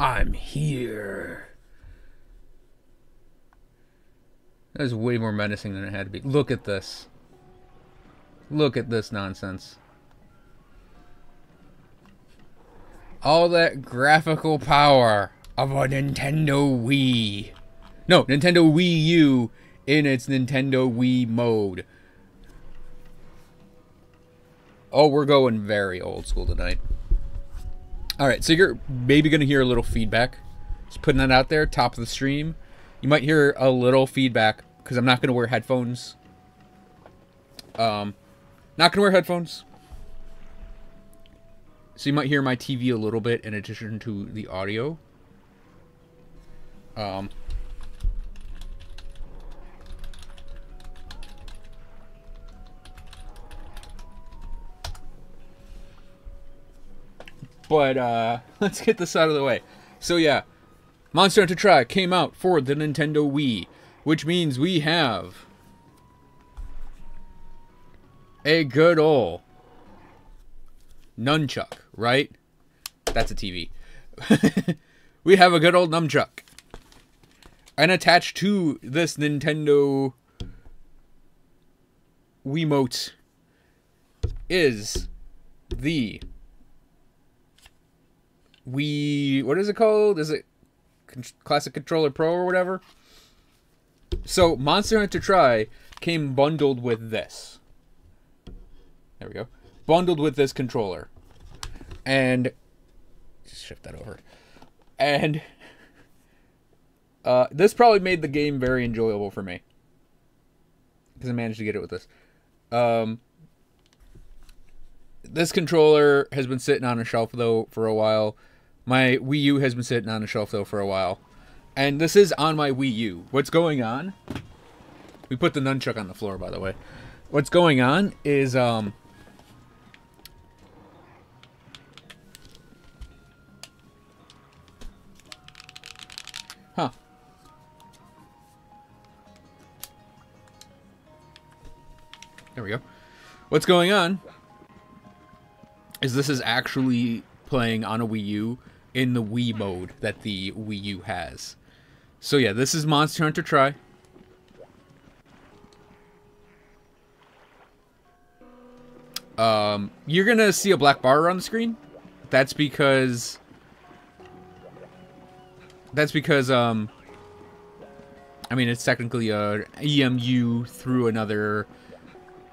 I'm here. That was way more menacing than it had to be. Look at this. Look at this nonsense. All that graphical power of a Nintendo Wii. No, Nintendo Wii U in its Nintendo Wii mode. Oh, we're going very old school tonight. Alright, so you're maybe going to hear a little feedback. Just putting that out there, top of the stream. You might hear a little feedback, because I'm not going to wear headphones. Not going to wear headphones. So you might hear my TV a little bit in addition to the audio. But, let's get this out of the way. So, yeah. Monster Hunter Tri came out for the Nintendo Wii. Which means we have a good ol' nunchuck, right? That's a TV. We have a good old nunchuck. And attached to this Nintendo Wiimote is the Wii... What is it called? Is it Classic Controller Pro or whatever? So, Monster Hunter Tri came bundled with this. There we go. Bundled with this controller. And... just shift that over. And... this probably made the game very enjoyable for me. Because I managed to get it with this. This controller has been sitting on a shelf, though, for a while. My Wii U has been sitting on a shelf, though, for a while. And this is on my Wii U. What's going on? We put the nunchuck on the floor, by the way. What's going on is, Huh. There we go. What's going on is this is actually playing on a Wii U in the Wii mode that the Wii U has. So yeah, this is Monster Hunter Tri. You're gonna see a black bar on the screen. That's because I mean, it's technically a EMU through another,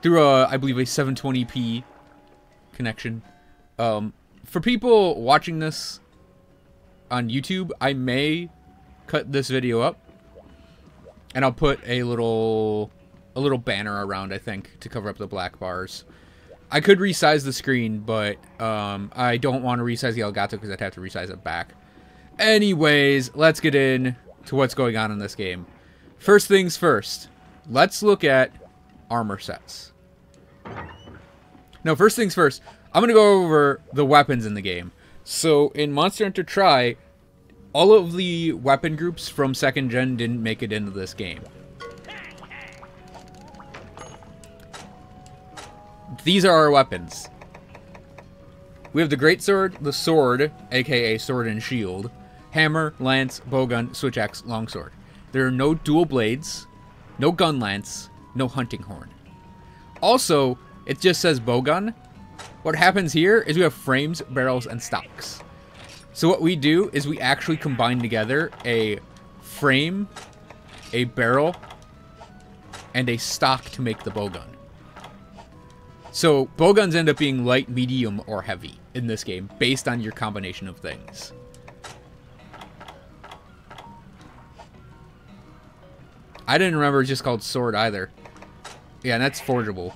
I believe, a 720p connection. For people watching this on YouTube, I may cut this video up, and I'll put a little banner around, I think, to cover up the black bars. I could resize the screen, but I don't want to resize the Elgato because I'd have to resize it back. Anyways, let's get in to what's going on in this game. First things first, let's look at armor sets. No, first things first, I'm going to go over the weapons in the game. So, in Monster Hunter Tri, all of the weapon groups from 2nd Gen didn't make it into this game. These are our weapons. We have the Greatsword, the Sword, aka Sword and Shield, Hammer, Lance, Bowgun, Switch Axe, Longsword. There are no dual blades, no gun lance, no hunting horn. Also, it just says Bowgun. What happens here is we have frames, barrels, and stocks. So what we do is we actually combine together a frame, a barrel, and a stock to make the bowgun. So bowguns end up being light, medium, or heavy in this game based on your combination of things. I didn't remember it's just called sword either. Yeah, and that's forgeable.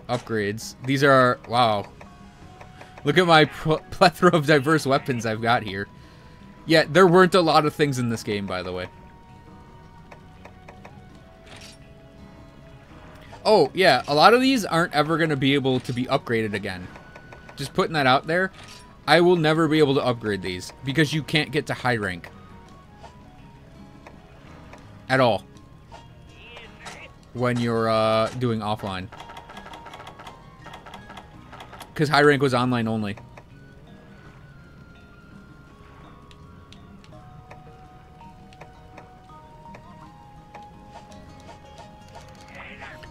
Upgrades. These are... wow. Look at my plethora of diverse weapons I've got here. Yeah, there weren't a lot of things in this game, by the way. Oh, yeah, a lot of these aren't ever going to be able to be upgraded again. Just putting that out there. I will never be able to upgrade these because you can't get to high rank. At all. When you're doing offline. Because high rank was online only.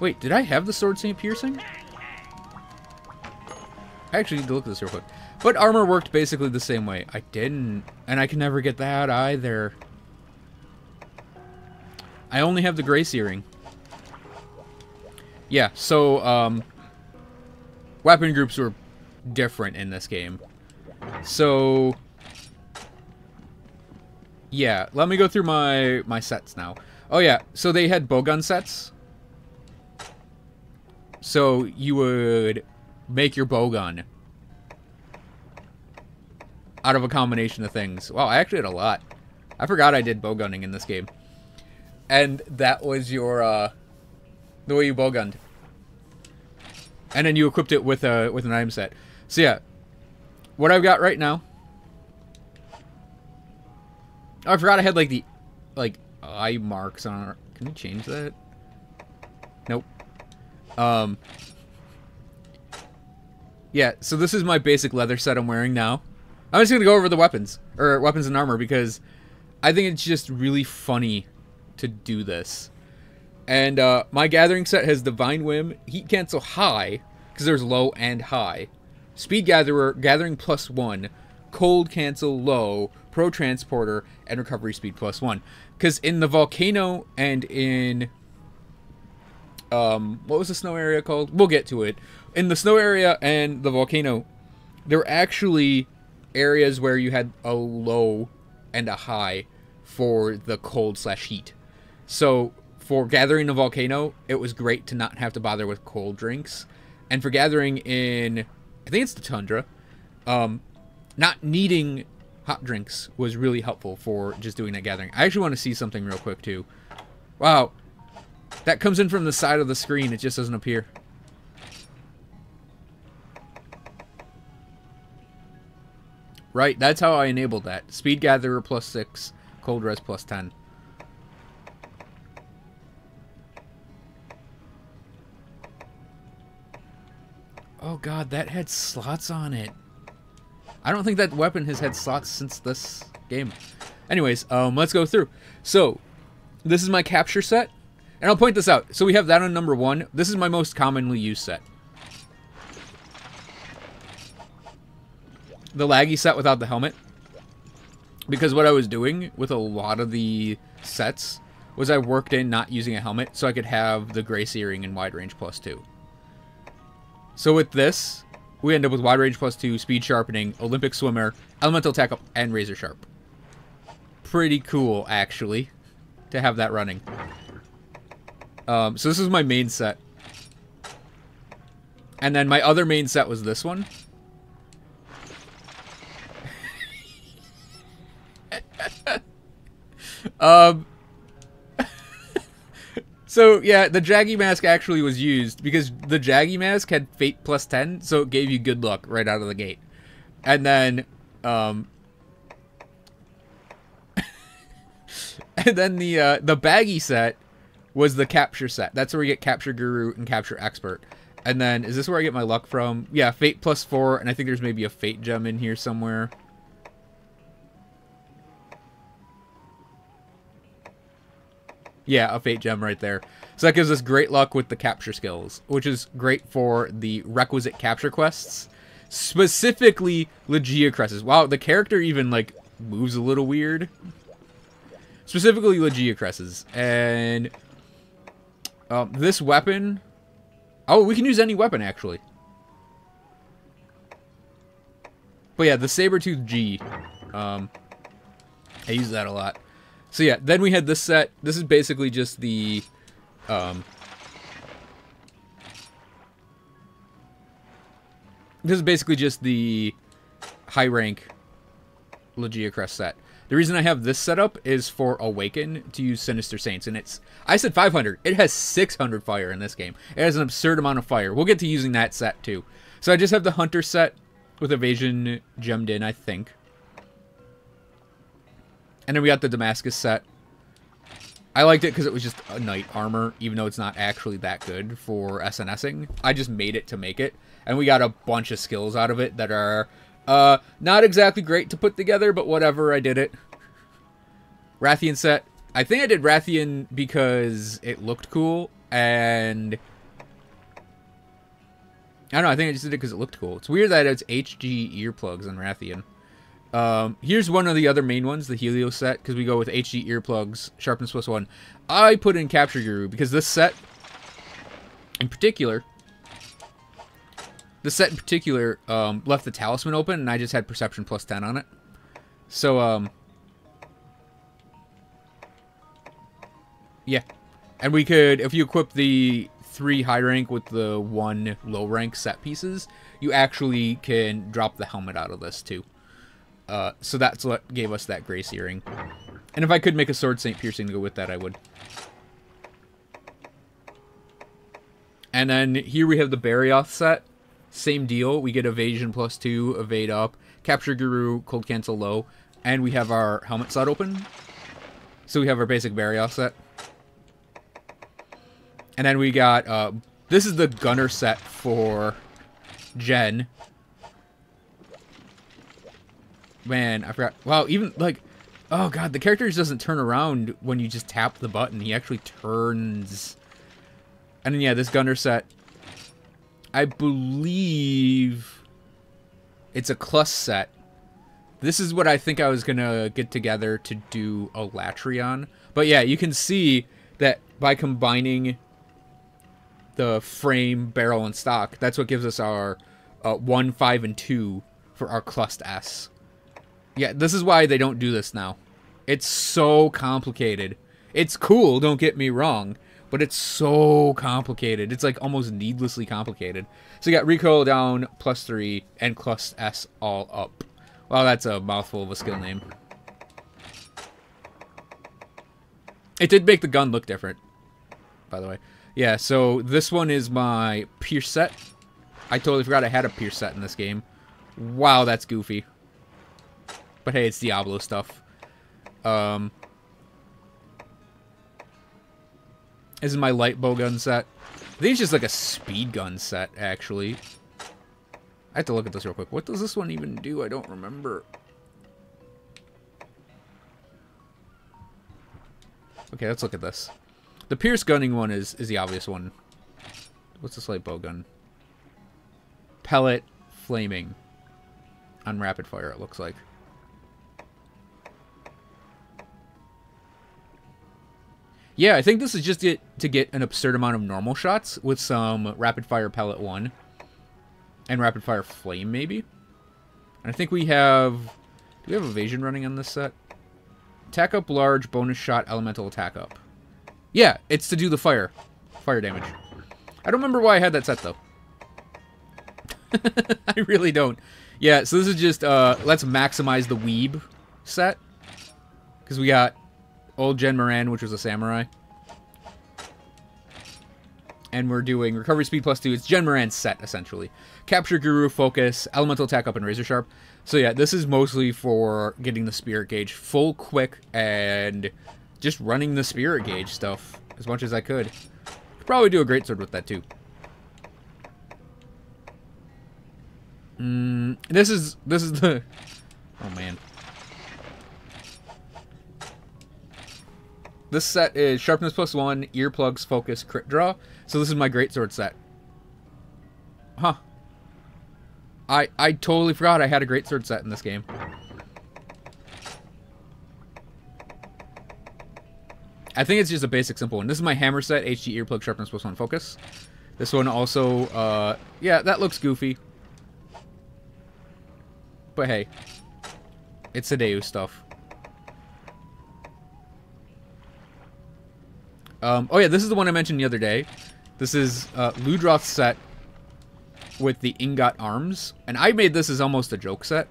Wait, did I have the Sword St. Piercing? I actually need to look at this real quick. But armor worked basically the same way. I didn't. And I can never get that either. I only have the Grace Earring. Yeah, so, weapon groups were different in this game. So, yeah, let me go through my sets now. Oh yeah, so they had bowgun sets. So you would make your bowgun out of a combination of things. Wow, I actually had a lot. I forgot I did bowgunning in this game. And that was your, the way you bowgunned. And then you equipped it with an item set. So yeah, what I've got right now. Oh, I forgot I had like the eye marks on it. Can we change that? Nope. Yeah, so this is my basic leather set I'm wearing now. I'm just gonna go over the weapons and armor because I think it's just really funny to do this. And my gathering set has Divine Whim, Heat Cancel High, because there's low and high. Speed Gatherer, Gathering +1, Cold Cancel Low, Pro Transporter, and Recovery Speed +1. Because in the Volcano and in... what was the snow area called? We'll get to it. In the snow area and the Volcano, there were actually areas where you had a low and a high for the cold/heat. So for gathering a volcano, it was great to not have to bother with cold drinks. And for gathering in, I think it's the tundra, not needing hot drinks was really helpful for just doing that gathering. I actually want to see something real quick too. Wow. That comes in from the side of the screen. It just doesn't appear. Right, that's how I enabled that. Speed Gatherer +6, Cold Res +10. Oh god, that had slots on it. I don't think that weapon has had slots since this game. Anyways, let's go through. So, this is my capture set. And I'll point this out. So we have that on number 1. This is my most commonly used set. The laggy set without the helmet. Because what I was doing with a lot of the sets was I worked in not using a helmet so I could have the Grace Earring and Wide Range +2. So with this, we end up with Wide Range +2, Speed Sharpening, Olympic Swimmer, Elemental Attack Up, and Razor Sharp. Pretty cool, actually, to have that running. So this is my main set. And then my other main set was this one. So, yeah, the Jaggy Mask actually was used because the Jaggy Mask had Fate +10, so it gave you good luck right out of the gate. And then, and then the Baggy set was the Capture set. That's where you get Capture Guru and Capture Expert. And then, is this where I get my luck from? Yeah, Fate +4, and I think there's maybe a Fate gem in here somewhere. Yeah, a Fate gem right there. So that gives us great luck with the capture skills, which is great for the requisite capture quests. Specifically, Legia Cresses. Wow, the character even, like, moves a little weird. Specifically, Legia Cresses. And this weapon... Oh, we can use any weapon, actually. But yeah, the Sabertooth G. I use that a lot. So yeah, then we had this set. This is basically just the... this is basically just the high rank Legia Crest set. The reason I have this set up is for Awaken to use Sinister Saints. And it's... I said 500. It has 600 fire in this game. It has an absurd amount of fire. We'll get to using that set too. So I just have the Hunter set with Evasion gemmed in, I think. And then we got the Damascus set. I liked it because it was just a knight armor, even though it's not actually that good for SNSing. I just made it to make it. And we got a bunch of skills out of it that are not exactly great to put together, but whatever, I did it. Rathian set. I think I did Rathian because it looked cool, and I don't know, I think I just did it because it looked cool. It's weird that it's HG earplugs on Rathian. Here's one of the other main ones, the Helio set, because we go with HG earplugs, sharpness +1. I put in Capture Guru because this set in particular, left the talisman open, and I just had perception +10 on it. So, yeah. And we could, if you equip the 3 high rank with the 1 low rank set pieces, you actually can drop the helmet out of this too. So that's what gave us that Grace Earring. And if I could make a Sword Saint Piercing to go with that, I would. And then here we have the Barioth set. Same deal. We get Evasion +2, Evade up, Capture Guru, Cold Cancel low, and we have our helmet set open. So we have our basic Barioth set. And then we got, this is the Gunner set for Jen. Man, I forgot. Wow, even, like, oh god, the character just doesn't turn around when you just tap the button. He actually turns. And then, yeah, this Gunner set, I believe it's a Clus set. This is what I think I was going to get together to do a Latreon. But, yeah, you can see that by combining the frame, barrel, and stock, that's what gives us our 1, 5, and 2 for our Clust S. Yeah, this is why they don't do this now. It's so complicated. It's cool, don't get me wrong, but it's so complicated. It's like almost needlessly complicated. So you got recoil down +3 and Clust S all up. Wow, that's a mouthful of a skill name. It did make the gun look different, by the way. Yeah, so this one is my Pierce set. I totally forgot I had a Pierce set in this game. Wow, that's goofy. But hey, it's Diablo stuff. This is my light bowgun set. I think it's just like a speed gun set, actually. I have to look at this real quick. What does this one even do? I don't remember. Okay, let's look at this. The Pierce gunning one is the obvious one. What's this light bowgun? Pellet flaming. On rapid fire, it looks like. Yeah, I think this is just to get an absurd amount of normal shots with some rapid fire pellet 1 and rapid fire flame maybe. And I think we have, do we have evasion running on this set? Attack up large, bonus shot, elemental attack up. Yeah, it's to do the fire damage. I don't remember why I had that set though. I really don't. Yeah, so this is just let's maximize the weeb set because we got old Jen Moran, which was a samurai. And we're doing recovery speed +2. It's Jen Moran's set, essentially. Capture Guru, focus, elemental attack up, and razor sharp. So yeah, this is mostly for getting the spirit gauge full quick and just running the spirit gauge stuff as much as I could. Could probably do a greatsword with that too. This is the, oh man. This set is sharpness +1, earplugs, focus, crit draw. So this is my greatsword set. Huh. I totally forgot I had a greatsword set in this game. I think it's just a basic simple one. This is my hammer set, HG earplug, sharpness +1, focus. This one also, yeah, that looks goofy. But hey, it's Hideo stuff. Oh yeah, this is the one I mentioned the other day. This is Ludroth's set with the ingot arms. And I made this as almost a joke set.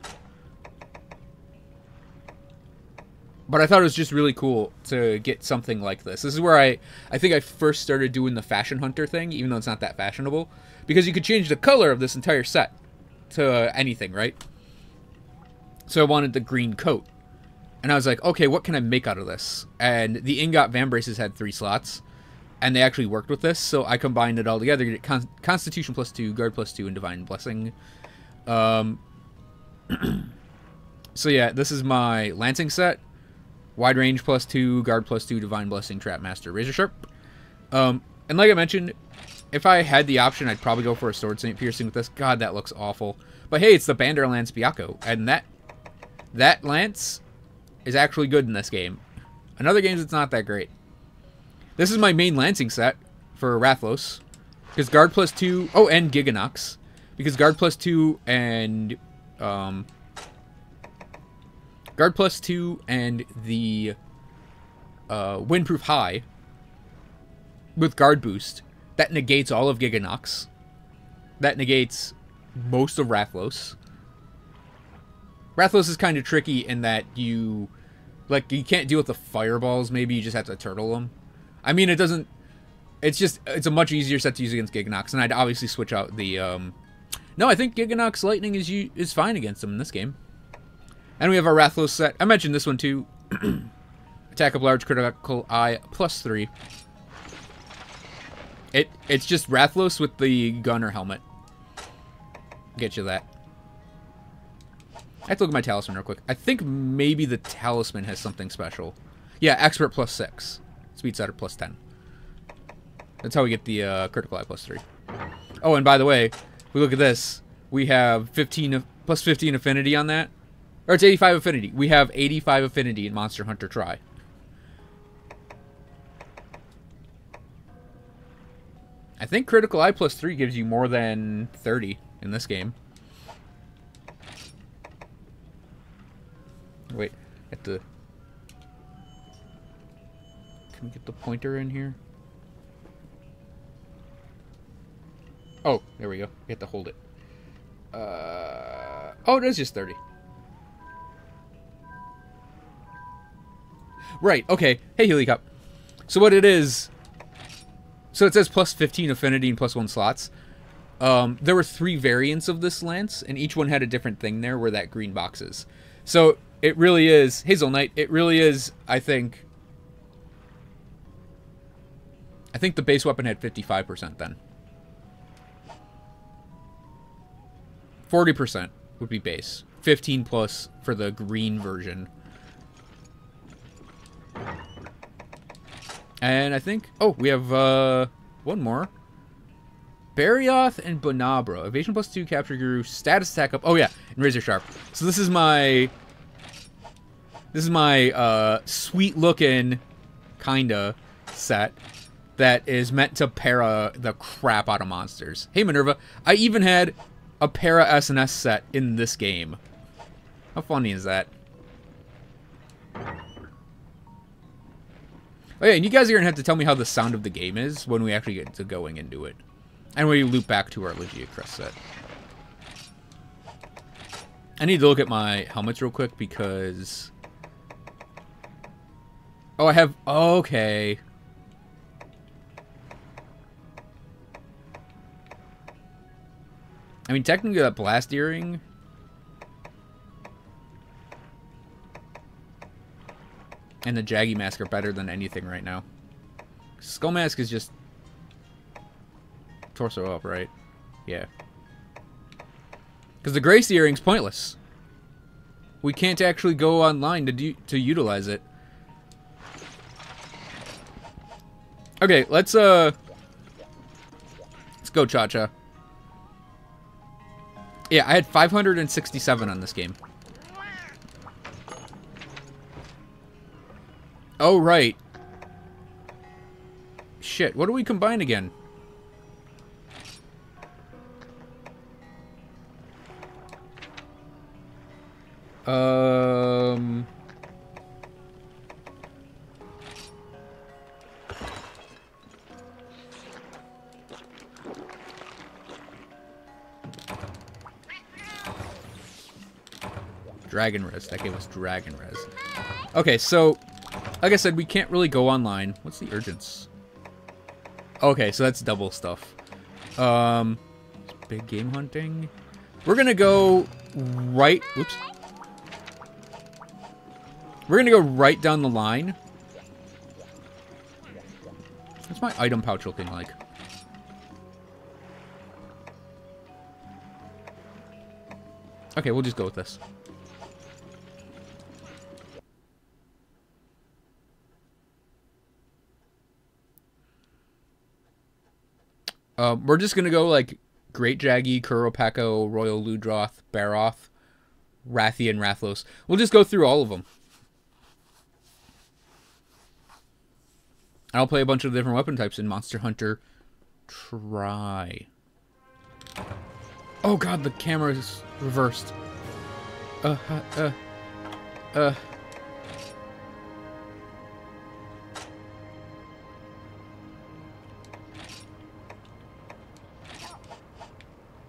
But I thought it was just really cool to get something like this. This is where I think I first started doing the fashion hunter thing, even though it's not that fashionable. Because you could change the color of this entire set to anything, right? So I wanted the green coat. And I was like, okay, what can I make out of this? And the ingot van braces had 3 slots. And they actually worked with this. So I combined it all together to get Constitution +2, Guard +2, and Divine Blessing. So yeah, this is my Lancing set. Wide range +2, Guard +2, Divine Blessing, Trap Master, Razor Sharp. And like I mentioned, if I had the option, I'd probably go for a Sword Saint piercing with this. God, that looks awful. But hey, it's the Bandar Lance Byakuo, and that lance is actually good in this game. In other games, it's not that great. This is my main lancing set for Rathalos, because guard +2. Oh, and Giganox, because guard +2 and guard +2 and the windproof high with guard boost. That negates all of Giganox. That negates most of Rathalos. Rathalos is kind of tricky in that you can't deal with the fireballs. Maybe you just have to turtle them. I mean, it doesn't. It's a much easier set to use against Giganox, and I'd obviously switch out the. No, I think Giganox Lightning is fine against them in this game. And we have our Rathalos set. I mentioned this one too. Attack of large, critical eye, +3. It's just Rathalos with the gunner helmet. Get you that. I have to look at my talisman real quick. I think maybe the talisman has something special. Yeah, expert +6. Speed setter +10. That's how we get the critical eye +3. Oh, and by the way, if we look at this, we have +15 affinity on that. Or it's 85 affinity. We have 85 affinity in Monster Hunter Tri. I think critical eye +3 gives you more than 30 in this game. Wait, can we get the pointer in here? Oh, there we go. We have to hold it. Oh, it is just 30. Right, okay. Hey, Helicup. So what it is... So it says +15 affinity and +1 slots. There were 3 variants of this lance, and each one had a different thing there where that green box is. So it really is... Hazel Knight, it really is, I think the base weapon had 55% then. 40% would be base. 15 plus for the green version. And I think... Oh, we have one more. Barioth and Bonabra. Evasion +2, Capture Guru, status attack up. Oh, yeah, and Razor Sharp. So this is my... sweet-looking, kinda, set that is meant to para the crap out of monsters. Hey, Minerva. I even had a para SNS set in this game. How funny is that? Oh yeah, and you guys are going to have to tell me how the sound of the game is when we actually get to going into it. And we loop back to our Legia Crest set. I need to look at my helmets real quick because... Oh, I have... Okay. I mean, technically that blast earring... and the Jaggy Mask are better than anything right now. Skull Mask is just... torso up, right? Yeah. Because the Grace Earring's pointless. We can't actually go online to utilize it. Okay, let's go, Cha-Cha. Yeah, I had 567 on this game. Oh, right. Shit, what do we combine again? Dragon Res. That gave us Dragon Res. Okay, so... like I said, we can't really go online. What's the urgence? Okay, so that's double stuff. Big game hunting. We're gonna go right... Whoops. We're gonna go right down the line. What's my item pouch looking like? Okay, we'll just go with this. We're just gonna go like Great Jaggy, Kuropeko, Royal Ludroth, Baroth, Rathian, Rathlos. We'll just go through all of them. I'll play a bunch of different weapon types in Monster Hunter Try. Oh god, the camera is reversed.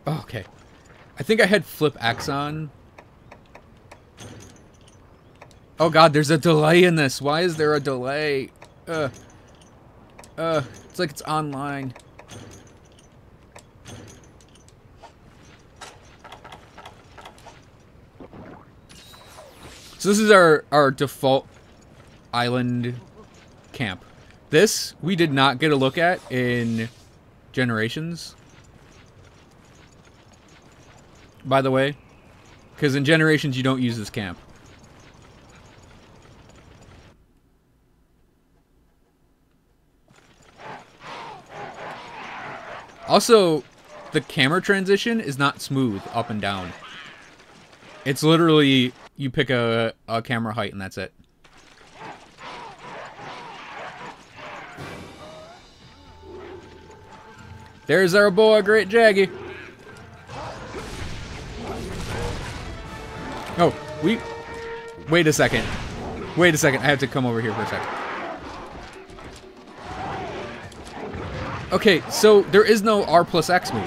Okay. I think I had Flip X on. Oh god, there's a delay in this. Why is there a delay? It's like it's online. So this is our default island camp. This we did not get a look at in Generations. By the way, because in Generations you don't use this camp. Also, the camera transition is not smooth up and down. It's literally, you pick a camera height and that's it. There's our boy, Great Jaggy. Oh, wait a second. Wait a second, I have to come over here for a second. Okay, so there is no R plus X move.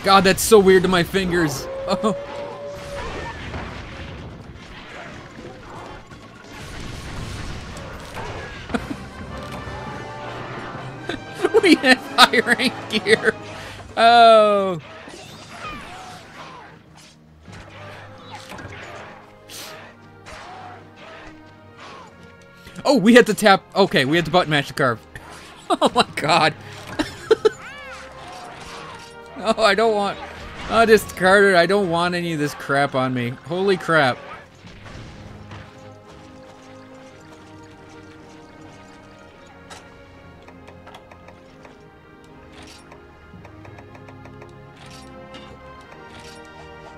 God, that's so weird to my fingers. Oh. We have high rank gear. Oh. Oh, we had to tap. Okay, we had to button match the carve. Oh my god. Oh, I don't want. Oh, discarded. I don't want any of this crap on me. Holy crap.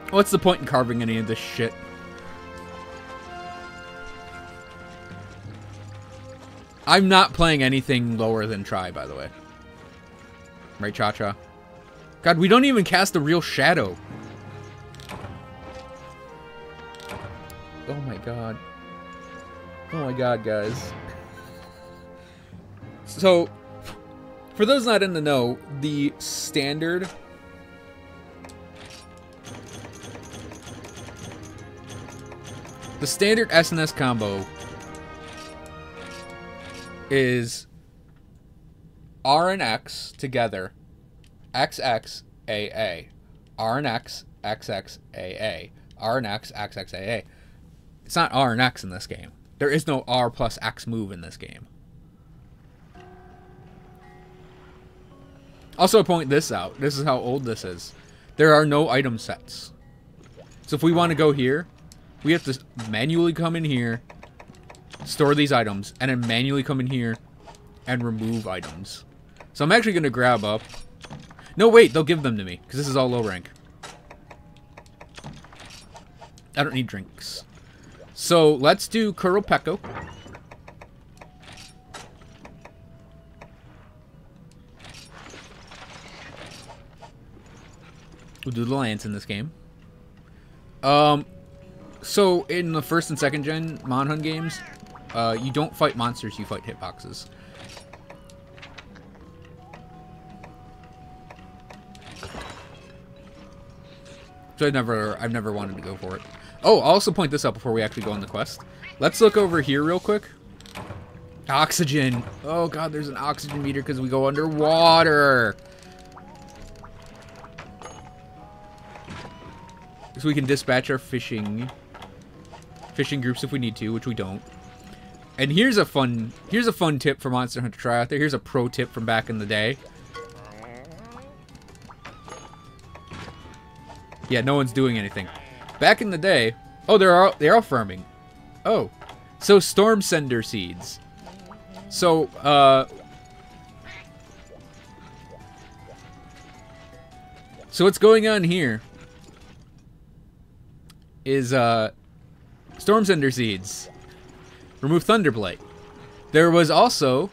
What's the point in carving any of this shit? I'm not playing anything lower than Try, by the way. Right, Cha-Cha? God, we don't even cast a real shadow. Oh my god. Oh my god, guys. So, for those not in the know, the standard... The standard SNS combo is R and X together, XX, AA. R and X, XX, AA. R and X, XX, AA. It's not R and X in this game. There is no R plus X move in this game. Also point this out. This is how old this is. There are no item sets. So if we want to go here, we have to manually come in here, store these items, and then manually come in here and remove items. So I'm actually going to grab up... No, wait, they'll give them to me, because this is all low rank. I don't need drinks. So let's do Kuropeko. We'll do the Lance in this game. So in the first and second gen Monhun games, you don't fight monsters, you fight hitboxes. So I've never wanted to go for it. Oh, I'll also point this out before we actually go on the quest. Let's look over here real quick. Oxygen. Oh god, there's an oxygen meter because we go underwater. So we can dispatch our fishing groups if we need to, which we don't. And here's a fun tip for Monster Hunter Try out there. Here's a pro tip from back in the day. Yeah, no one's doing anything. Back in the day, oh, they are farming. Oh, so Storm Sender seeds. So, so what's going on here is, Storm Sender seeds. Remove Thunderblight. There was also...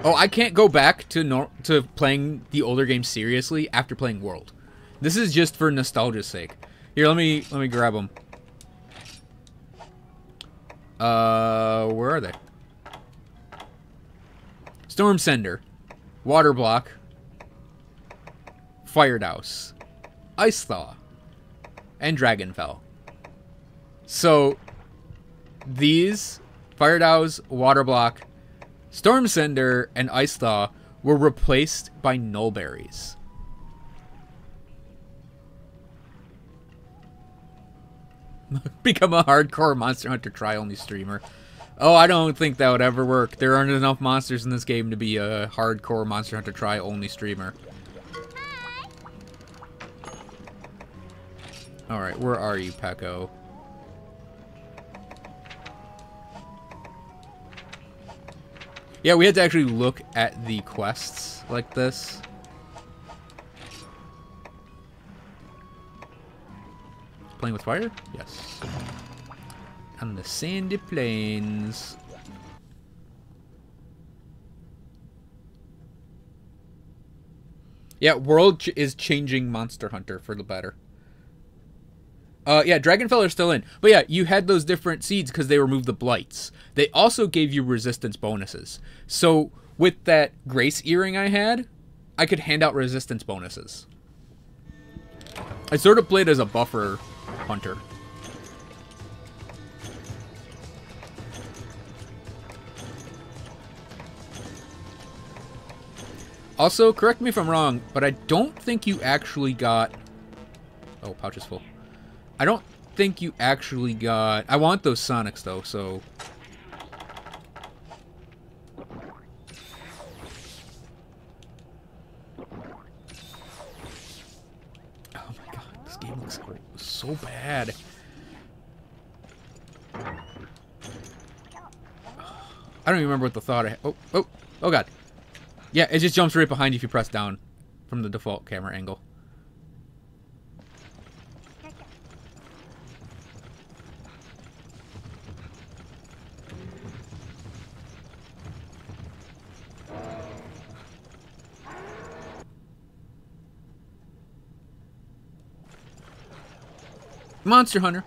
Oh, I can't go back to playing the older games seriously after playing World. This is just for nostalgia's sake. Here, let me grab them. Where are they? Storm Sender, Water Block, Fire Douse, Ice Thaw, and Dragonfell. So these Fire Douse, Water Block, Storm Sender, and Ice Thaw were replaced by Nullberries. Become a hardcore Monster Hunter try-only streamer. Oh, I don't think that would ever work. There aren't enough monsters in this game to be a hardcore Monster Hunter try-only streamer. Alright, where are you, Pecco? Yeah, we had to actually look at the quests like this. Playing with fire? Yes. On the sandy plains. Yeah, World is changing Monster Hunter for the better. Yeah, Dragonfell are still in. But yeah, you had those different seeds because they removed the blights. They also gave you resistance bonuses. So with that Grace earring I had, I could hand out resistance bonuses. I sort of played as a buffer hunter. Also, correct me if I'm wrong, but I don't think you actually got... Oh, pouch is full. I don't think you actually got... I want those Sonics, though, so... Oh my god, this game looks so bad. I don't even remember what the thought I had. Oh god. Yeah, it just jumps right behind you if you press down from the default camera angle. Monster Hunter.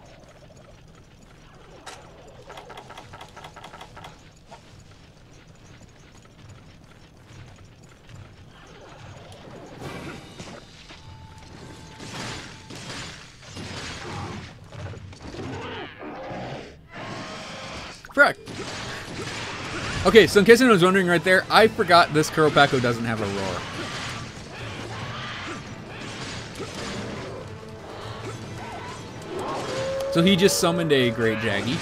Correct. Okay, so in case anyone was wondering right there, I forgot this Kuropako doesn't have a roar. So he just summoned a Great Jaggy.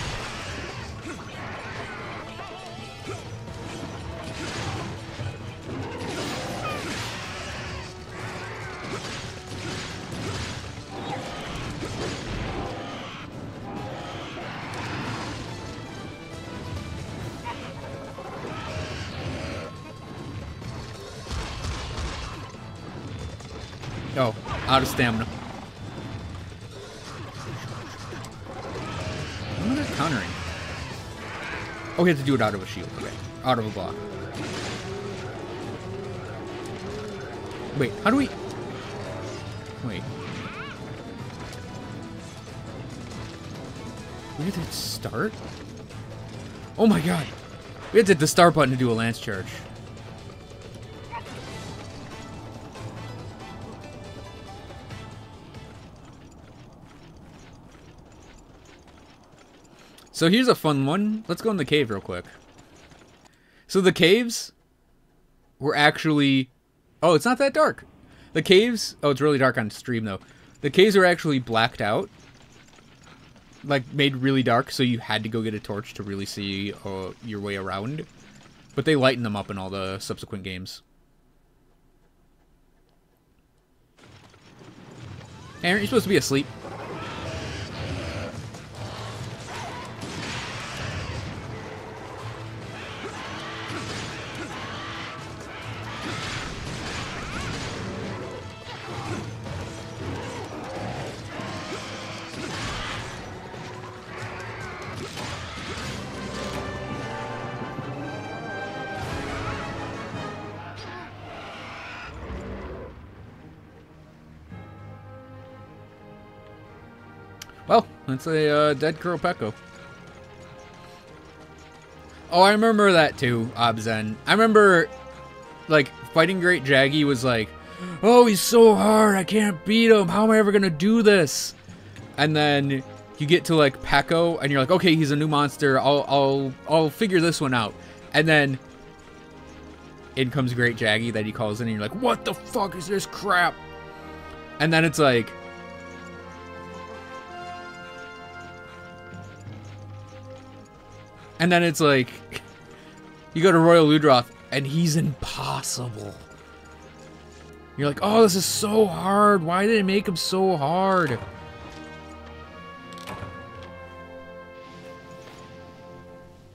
Oh, out of stamina. I'm not countering. Oh, we have to do it out of a shield. Okay. Out of a block. Wait, how do we... Wait. We have to start? Oh my god. We had to hit the start button to do a lance charge. So here's a fun one. Let's go in the cave real quick. So the caves were actually... Oh, it's not that dark. The caves... Oh, it's really dark on stream, though. The caves were actually blacked out. Like, made really dark, so you had to go get a torch to really see your way around. But they lighten them up in all the subsequent games. Hey, aren't you supposed to be asleep? Well, it's a dead Kuropeko. Oh, I remember that too, Obzen. I remember, like, fighting Great Jaggy was like, oh, he's so hard, I can't beat him, how am I ever gonna do this? And then you get to, like, Peko, and you're like, okay, he's a new monster, I'll figure this one out. And then in comes Great Jaggy that he calls in, and you're like, what the fuck is this crap? And then it's like, you go to Royal Ludroth, and he's impossible. You're like, oh, this is so hard. Why did it make him so hard?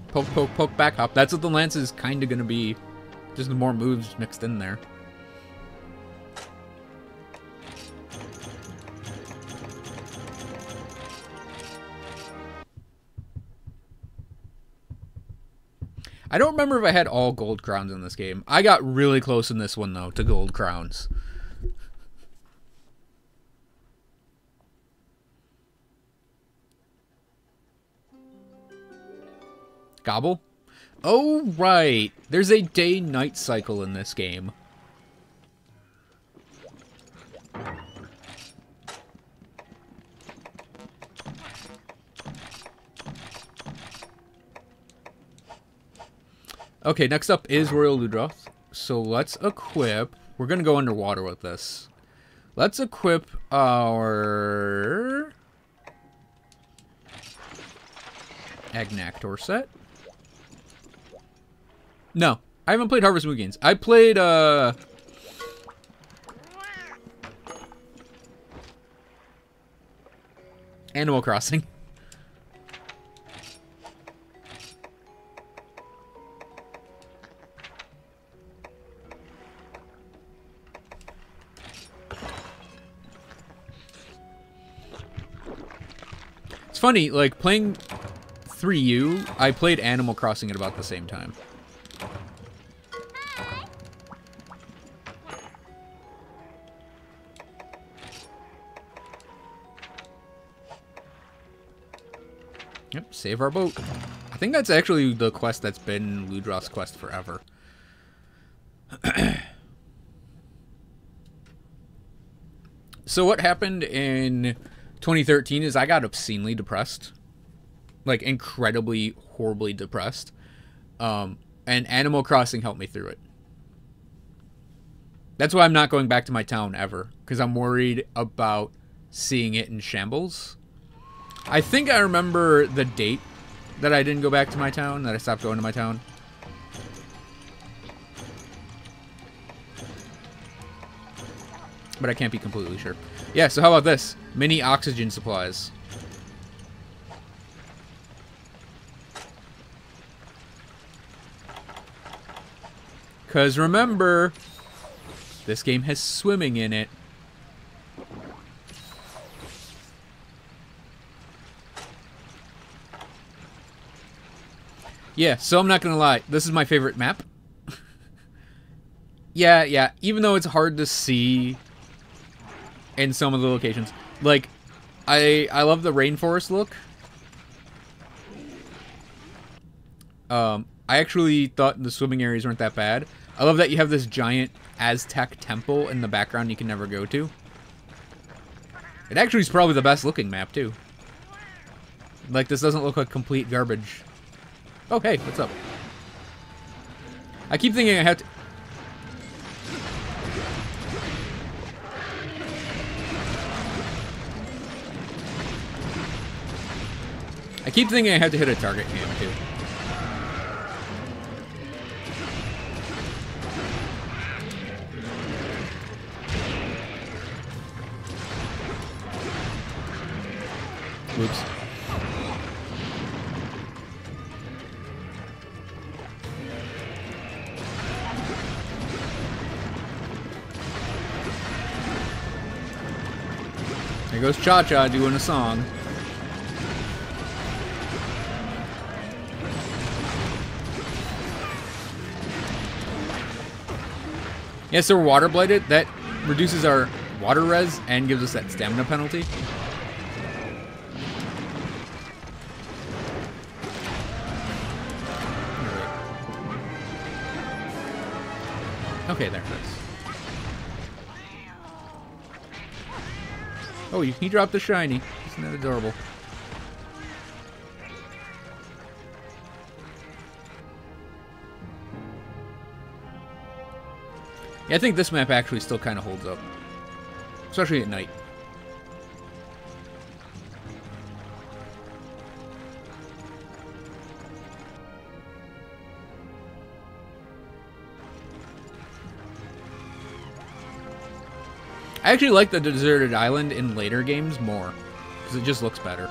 Poke, poke, poke, back hop. That's what the lance is kind of going to be. Just more moves mixed in there. I don't remember if I had all gold crowns in this game. I got really close in this one, though, to gold crowns. Gobble? Oh, right. There's a day-night cycle in this game. Okay, next up is Royal Ludroth. So let's equip... We're going to go underwater with this. Let's equip our... Agnactor set. No, I haven't played Harvest Moon games. I played, Animal Crossing. It's funny, like, playing 3U, I played Animal Crossing at about the same time. Yep, save our boat. I think that's actually the quest that's been Ludroth's quest forever. So what happened in 2013 is I got obscenely depressed. Like, incredibly, horribly depressed. And Animal Crossing helped me through it. That's why I'm not going back to my town ever. Because I'm worried about seeing it in shambles. I think I remember the date that I didn't go back to my town, that I stopped going to my town. But I can't be completely sure. Yeah, so how about this? Mini oxygen supplies. Because remember, this game has swimming in it. Yeah, so I'm not gonna lie. This is my favorite map. Yeah. Even though it's hard to see in some of the locations. Like, I love the rainforest look. I actually thought the swimming areas weren't that bad. I love that you have this giant Aztec temple in the background you can never go to. It actually is probably the best looking map, too. Like, this doesn't look like complete garbage. Oh, hey, what's up? I keep thinking I have to... I keep thinking I have to hit a target cam, too. Whoops. There goes Cha-Cha doing a song. Yeah, so we're water blighted. That reduces our water res and gives us that stamina penalty. Okay, there it is. Oh, he dropped the shiny. Isn't that adorable? Yeah, I think this map actually still kind of holds up. Especially at night. I actually like the deserted island in later games more, because it just looks better.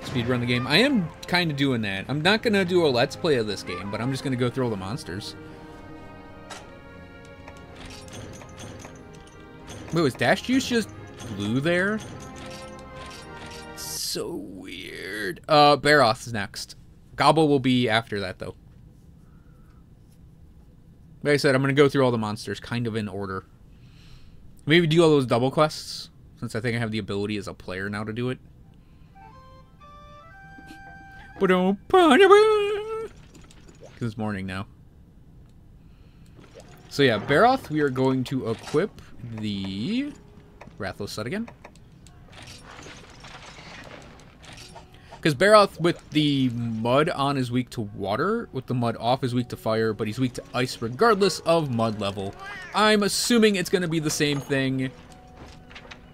Speedrun the game. I am kind of doing that. I'm not going to do a let's play of this game, but I'm just going to go through all the monsters. Wait, was Dash Juice just blue there? So weird. Baroth's next. Gobble will be after that, though. Like I said, I'm going to go through all the monsters kind of in order. Maybe do all those double quests, since I think I have the ability as a player now to do it. Because it's morning now. So yeah, Baroth, we are going to equip the Rathless Set again. Because Baroth with the mud on is weak to water, with the mud off is weak to fire, but he's weak to ice regardless of mud level. I'm assuming it's going to be the same thing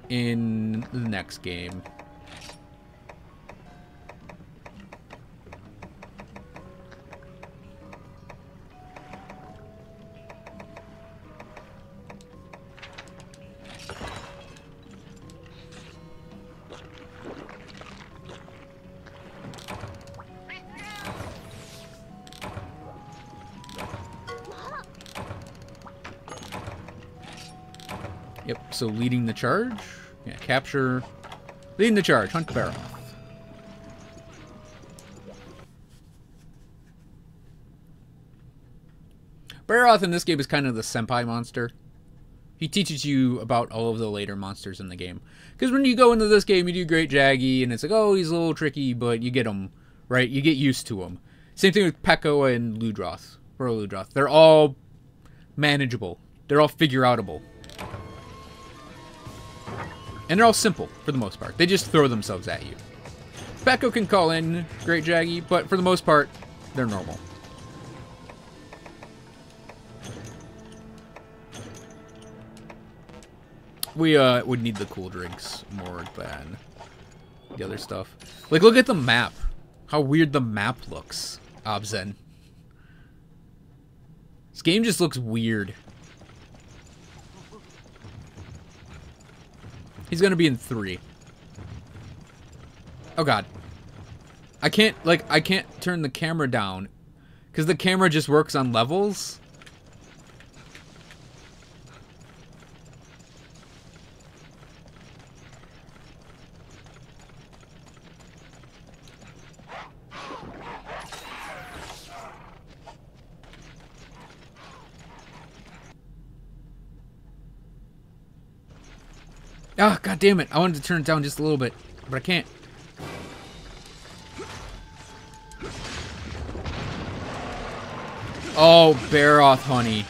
in the next game. Yep, so leading the charge. Yeah, capture. Leading the charge. Hunt Baroth. Baroth in this game is kind of the senpai monster. He teaches you about all of the later monsters in the game. Because when you go into this game, you do Great Jaggy, and it's like, oh, he's a little tricky, but you get him, right? You get used to him. Same thing with Pekko and Ludroth. Or Ludroth. They're all manageable. They're all figure-outable. And they're all simple, for the most part. They just throw themselves at you. Pekko can call in Great Jaggy, but for the most part, they're normal. We would need the cool drinks more than the other stuff. Like, look at the map. How weird the map looks, Obzen. This game just looks weird. He's gonna be in 3. Oh god. I can't turn the camera down. Because the camera just works on levels. Ah, god damn it. I wanted to turn it down just a little bit, but I can't. Oh, Baroth, honey.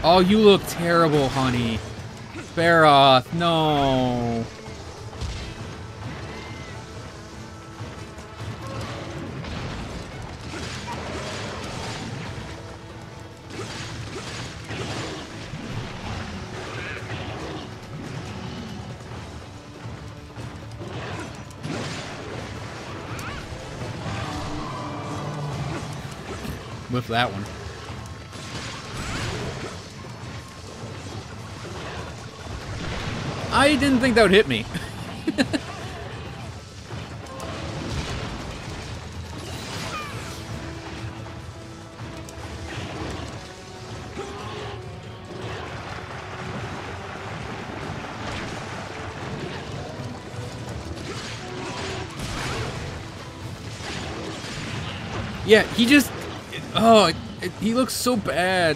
Oh, you look terrible, honey. Baroth, no. With that one. I didn't think that would hit me. Yeah, he just... Oh, he looks so bad.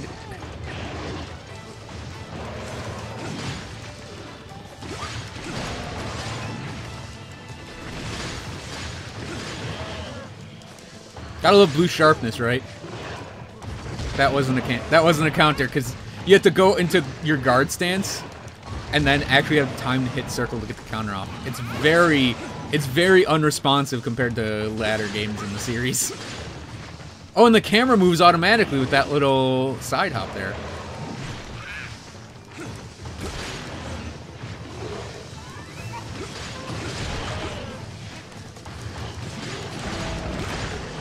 Gotta love blue sharpness, right? That wasn't a counter, because you have to go into your guard stance and then actually have time to hit circle to get the counter off. It's very unresponsive compared to latter games in the series. Oh, and the camera moves automatically with that little side hop there.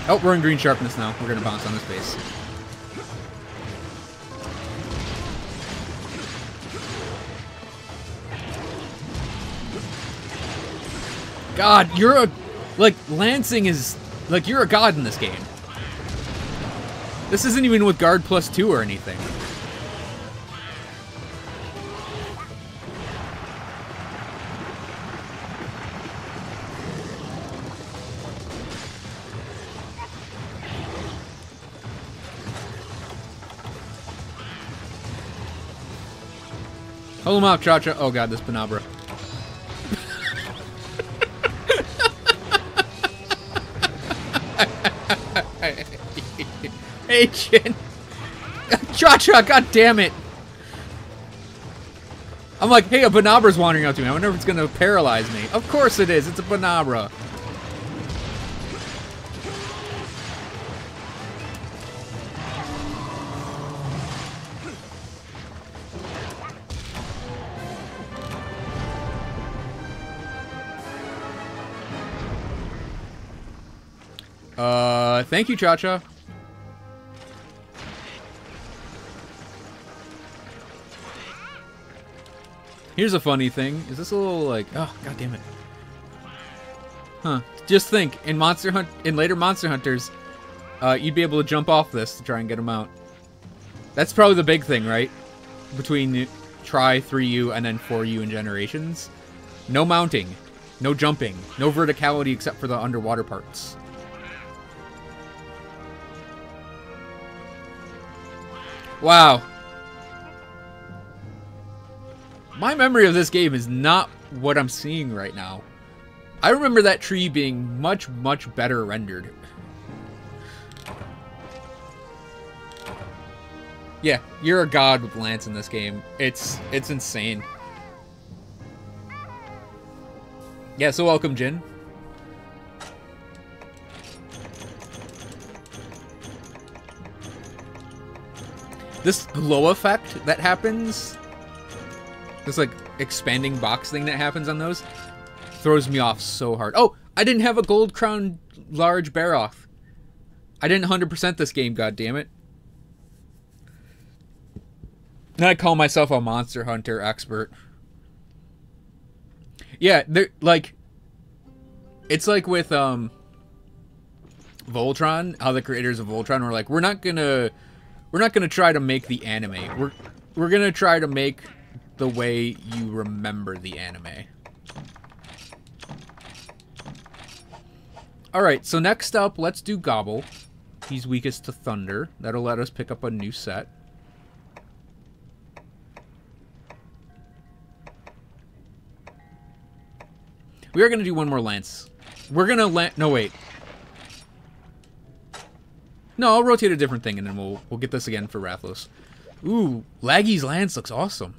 Oh, we're in green sharpness now. We're gonna bounce on this base. God, you're a... Like, Lancing is... Like, you're a god in this game. This isn't even with guard +2 or anything. Hold him out, Cha-Cha. Oh god, this Panabra. Hey, Chin. Cha-Cha, god damn it. I'm like, hey, a Banabra's wandering out to me. I wonder if it's gonna paralyze me. Of course it is. It's a Banabra. Thank you, Cha-Cha. Here's a funny thing. Is this a little like... Oh, god damn it. Huh. Just think, in later Monster Hunters, you'd be able to jump off this to try and get them out. That's probably the big thing, right? Between Tri, 3U, and then 4U in Generations. No mounting. No jumping. No verticality except for the underwater parts. Wow. My memory of this game is not what I'm seeing right now. I remember that tree being much, much better rendered. Yeah, you're a god with Lance in this game. It's insane. Yeah, so welcome, Jin. This glow effect that happens, this like expanding box thing that happens on those, throws me off so hard. Oh, I didn't have a gold crown large Baroth. I didn't 100% this game, goddammit. And I call myself a Monster Hunter expert. Yeah, they're like, it's like with Voltron, how the creators of Voltron were like, we're not gonna try to make the anime. We're gonna try to make the way you remember the anime. Alright, so next up, let's do Gobble. He's weakest to Thunder. That'll let us pick up a new set. We are gonna do one more Lance. We're gonna no, wait. No, I'll rotate a different thing and then we'll get this again for Rathalos. Ooh, Laggy's Lance looks awesome.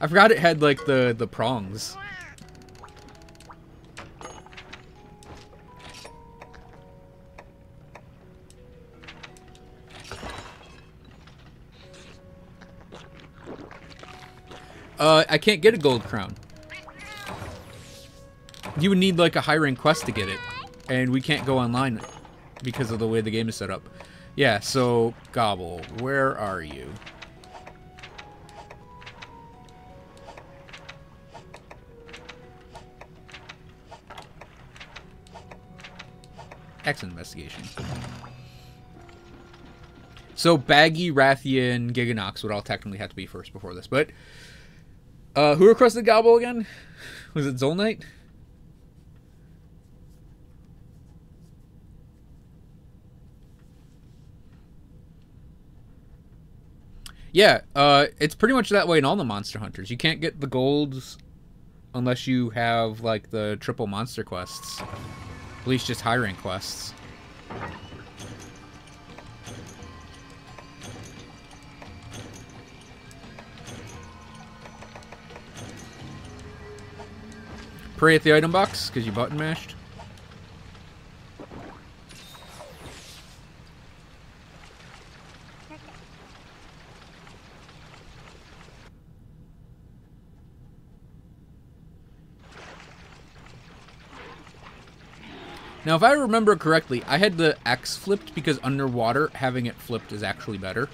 I forgot it had like the prongs. I can't get a gold crown. You would need like a high rank quest to get it, and we can't go online because of the way the game is set up. Yeah, so Gobble, where are you? Excellent investigation. So Baggy, Rathian, Giganox would all technically have to be first before this, but who requested Gobble again? Was it Zolnite? Yeah, it's pretty much that way in all the Monster Hunters. You can't get the golds unless you have, like, the triple monster quests. At least just high rank quests. Pray at the item box, because you button mashed. Now, if I remember correctly, I had the X flipped because underwater, having it flipped is actually better.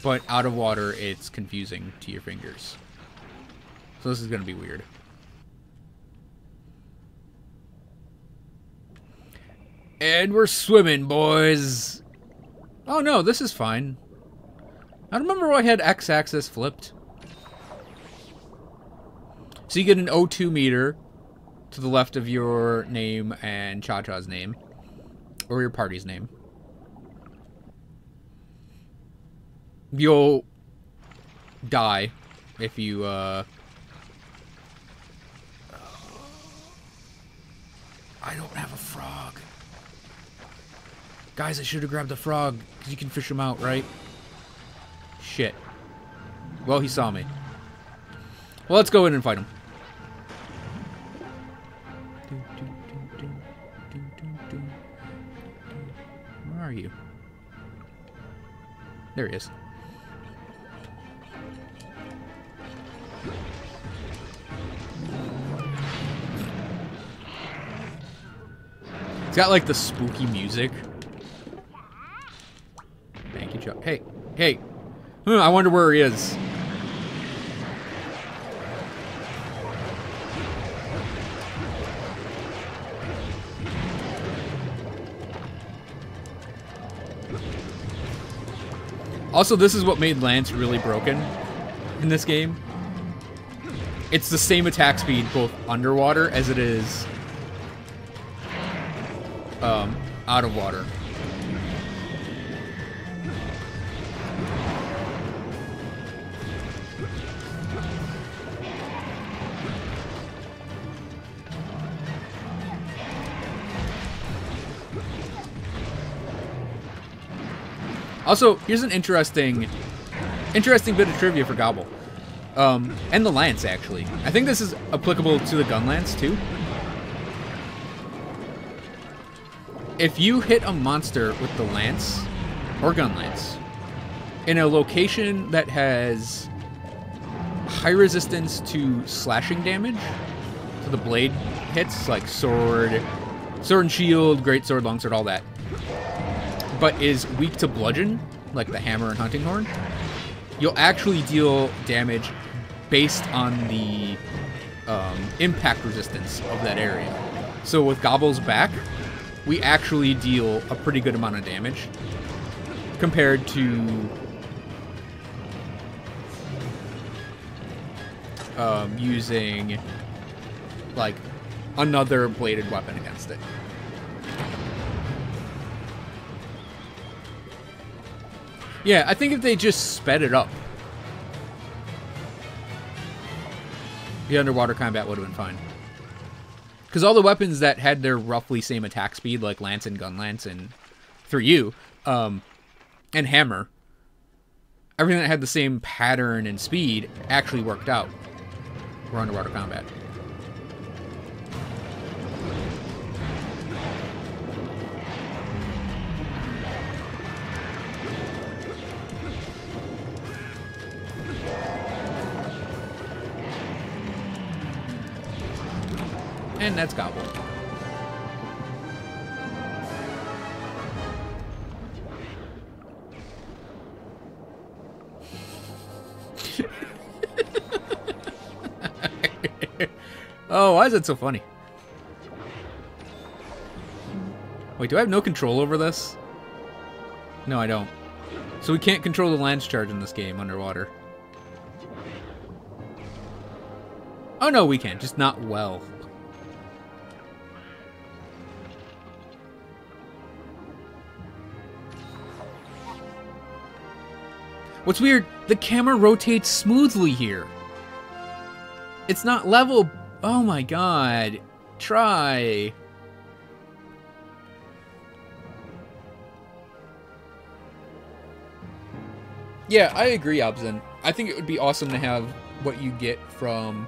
But out of water, it's confusing to your fingers. So this is going to be weird. And we're swimming, boys. Oh, no, this is fine. I remember I had X-axis flipped. So you get an O2 meter to the left of your name and Cha-Cha's name. Or your party's name. You'll die if you, I don't have a frog. Guys, I should have grabbed the frog, because you can fish him out, right? Shit. Well, he saw me. Well, let's go in and fight him. Where are you? There he is. It's got, like, the spooky music. Thank you, Chuck. Hey, hey. I wonder where he is. Also, this is what made Lance really broken in this game. It's the same attack speed both underwater as it is out of water. Also, here's an interesting bit of trivia for Gobble. And the Lance, actually. I think this is applicable to the Gun Lance, too. If you hit a monster with the Lance, or Gun Lance, in a location that has high resistance to slashing damage, so the blade hits, like sword and shield, great sword, longsword, all that, but is weak to bludgeon, like the hammer and hunting horn, you'll actually deal damage based on the impact resistance of that area. So with Gobble's back, we actually deal a pretty good amount of damage compared to using, like, another bladed weapon against it. Yeah, I think if they just sped it up, the underwater combat would have been fine. Because all the weapons that had their roughly same attack speed, like Lance and Gun Lance and, for you, and Hammer, everything that had the same pattern and speed actually worked out for underwater combat. And that's Gobble. Oh, why is it so funny? Wait, do I have no control over this? No, I don't. So we can't control the lance charge in this game underwater. Oh no, we can, just not well. What's weird, the camera rotates smoothly here. It's not level. Oh my god. Try. Yeah, I agree, Obzen. I think it would be awesome to have what you get from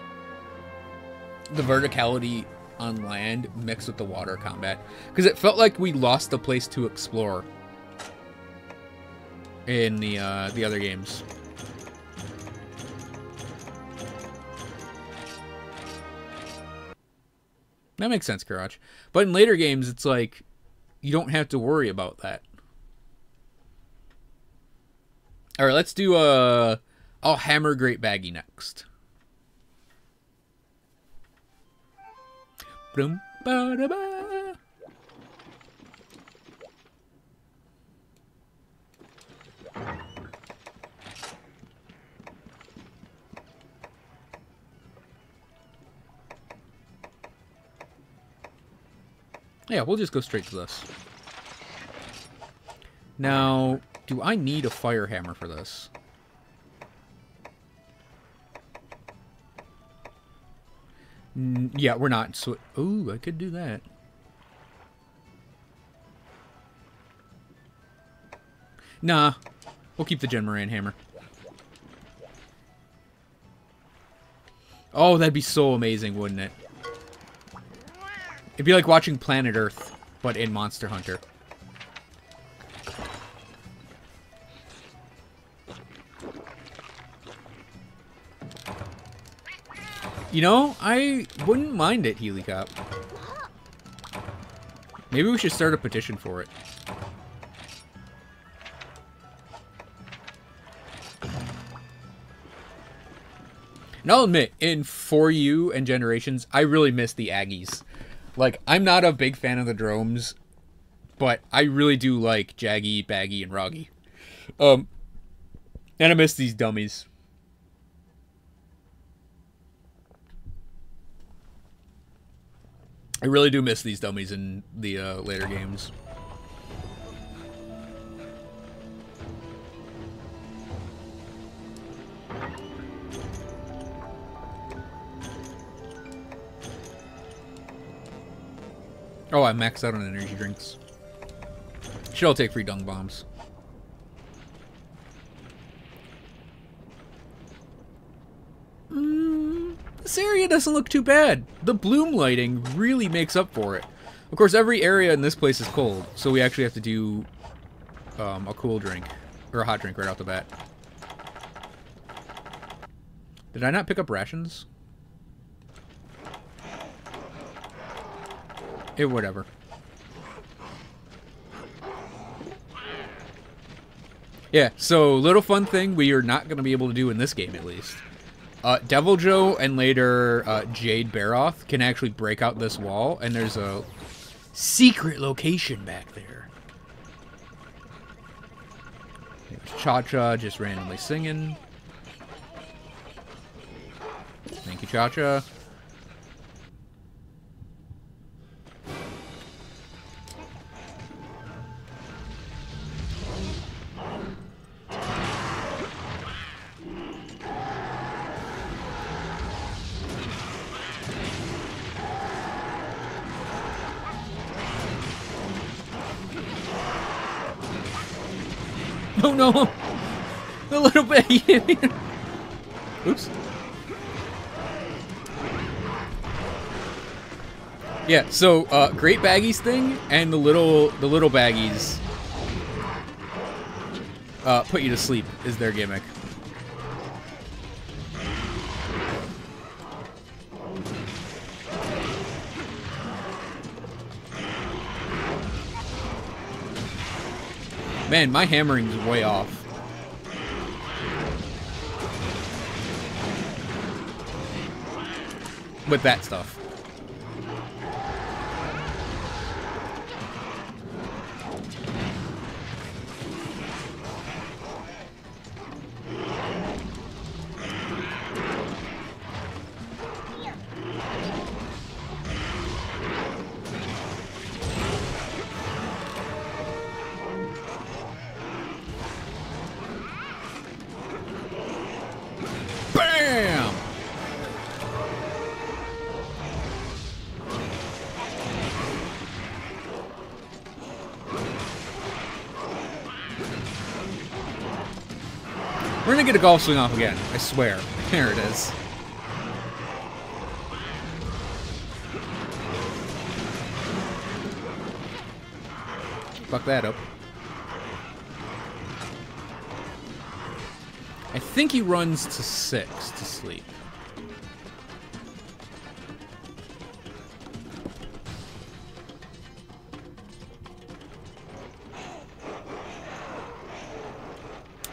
the verticality on land mixed with the water combat. Because it felt like we lost the place to explore in the other games. That makes sense, Garage. But in later games, it's like, you don't have to worry about that. Alright, let's do I'll hammer Great Baggy next. Boom, ba da ba. Yeah, we'll just go straight to this. Now, do I need a fire hammer for this? Yeah, we're not. So, ooh, I could do that. Nah, we'll keep the Gen Moran hammer. Oh, that'd be so amazing, wouldn't it? It'd be like watching Planet Earth, but in Monster Hunter. You know, I wouldn't mind it, Helicop. Maybe we should start a petition for it. And I'll admit, in 4U and Generations, I really miss the Aggies. Like, I'm not a big fan of the drones, but I really do like Jaggy, Baggy, and Roggy. And I miss these dummies. I really do miss these dummies in the later games. Oh, I maxed out on energy drinks. Should all take free dung bombs. This area doesn't look too bad. The bloom lighting really makes up for it. Of course, every area in this place is cold, so we actually have to do a cool drink. Or a hot drink right off the bat. Did I not pick up rations? Whatever. Yeah, so little fun thing we are not going to be able to do in this game, at least. Devil Joe and later Jade Baroth can actually break out this wall, and there's a secret location back there. There's Cha-Cha just randomly singing. Thank you, Cha-Cha. Oh no! A little bit. Oops. Yeah, so Great Baggies thing and the little baggies put you to sleep is their gimmick. Man, my hammering's way off. with that stuff. Bam! We're gonna get a golf swing off again, I swear. There it is. Fuck that up. I think he runs to 6 to sleep.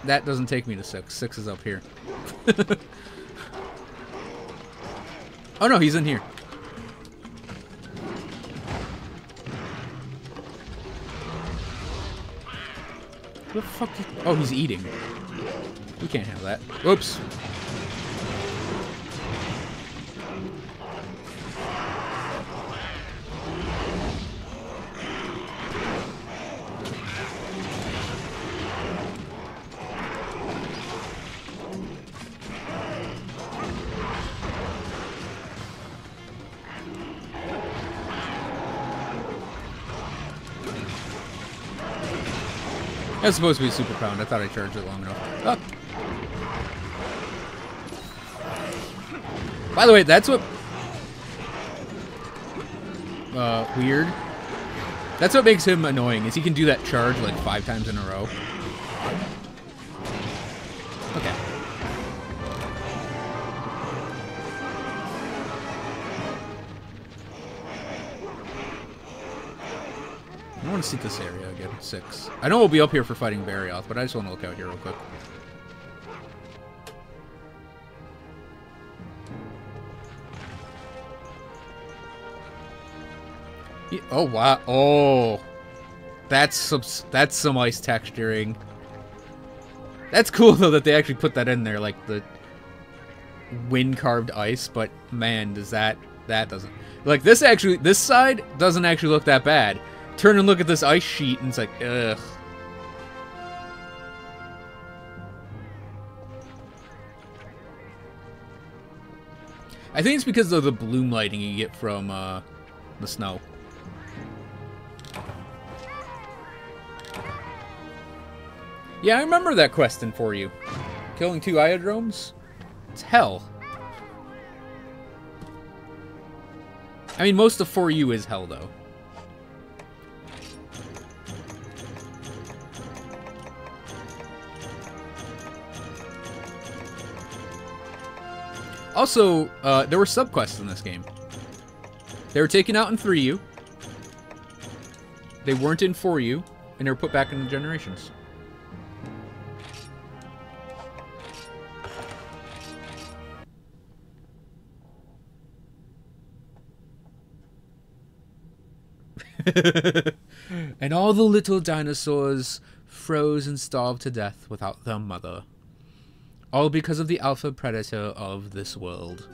That doesn't take me to 6. 6 is up here. Oh no, he's in here. What the fuck? Oh, he's eating. We can't have that. Oops. That's supposed to be super pound. I thought I charged it long enough. Oh. By the way, that's what... weird. That's what makes him annoying, is he can do that charge like 5 times in a row. Okay. I want to see this area again. 6. I know we'll be up here for fighting Barioth, but I just want to look out here real quick. Oh wow! Oh, that's some ice texturing. That's cool though that they actually put that in there, like the wind carved ice. But man, does that doesn't like this actually? This side doesn't actually look that bad. Turn and look at this ice sheet, and it's like, ugh. I think it's because of the bloom lighting you get from the snow. Yeah, I remember that questing for you. Killing 2 Iodromes? It's hell. I mean, most of For You is hell, though. Also, there were subquests in this game. They were taken out in 3U. They weren't in 4U, and they were put back in the Generations. And all the little dinosaurs froze and starved to death without their mother. All because of the alpha predator of this world.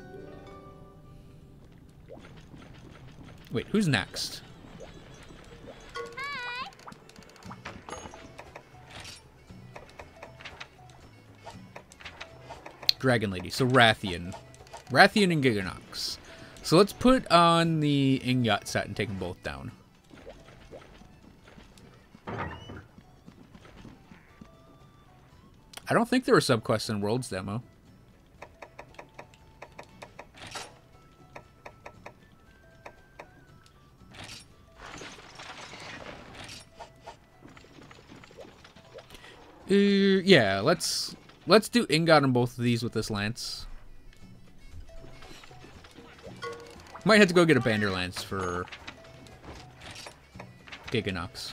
Wait, who's next? Dragon Lady. So Rathian. Rathian and Giganox. So let's put on the Ingot set and take them both down. I don't think there were subquests in World's demo. Yeah, let's do Ingot on both of these with this lance. Might have to go get a Bander Lance for Giganox.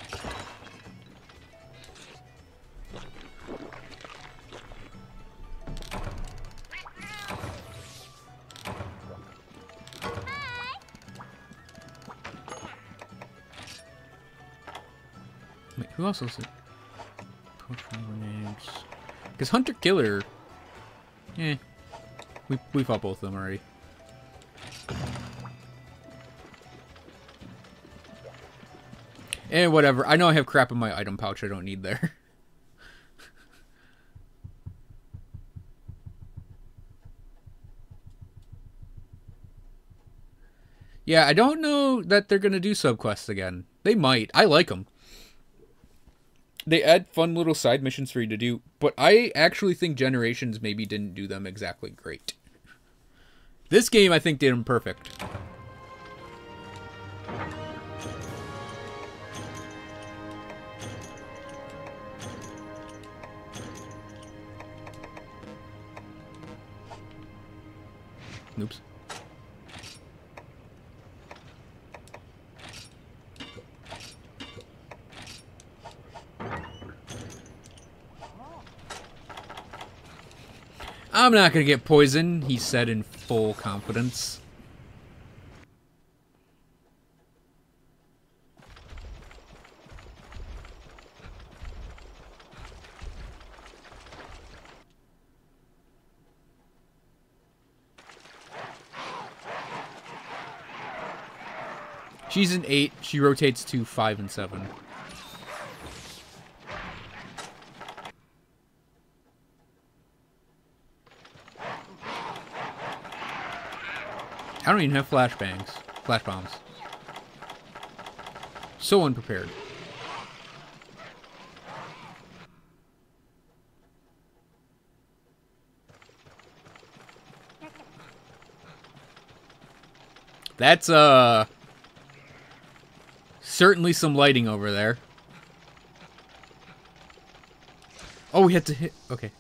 Wait, who else is it? Potion grenades. Because Hunter Killer... Eh. We fought both of them already. And whatever. I know I have crap in my item pouch I don't need there. Yeah, I don't know that they're going to do subquests again. They might. I like them. They add fun little side missions for you to do, but I actually think Generations maybe didn't do them exactly great. This game, I think, did them perfect. Oops. I'm not gonna get poisoned, he said in full confidence. She's an 8. She rotates to 5 and 7. I don't even have flashbangs. Flash bombs. So unprepared. That's, certainly some lighting over there. Oh, we had to hit... Okay.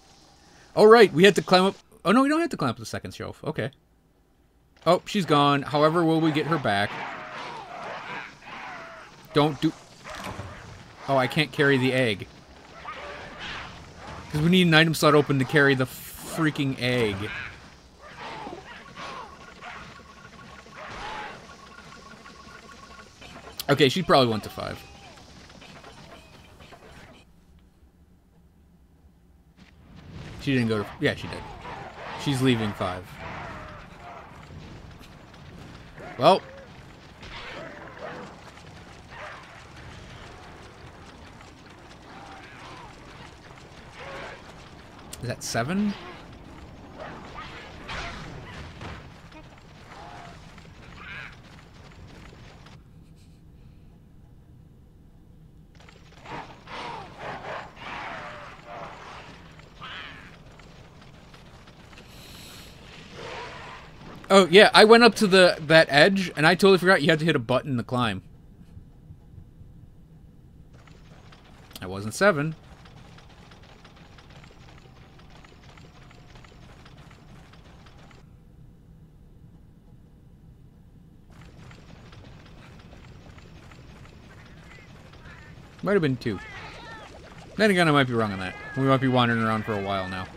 Oh, right. We had to climb up... Oh, no, we don't have to climb up the second shelf. Okay. Oh, she's gone. However, will we get her back? Don't do... Oh, I can't carry the egg. Because we need an item slot open to carry the freaking egg. Okay, she probably went to 5. She didn't go to... Yeah, she did. She's leaving 5. Well. Is that 7? Oh, yeah, I went up to that edge, and I totally forgot you had to hit a button to climb. I wasn't 7. Might have been 2. Then again, I might be wrong on that. We might be wandering around for a while now.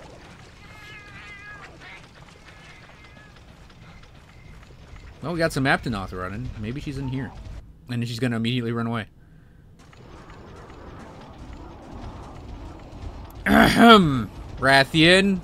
Well, we got some Aptonoth running. Maybe she's in here. And then she's going to immediately run away. Ahem. Rathian.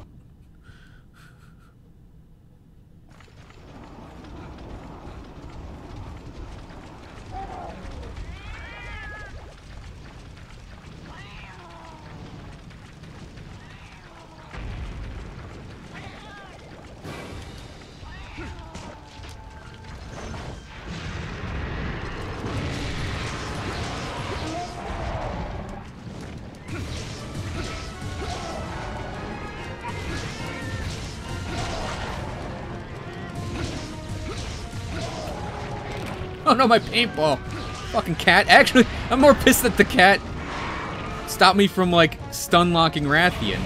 Oh no, my paintball. Fucking cat. Actually, I'm more pissed that the cat stopped me from, like, stun-locking Rathian.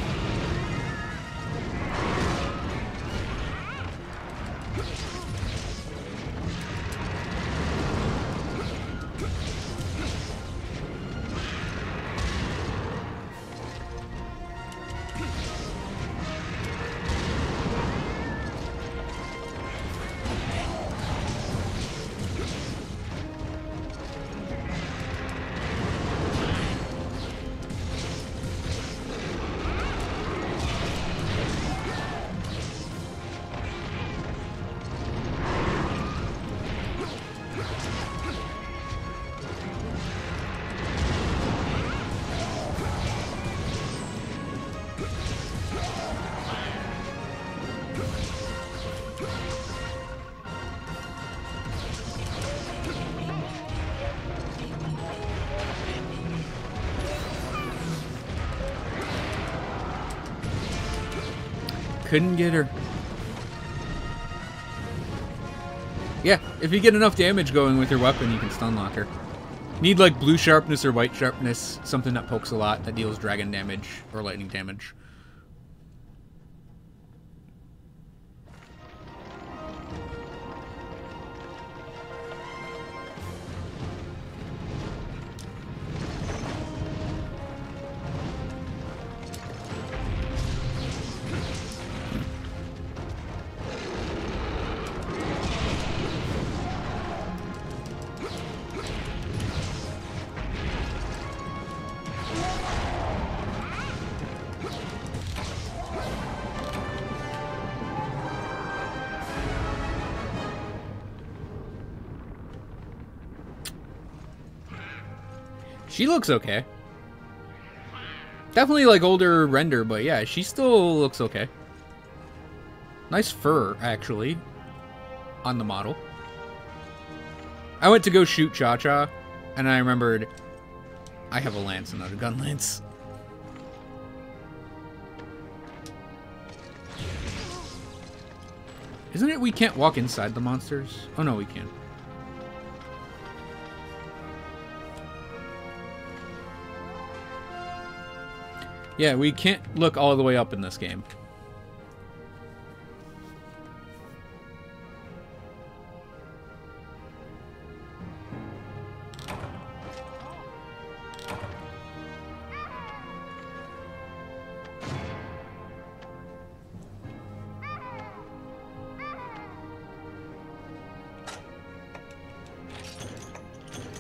Couldn't get her. Yeah, if you get enough damage going with your weapon, you can stun lock her. Need like blue sharpness or white sharpness, something that pokes a lot, that deals dragon damage or lightning damage. She looks okay. Definitely like older render, but yeah, she still looks okay. Nice fur, actually, on the model. I went to go shoot Cha-Cha, and I remembered I have a lance and not a gun lance. Isn't it we can't walk inside the monsters? Oh no, we can. Yeah, we can't look all the way up in this game.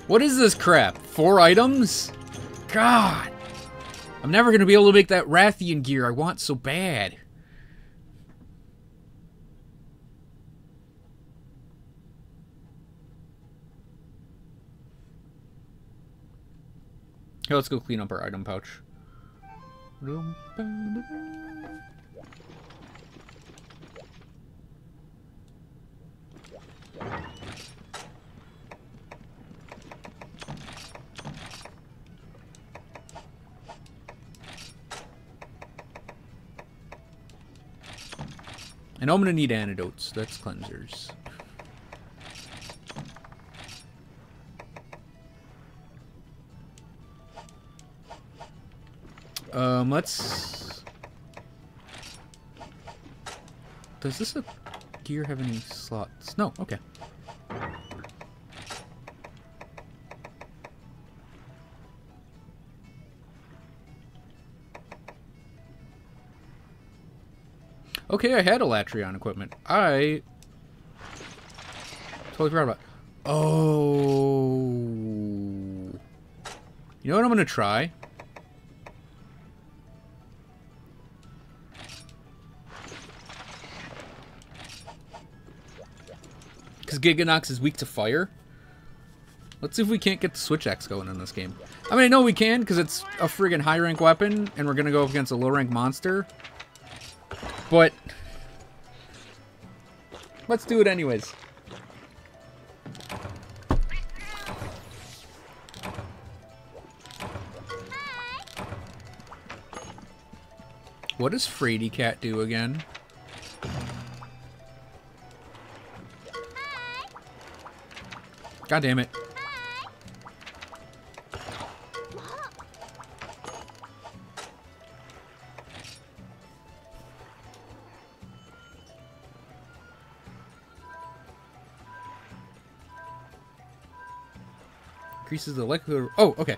What is this crap? 4 items? God! I'm never going to be able to make that Rathian gear I want so bad. Here, let's go clean up our item pouch. And I'm gonna need antidotes. That's cleansers. Let's... Does this gear have any slots? No, okay. Okay, I had Elatrion equipment. I totally forgot about it. Oh. You know what I'm gonna try? Because Giganox is weak to fire. Let's see if we can't get the Switch Axe going in this game. I mean, I know we can, because it's a friggin' high rank weapon, and we're gonna go up against a low rank monster. But let's do it anyways. What does Frady Cat do again? God damn it. Increases the likelihood. Oh, okay.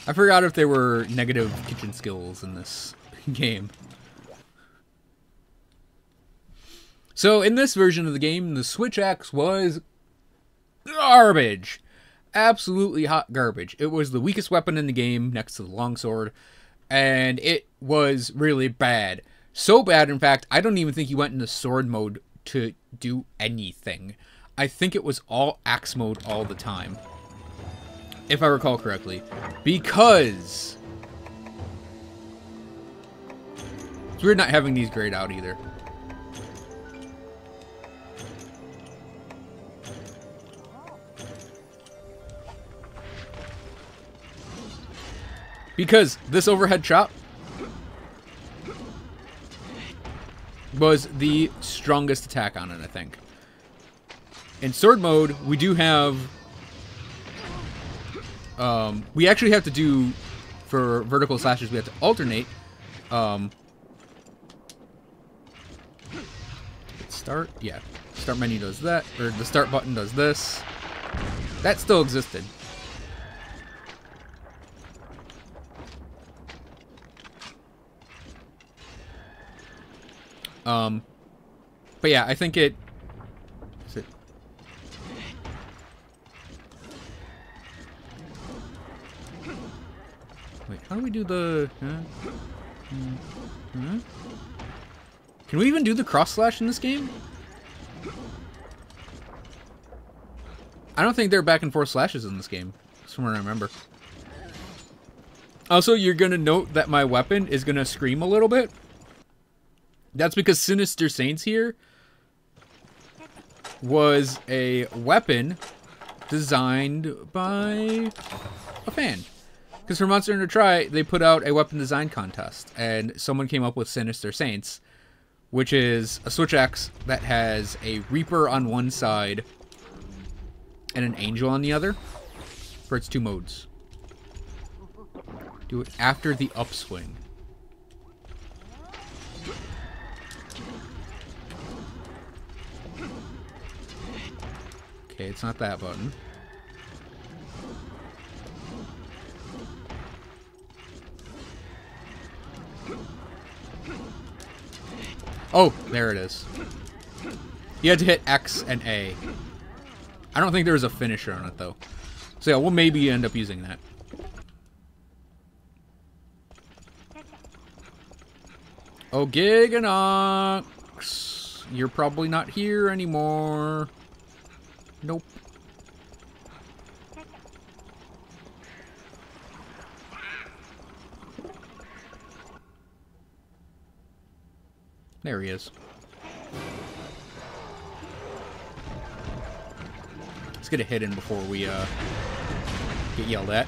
I forgot if there were negative kitchen skills in this game. So, in this version of the game, the Switch Axe was garbage. Absolutely hot garbage. It was the weakest weapon in the game next to the longsword, and it was really bad. So bad, in fact, I don't even think you went into sword mode to do anything. I think it was all axe mode all the time, if I recall correctly, because it's weird not having these grayed out either. Because this overhead chop was the strongest attack on it, I think. In sword mode, we do have... we actually have to do... For vertical slashes, we have to alternate. Start? Yeah. Start menu does that. Or the start button does this. That still existed. But yeah, I think it... Is it... Wait, how do we do the... Can we even do the cross slash in this game? I don't think there are back and forth slashes in this game. That's from what I remember. Also, you're going to note that my weapon is going to scream a little bit. That's because Sinister Saints here was a weapon designed by a fan. Because for Monster Hunter Tri, they put out a weapon design contest, and someone came up with Sinister Saints, which is a switch axe that has a Reaper on one side and an Angel on the other for its 2 modes. Do it after the upswing. Okay, it's not that button. Oh, there it is. You had to hit X and A. I don't think there was a finisher on it, though. So yeah, we'll maybe end up using that. Oh, Giganox! You're probably not here anymore. Nope. There he is. Let's get a hit in before we get yelled at.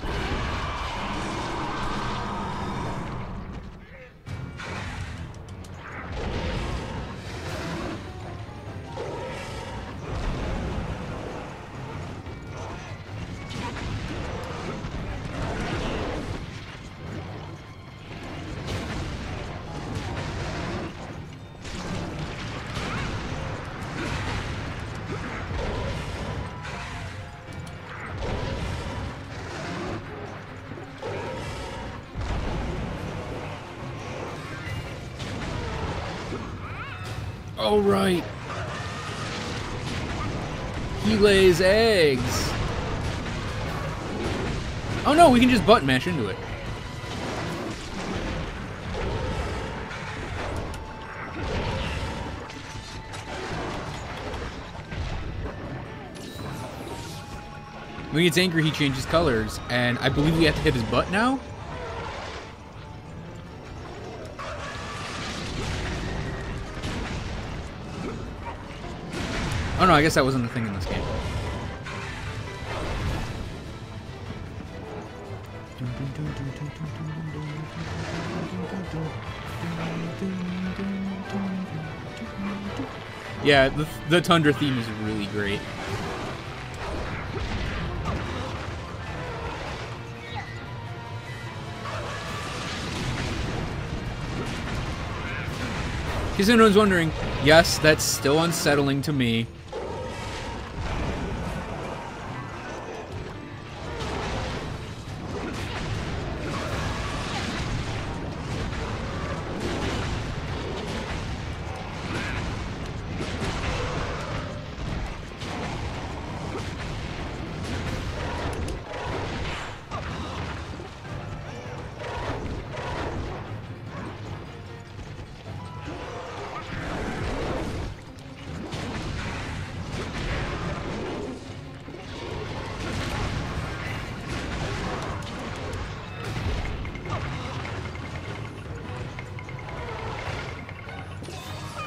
Oh, right. He lays eggs. Oh, no, we can just button mash into it. When he gets angry, he changes colors, and I believe we have to hit his butt now? Oh no, I guess that wasn't a thing in this game. Yeah, the Tundra theme is really great. In case anyone's wondering, yes, that's still unsettling to me.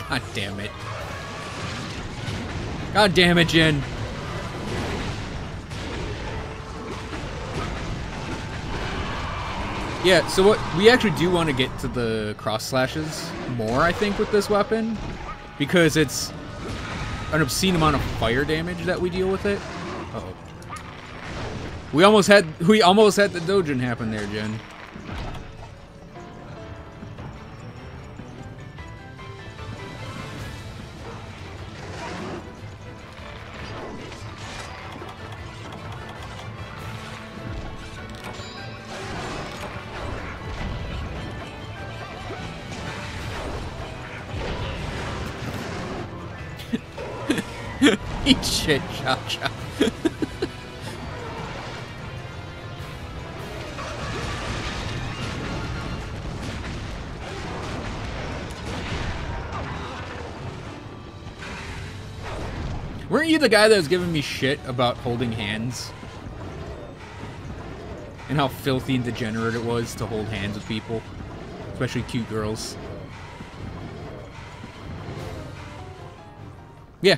God damn it. God damn it, Jin. Yeah, so what we actually do want to get to the cross slashes more, I think, with this weapon, because it's an obscene amount of fire damage that we deal with it. Uh-oh. We almost had the dojin happen there, Jen. Eat shit, Cha-Cha. Weren't you the guy that was giving me shit about holding hands? And how filthy and degenerate it was to hold hands with people. Especially cute girls. Yeah.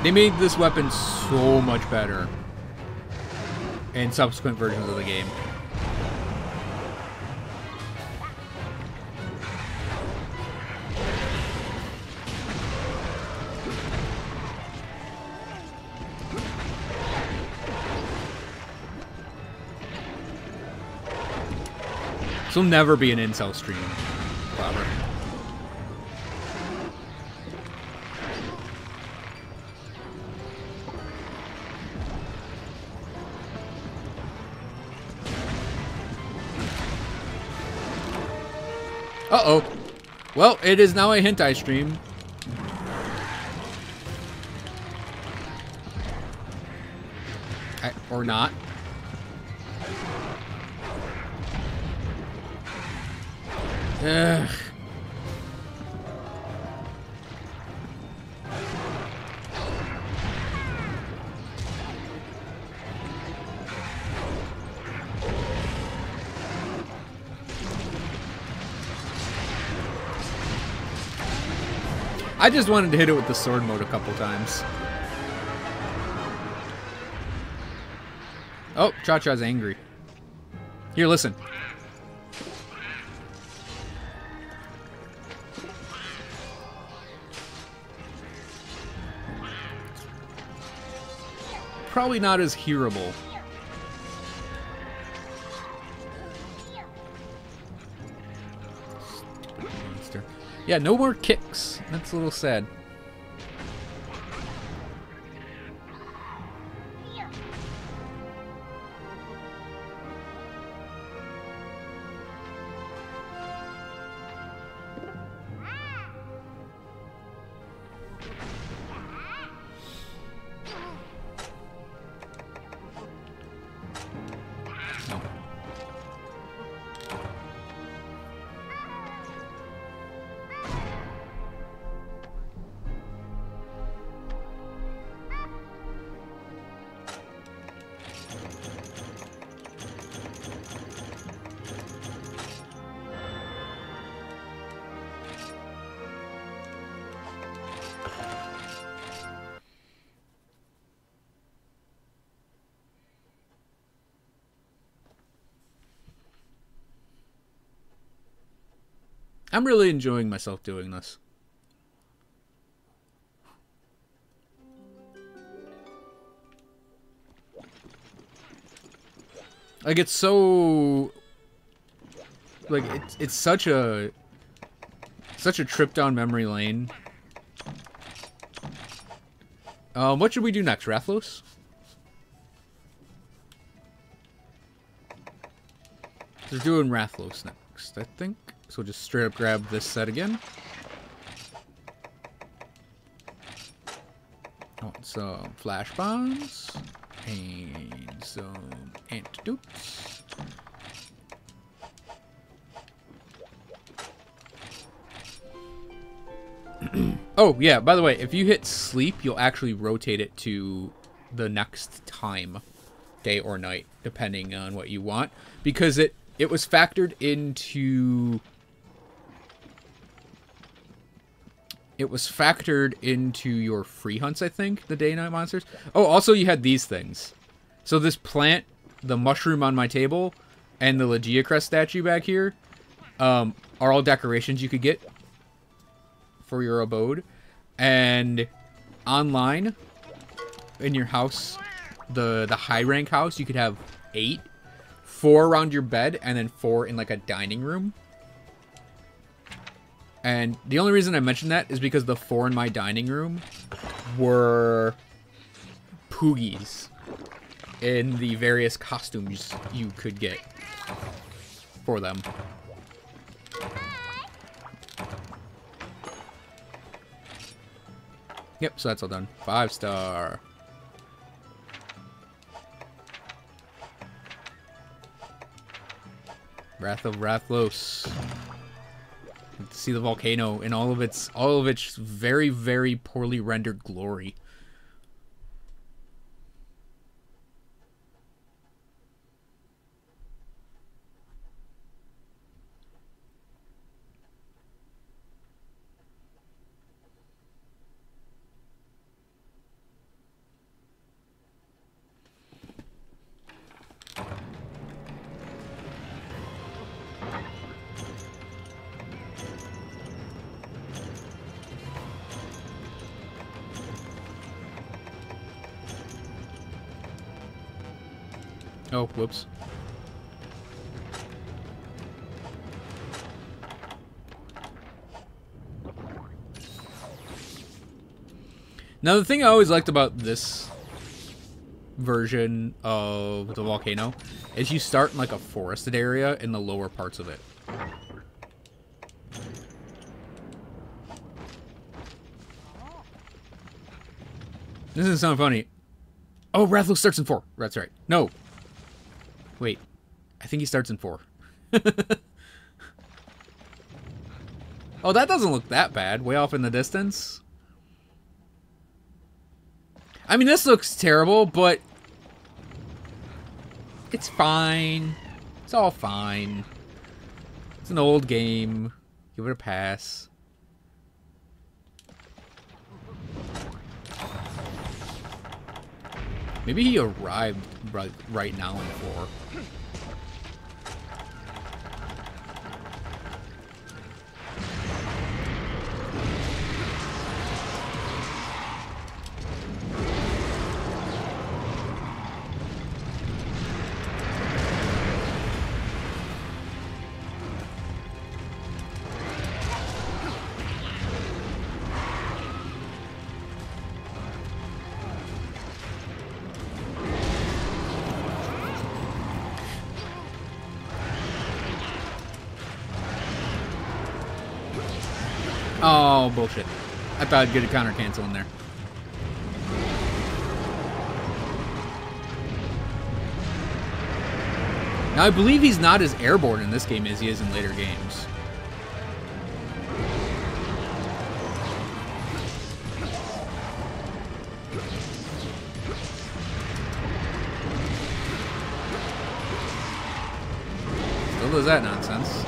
They made this weapon so much better in subsequent versions of the game. This will never be an incel stream, Robert. Uh-oh. Well, it is now a hentai stream. Or not. Ugh. I just wanted to hit it with the sword mode a couple times. Oh, Cha-Cha's angry. Here, listen. Probably not as hearable. Yeah, no more kicks. That's a little sad. I'm really enjoying myself doing this. Like, it's so... Like, it's such a trip down memory lane. What should we do next? Rathlos? We're doing Rathlos next, I think. So we'll just straight up grab this set again. I want some flash bombs and some antidotes. Oh, yeah, by the way, if you hit sleep, you'll actually rotate it to the next time, day or night, depending on what you want. Because it it was factored into... It was factored into your free hunts, I think, the day-night monsters. Oh, also you had these things. So this plant, the mushroom on my table, and the Legia Crest statue back here are all decorations you could get for your abode. And online, in your house, the high-rank house, you could have 8. 4 around your bed, and then 4 in, like, a dining room. And the only reason I mentioned that is because the 4 in my dining room were Poogies in the various costumes you could get for them. Yep, so that's all done. 5-star. Wrath of Rathlos. See the volcano in all of its very, very poorly rendered glory. Oh, whoops. Now, the thing I always liked about this version of the volcano is you start in like a forested area in the lower parts of it. This doesn't sound funny. Oh, Rathlos starts in 4. That's right. No. Wait. I think he starts in 4. Oh, that doesn't look that bad. Way off in the distance. I mean, this looks terrible, but it's fine. It's all fine. It's an old game. Give it a pass. Maybe he arrived right now in 4. Oh, bullshit. I thought I'd get a counter cancel in there. Now, I believe he's not as airborne in this game as he is in later games. Still does that nonsense.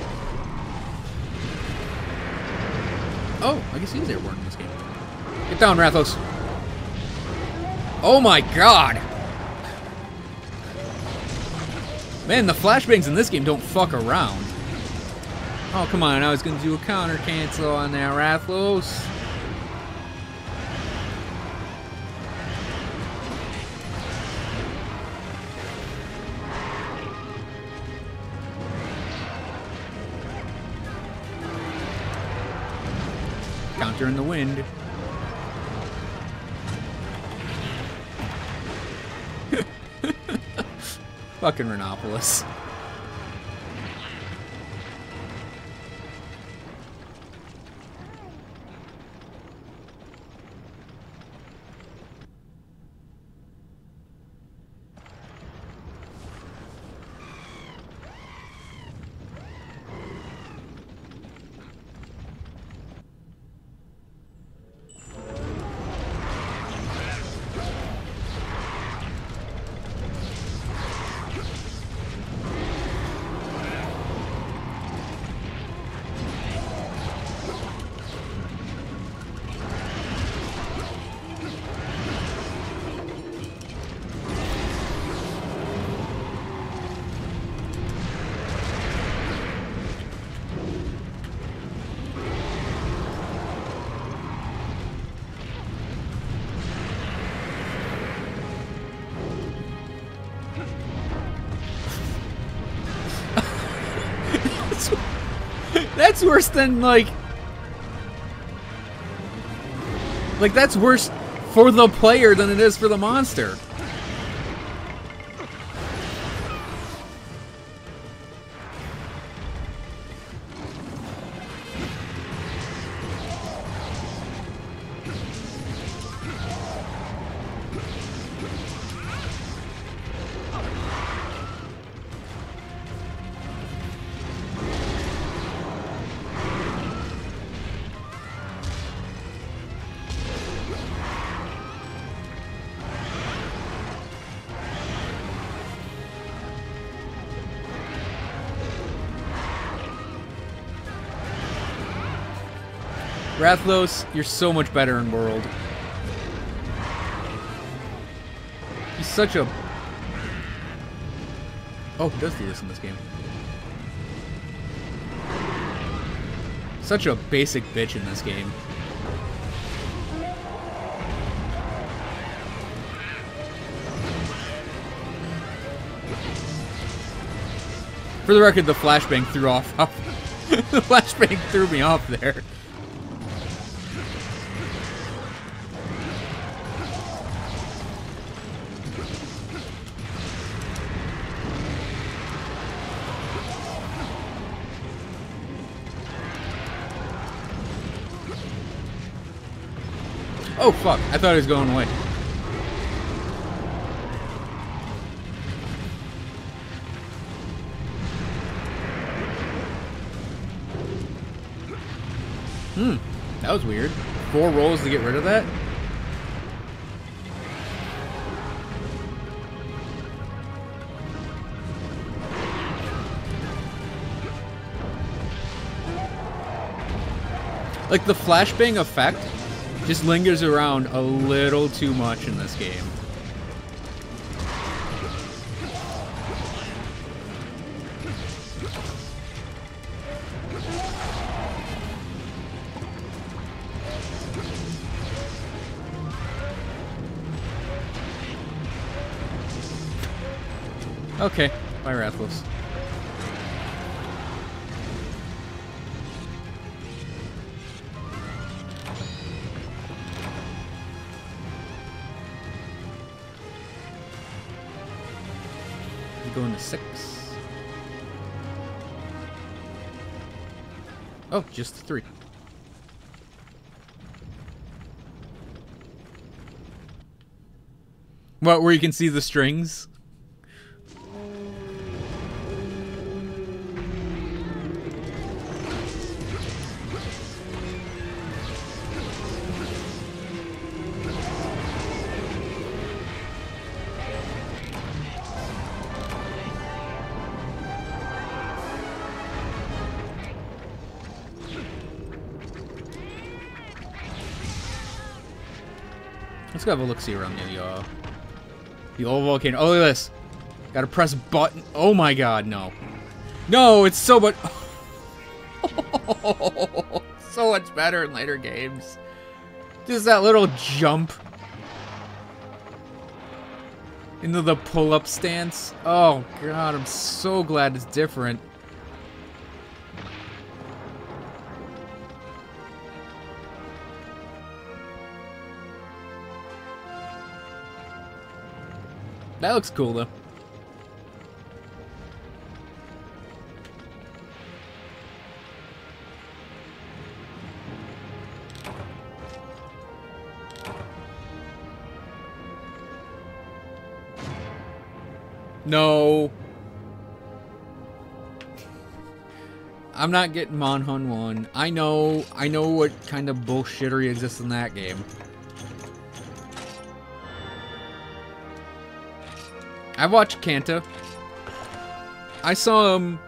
Oh, I guess he's airborne in this game. Get down, Rathlos. Oh my god! Man, the flashbangs in this game don't fuck around. Oh, come on. I was going to do a counter cancel on that, Rathlos. Counter in the wind. Fucking Renopolis. That's worse than, like, that's worse for the player than it is for the monster. Rathlos, you're so much better in World. He's such a... Oh, he does do this in this game. Such a basic bitch in this game. For the record, the flashbang threw off. The flashbang threw me off there. Oh, fuck. I thought he was going away. That was weird. 4 rolls to get rid of that? Like, the flashbang effect just lingers around a little too much in this game. Okay, bye Rathlos. Going to 6. Oh, just 3. What, where you can see the strings? Let's go have a look-see around the old volcano. Oh, look at this. Gotta press button. Oh my god, no. No, it's so much... so much better in later games. Just that little jump into the pull-up stance. Oh god, I'm so glad it's different. That looks cool, though. No. I'm not getting Monhun 1. I know what kind of bullshittery exists in that game. I've watched Kanta. I saw him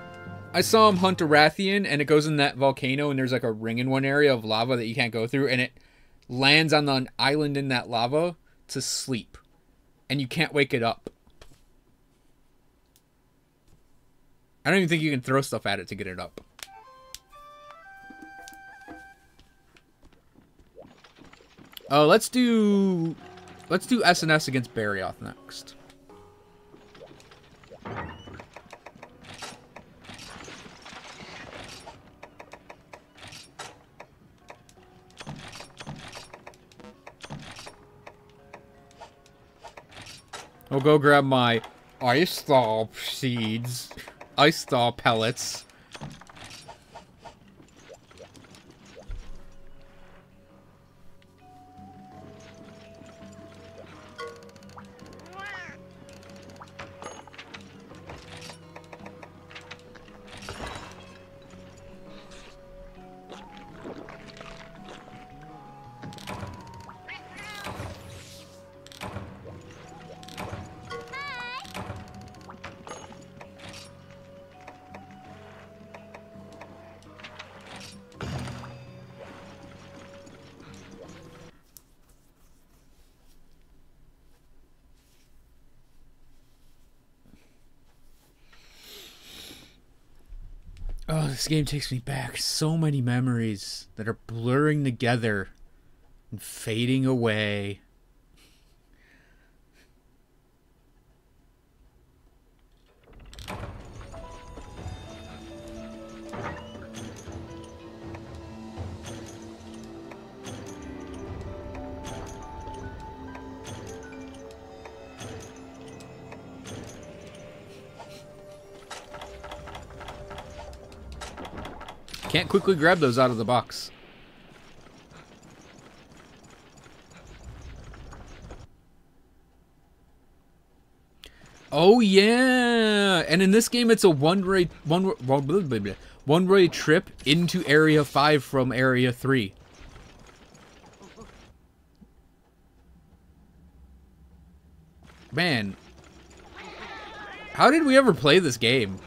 hunt a Rathian, and it goes in that volcano, and there's like a ring in one area of lava that you can't go through, and it lands on the island in that lava to sleep, and you can't wake it up. I don't even think you can throw stuff at it to get it up. Oh, let's do SNS against Barioth next. I'll go grab my ice thaw seeds. Ice thaw pellets. Oh, this game takes me back. So many memories that are blurring together and fading away. Can't quickly grab those out of the box. Oh yeah, and in this game it's a one-way trip into Area 5 from Area 3. Man, how did we ever play this game?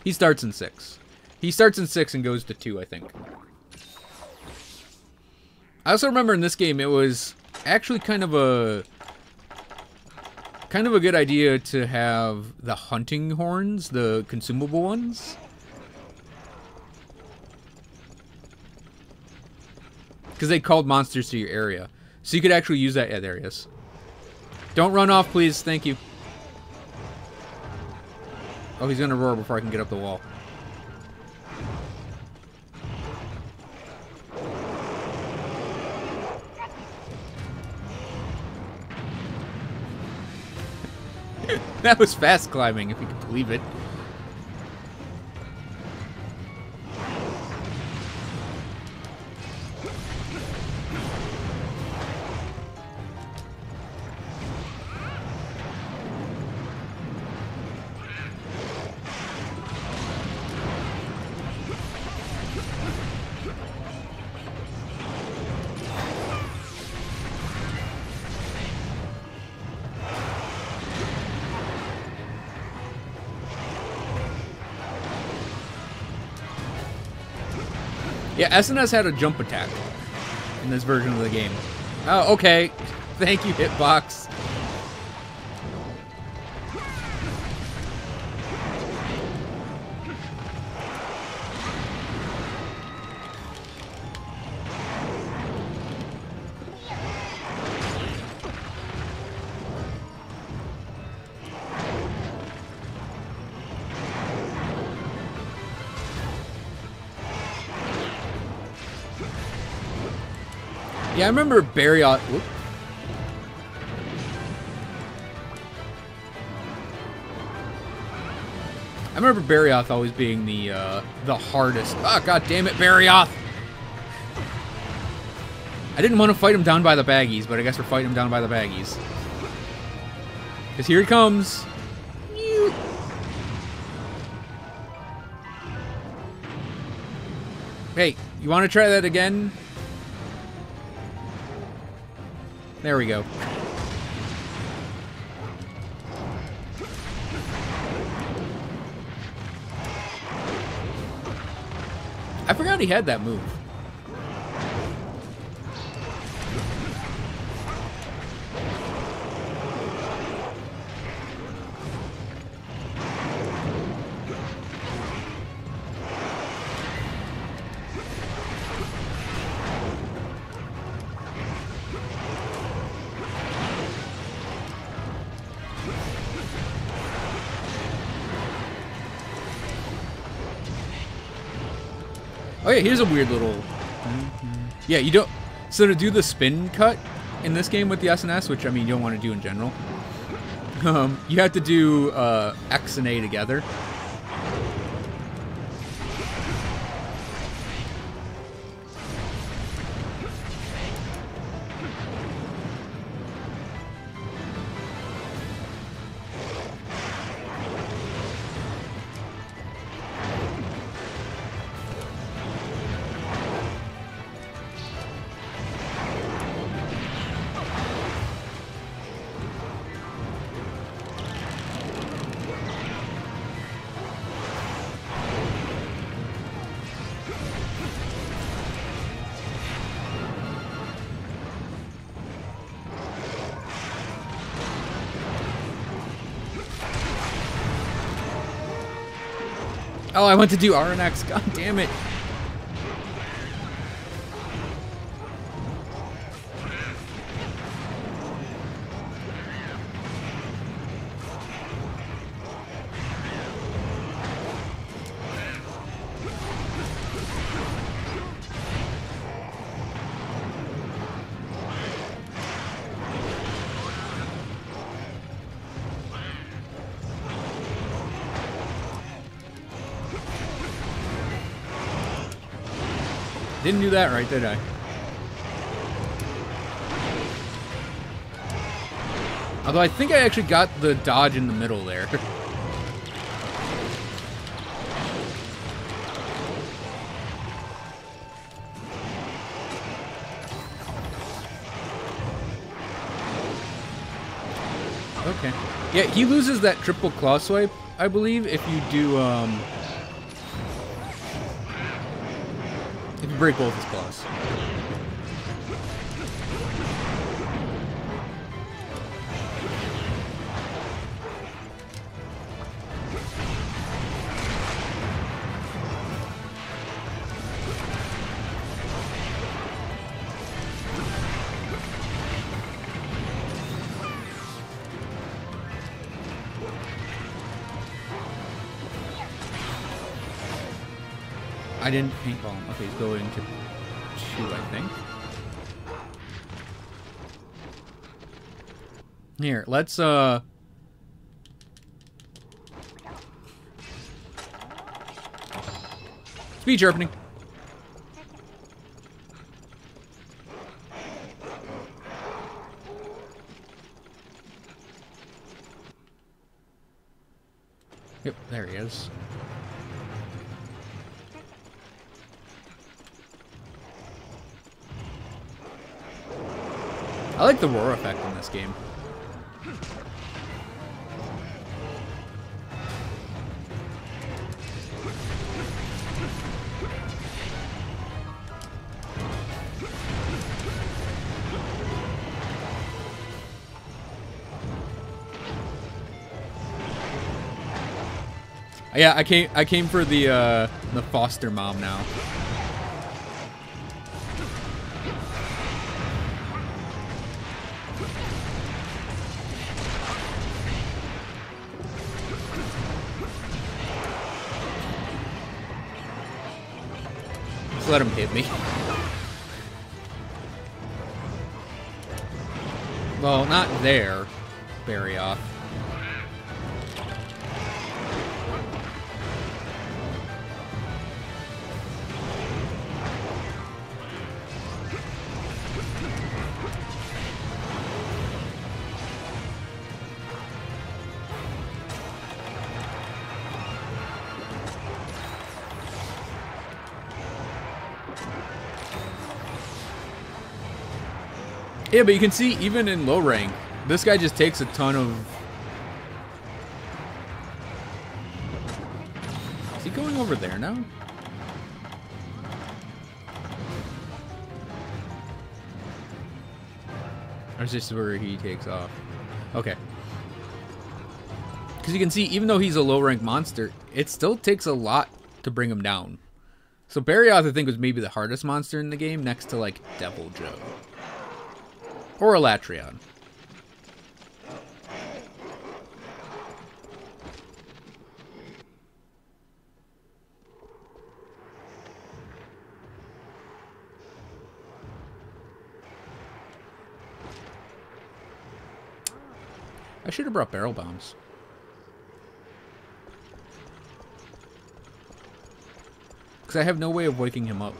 He starts in 6. He starts in 6 and goes to 2, I think. I also remember in this game it was actually kind of a good idea to have the hunting horns, the consumable ones. Because they called monsters to your area. So you could actually use that. Yeah, there he is. Don't run off, please. Thank you. Oh, he's gonna roar before I can get up the wall. That was fast climbing, if you can believe it. Yeah, SNS had a jump attack in this version of the game. Oh, okay. Thank you, Hitbox. Yeah, I remember Barrioth. Whoop. I remember Barrioth always being the hardest. Ah, god damn it, Barrioth! I didn't want to fight him down by the baggies, but I guess we're fighting him down by the baggies. Because here he comes. Hey, you want to try that again? There we go. I forgot he had that move. Oh yeah, here's a weird little... Yeah, you don't... So to do the spin cut in this game with the SNS, which, I mean, you don't want to do in general, you have to do X and A together. Oh, I went to do RNX. God damn it. Didn't do that right, did I? Although I think I actually got the dodge in the middle there. Okay. Yeah, he loses that triple claw swipe, I believe, if you do, if you break both his claws. I didn't paintball him. Okay, he's going to 2, I think. Here, let's speed sharpening. Yep, there he is. I like the roar effect in this game. Yeah, I came for the foster mom now. Just let him hit me. Well, not there. Bury off. Yeah, but you can see, even in low rank, this guy just takes a ton of... Is he going over there now? Or is this where he takes off? Okay. Because you can see, even though he's a low rank monster, it still takes a lot to bring him down. So Barioth, I think, was maybe the hardest monster in the game, next to, like, Devil Joe. Or Elatrion. I should have brought barrel bombs. Because I have no way of waking him up.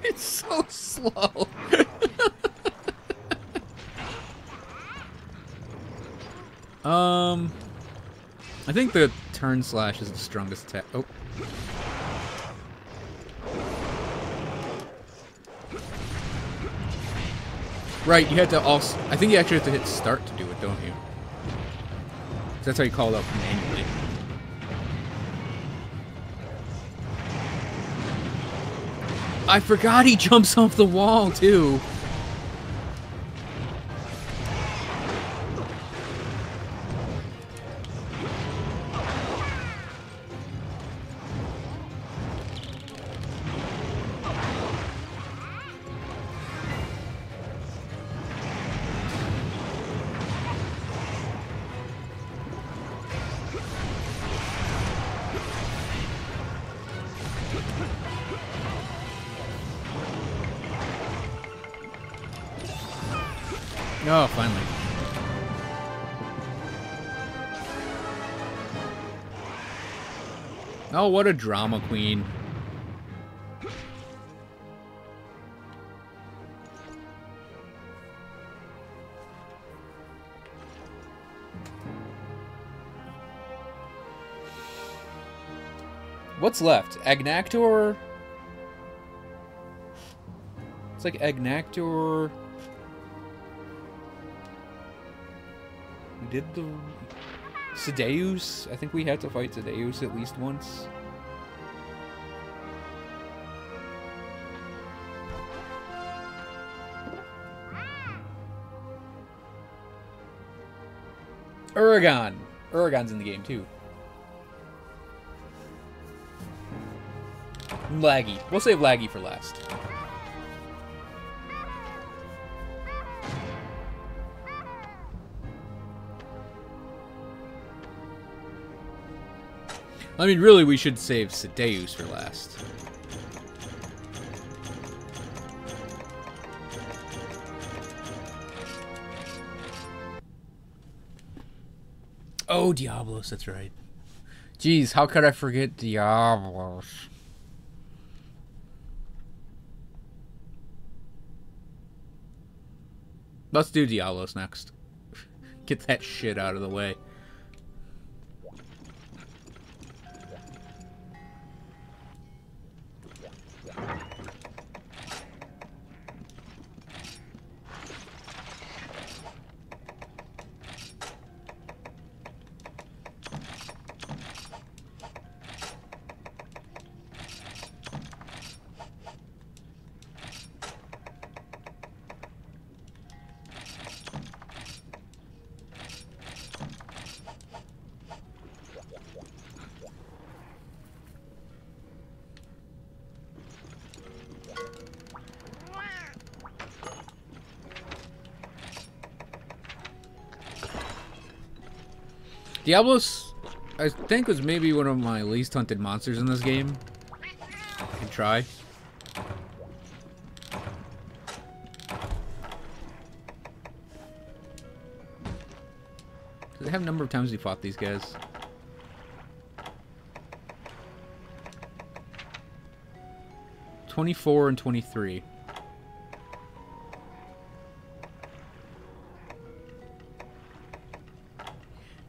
It's so slow. I think the turn slash is the strongest attack. Oh. Right, you had to also... I think you actually have to hit start to do it, don't you? That's how you call it up manually. I forgot he jumps off the wall, too. Oh, finally. Oh, what a drama queen. What's left? Agnactor? It's like Agnactor... We did the... Sedeus? I think we had to fight Sedeus at least once. Uragon. Uragon's in the game too. Laggy. We'll save Laggy for last. I mean, really, we should save Sedeus for last. Oh, Diablos, that's right. Jeez, how could I forget Diablos? Let's do Diablos next. Get that shit out of the way. Diablos, I think, was maybe one of my least hunted monsters in this game. I can try. Does it have a number of times we fought these guys? $24 and $23.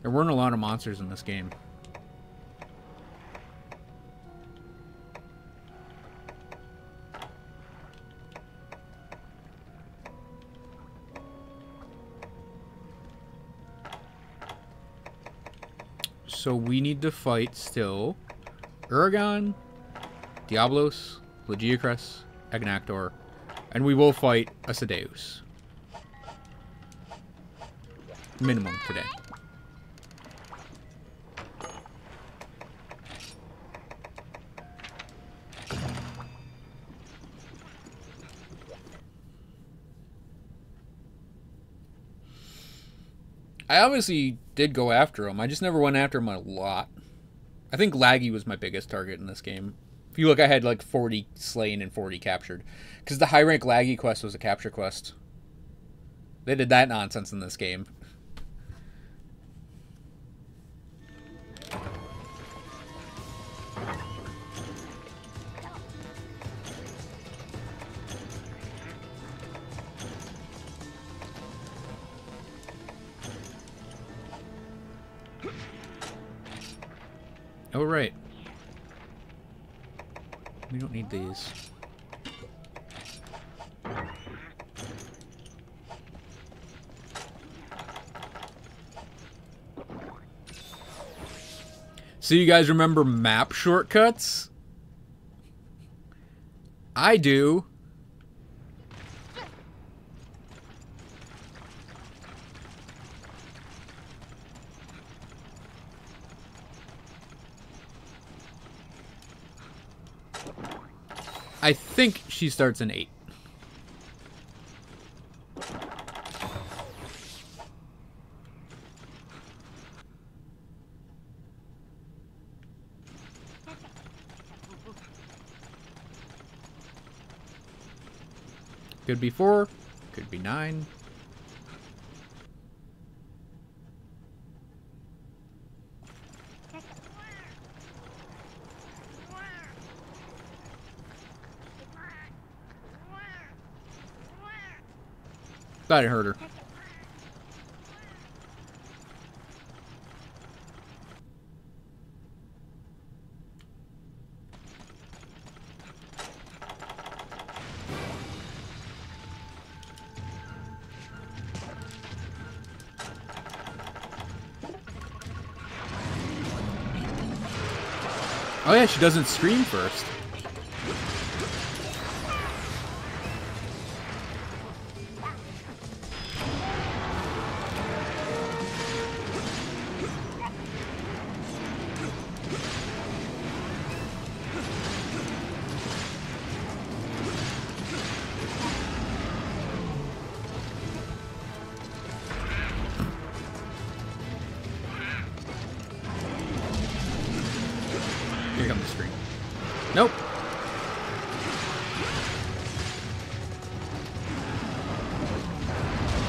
There weren't a lot of monsters in this game. So we need to fight still Uragon, Diablos, Legiacrus, Agnactor, and we will fight a Sedeus. Minimum today. I obviously did go after him. I just never went after him a lot. I think Laggy was my biggest target in this game. If you look, I had like 40 slain and 40 captured. Because the high rank Laggy quest was a capture quest. They did that nonsense in this game. Oh, right. We don't need these. So you guys remember map shortcuts? I do. I think she starts in 8. Could be 4, could be 9. Thought it hurt her. Oh yeah, she doesn't scream first. Here comes the screen. Nope.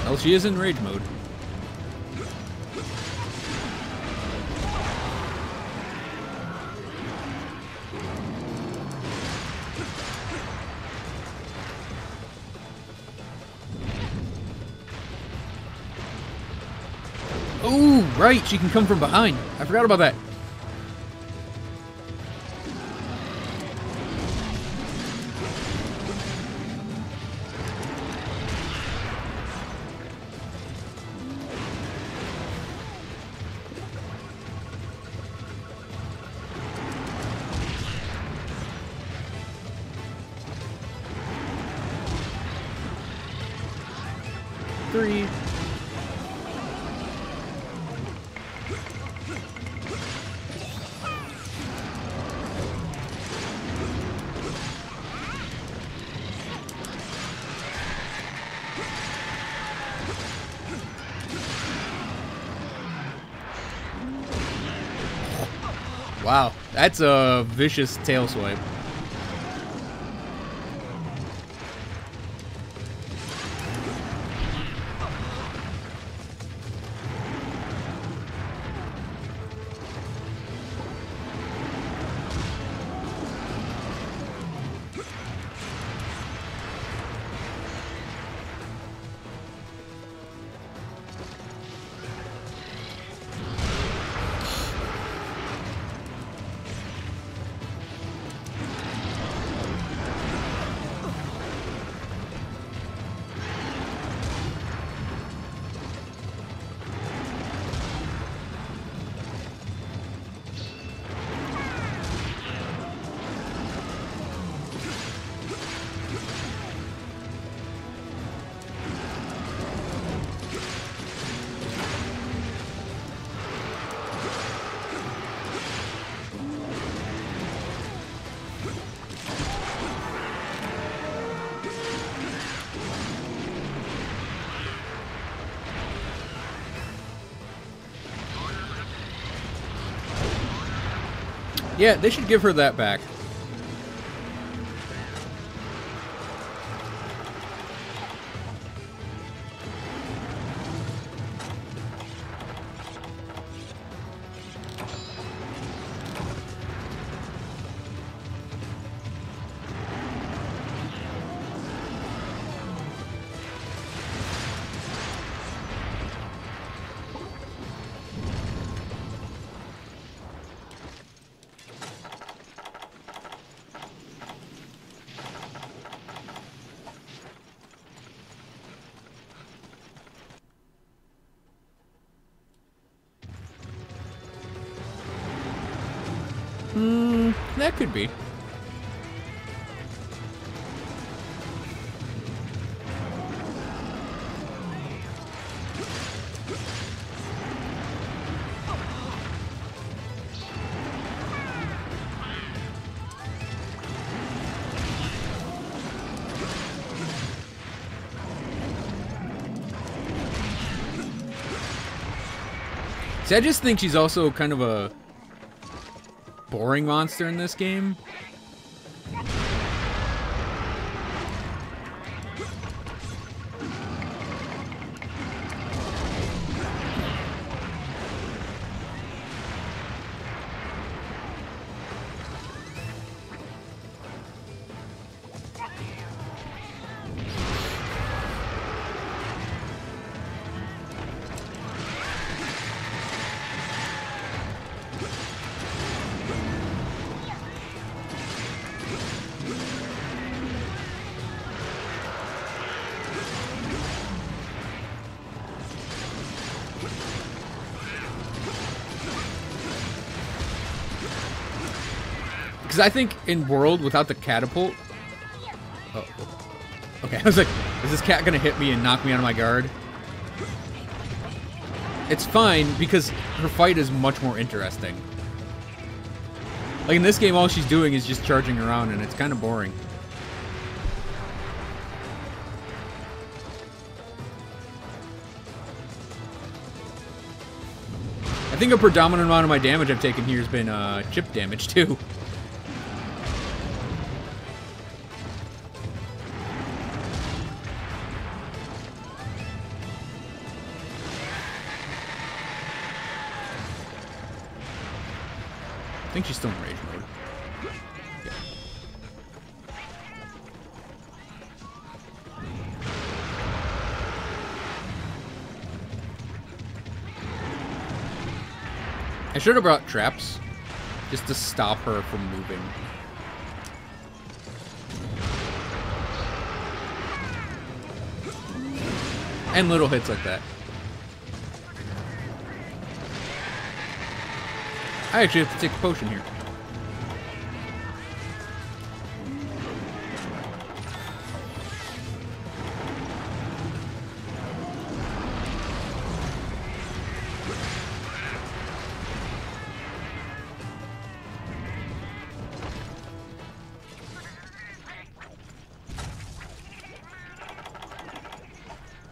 Well, she is in rage mode. Oh, right. She can come from behind. I forgot about that. Three. Wow, that's a vicious tail swipe. Yeah, they should give her that back. That could be. See, I just think she's also kind of a boring monster in this game. Because I think in World, without the catapult... Oh, okay, I was like, is this cat gonna hit me and knock me out of my guard? It's fine, because her fight is much more interesting. Like, in this game, all she's doing is just charging around, and it's kind of boring. I think a predominant amount of my damage I've taken here has been chip damage, too. I think she's still in rage mode. Yeah. I should have brought traps just to stop her from moving. And little hits like that. I actually have to take a potion here.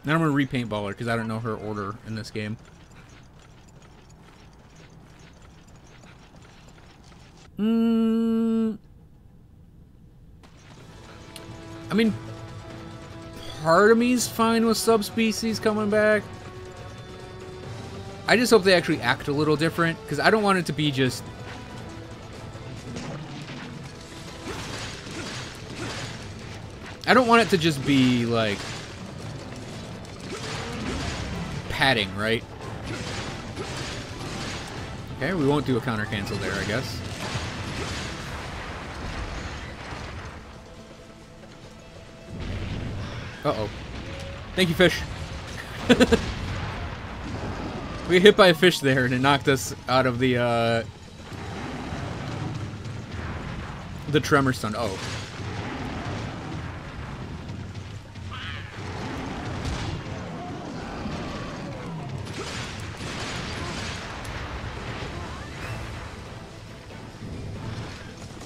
Then I'm gonna repaintball her because I don't know her order in this game. I mean, part of me's fine with subspecies coming back. I just hope they actually act a little different, because I don't want it to be just... I don't want it to just be, like... padding, right? Okay, we won't do a counter cancel there, I guess. Uh-oh. Thank you, fish. We got hit by a fish there, and it knocked us out of the tremor stun. Oh.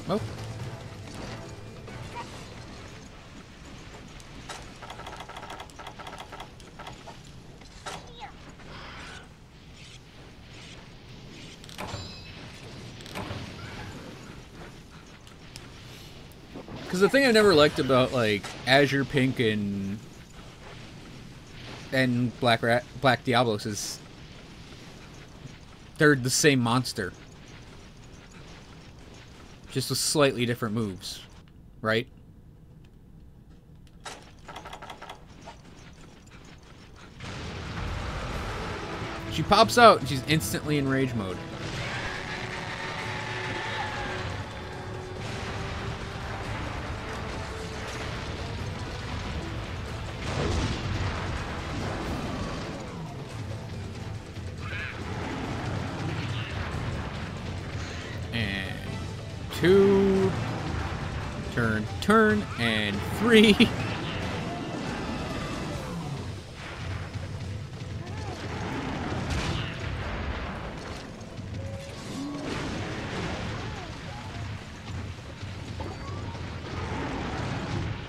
Oh. Because the thing I never liked about, like, Azure Pink and Black Diablos is they're the same monster. Just with slightly different moves, right? She pops out and she's instantly in rage mode. 2. Turn, turn, and 3.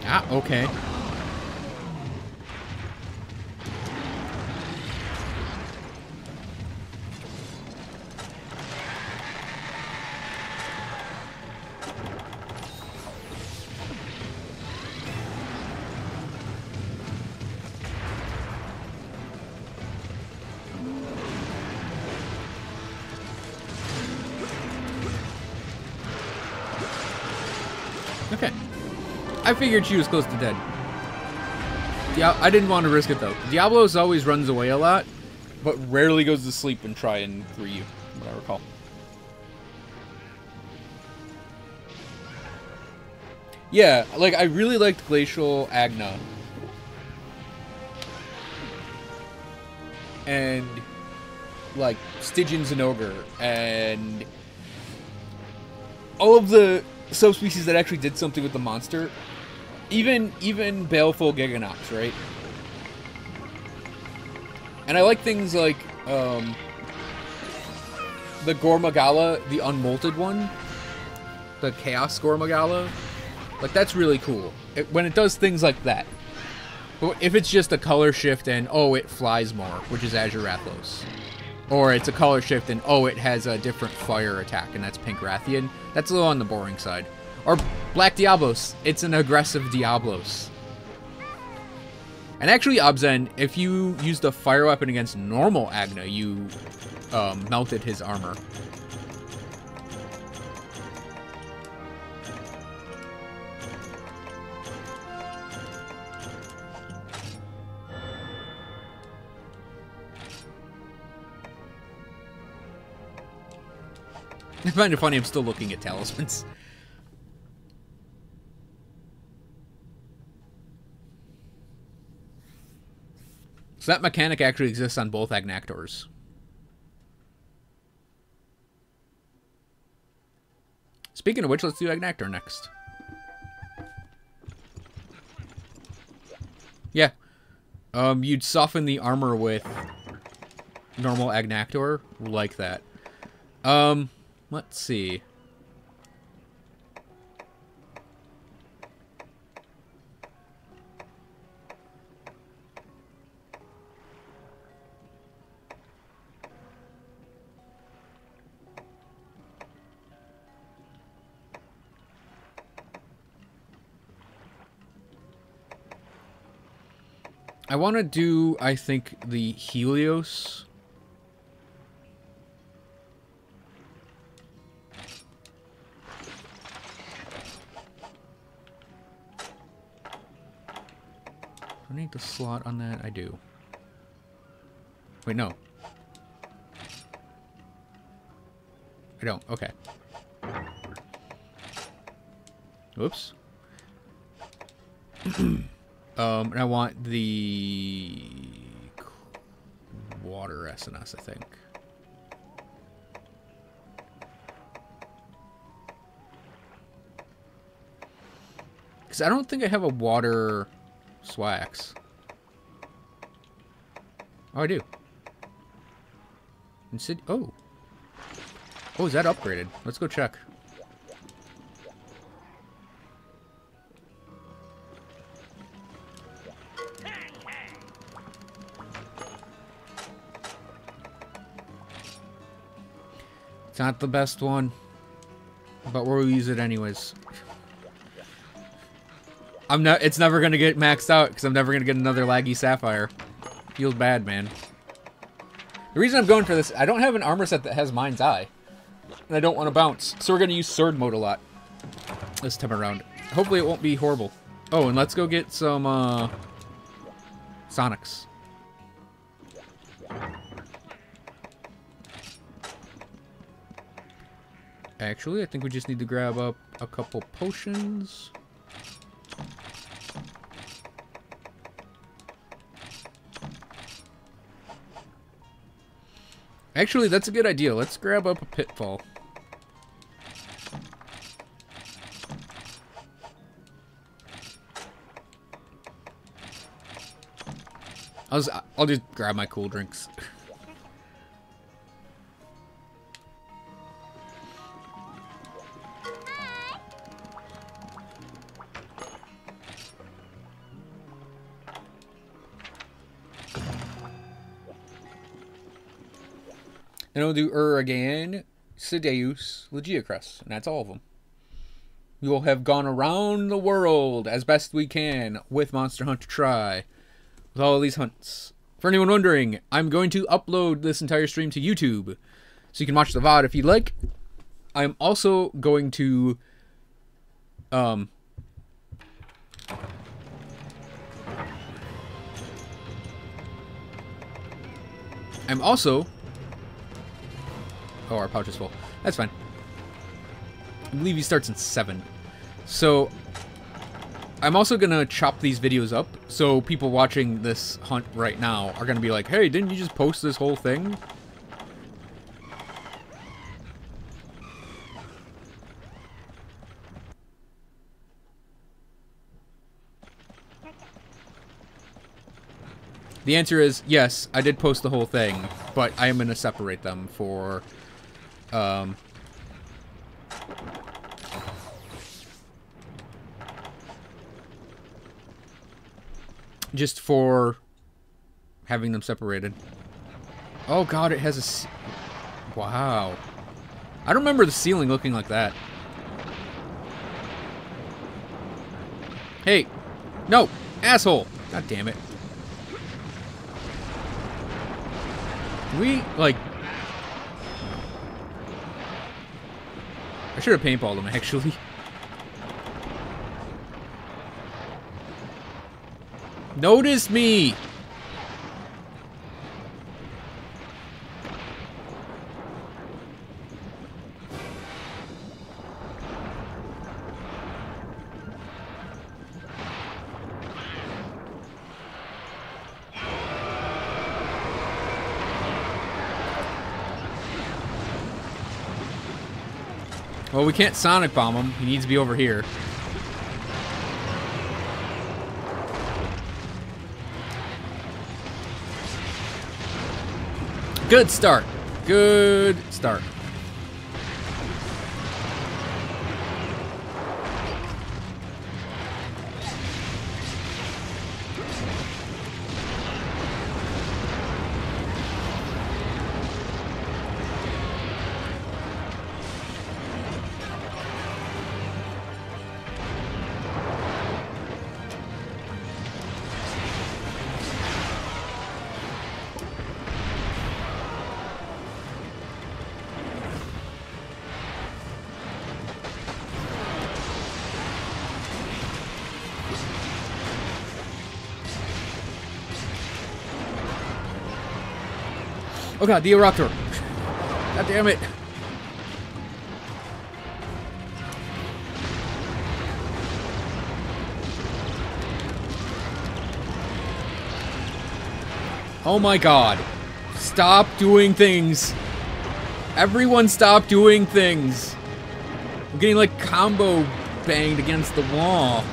Ah, okay. Okay. I figured she was close to dead. I didn't want to risk it, though. Diablos always runs away a lot, but rarely goes to sleep and try and free you, from what I recall. Yeah, like, I really liked Glacial Agna. And, like, Stygian Zinogre, and all of the subspecies that actually did something with the monster. Even Baleful Giganox, right? And I like things like the Gormagala, the unmolted one, the Chaos Gormagala. Like, that's really cool when it does things like that. But if it's just a color shift and oh, it flies more, which is Azure Rathlos, or it's a color shift and oh, it has a different fire attack and that's Pink Rathian, that's a little on the boring side. Or Black Diablos, it's an aggressive Diablos. And actually, Obzen, if you used a fire weapon against normal Agna, you melted his armor. I find it funny I'm still looking at talismans. So that mechanic actually exists on both Agnactors. Speaking of which, let's do Agnactor next. Yeah. You'd soften the armor with normal Agnactor, like that. Let's see. I want to do, I think, the Helios. Do I need the slot on that? I do. Wait, no. I don't. Okay. Whoops. And I want the water SNS, I think. Because I don't think I have a water Swax. Oh, I do. Oh. Oh, is that upgraded? Let's go check. It's not the best one, but we'll use it anyways. It's never gonna get maxed out because I'm never gonna get another laggy Sapphire. Feels bad, man. The reason I'm going for this, I don't have an armor set that has Mind's Eye, and I don't want to bounce, so we're gonna use Sword Mode a lot this time around. Hopefully, it won't be horrible. Oh, and let's go get some Sonics. Actually, I think we just need to grab up a couple potions. Actually, that's a good idea. Let's grab up a Pitfall. I'll just grab my cool drinks. Then we'll do again, Sedeus, Legiacrest, and that's all of them. We will have gone around the world as best we can with Monster Hunter Tri, with all of these hunts. For anyone wondering, I'm going to upload this entire stream to YouTube, so you can watch the VOD if you'd like. I'm also going to, I'm also... Oh, our pouch is full. That's fine. I believe he starts in 7. So, I'm also going to chop these videos up, so people watching this hunt right now are going to be like, hey, didn't you just post this whole thing? The answer is, yes, I did post the whole thing, but I am going to separate them for... just for having them separated. Oh god, it has a... Wow. I don't remember the ceiling looking like that. Hey! No! Asshole! God damn it. We, like... I should have paintballed him, actually. Notice me! Well, we can't Sonic Bomb him. He needs to be over here. Good start. Good start. Oh god, the Eruptor. God damn it. Oh my god. Stop doing things. Everyone stop doing things. I'm getting like combo banged against the wall.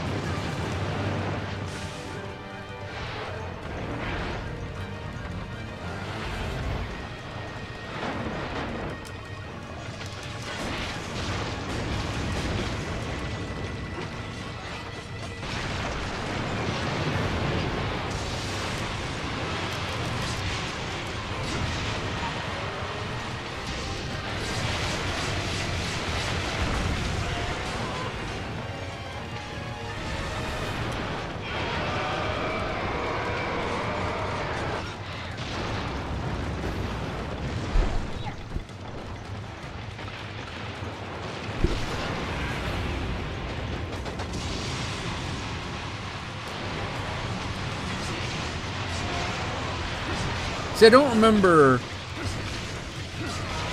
See, I don't remember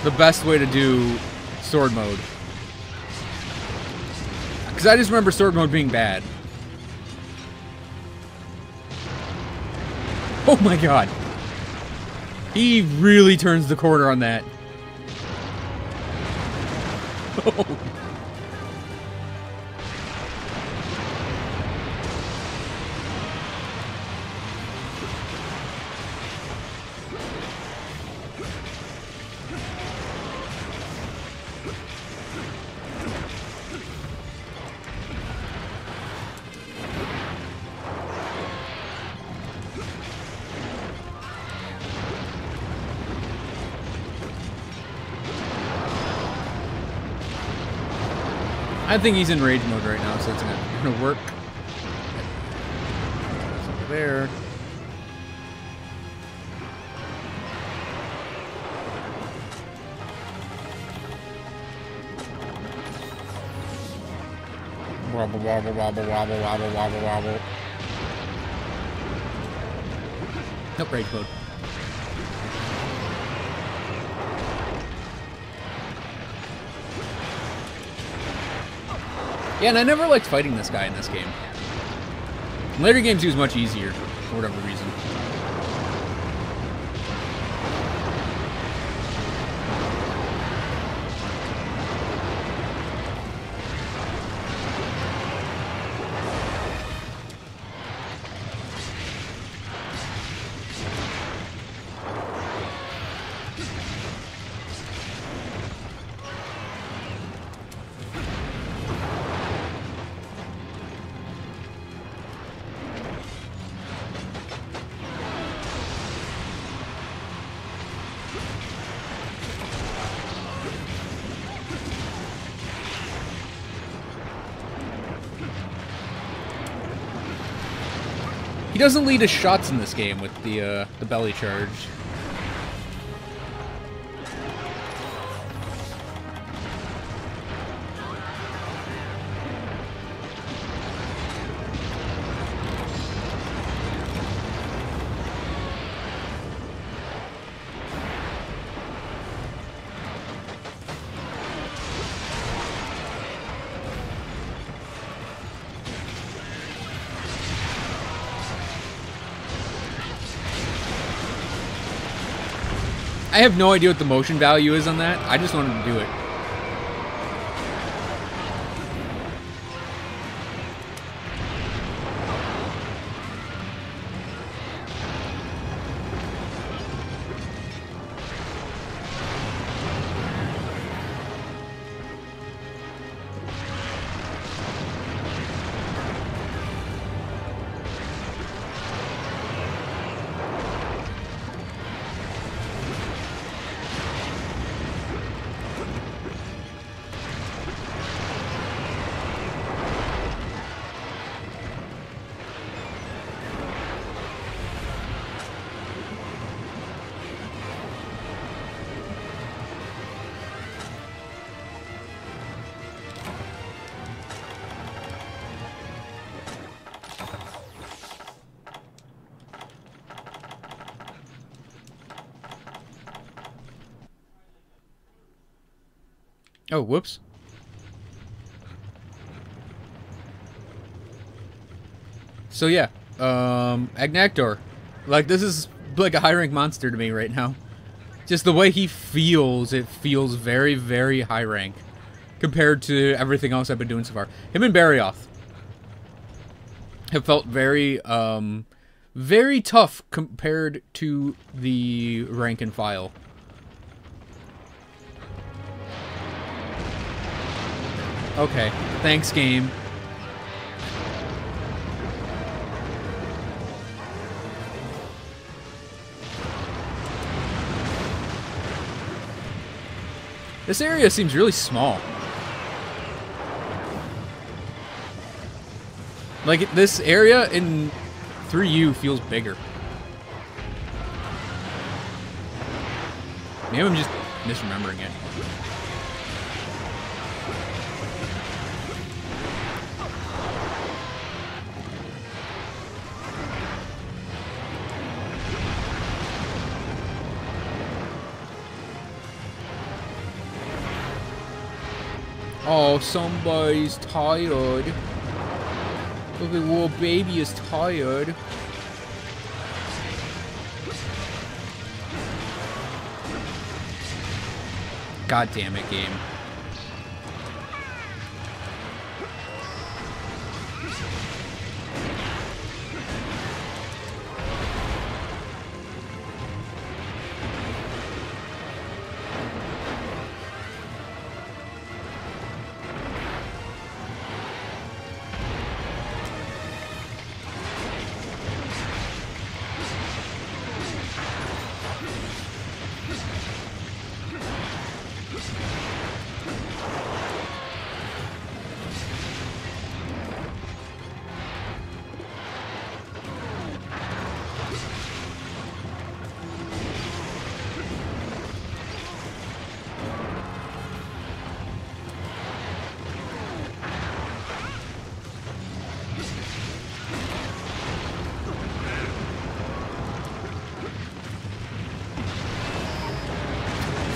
the best way to do sword mode. Because I just remember sword mode being bad. Oh my god. He really turns the corner on that. Oh. I think he's in rage mode right now, so it's gonna work. Over there. Wobble, wobble, wobble, wobble, wobble, wobble, wobble. Nope, rage mode. Yeah, and I never liked fighting this guy in this game. In later games, he was much easier, for whatever reason. He doesn't lead his shots in this game with the belly charge. I have no idea what the motion value is on that. I just wanted to do it. Oh, whoops. So yeah, Agnactor. Like, this is like a high rank monster to me right now. Just the way he feels, it feels very, very high rank compared to everything else I've been doing so far. Him and Barioth have felt very, very tough compared to the rank and file. Okay, thanks, game. This area seems really small. Like, this area in 3U feels bigger. Maybe I'm just misremembering it. Oh, somebody's tired. The little baby is tired. God damn it, game.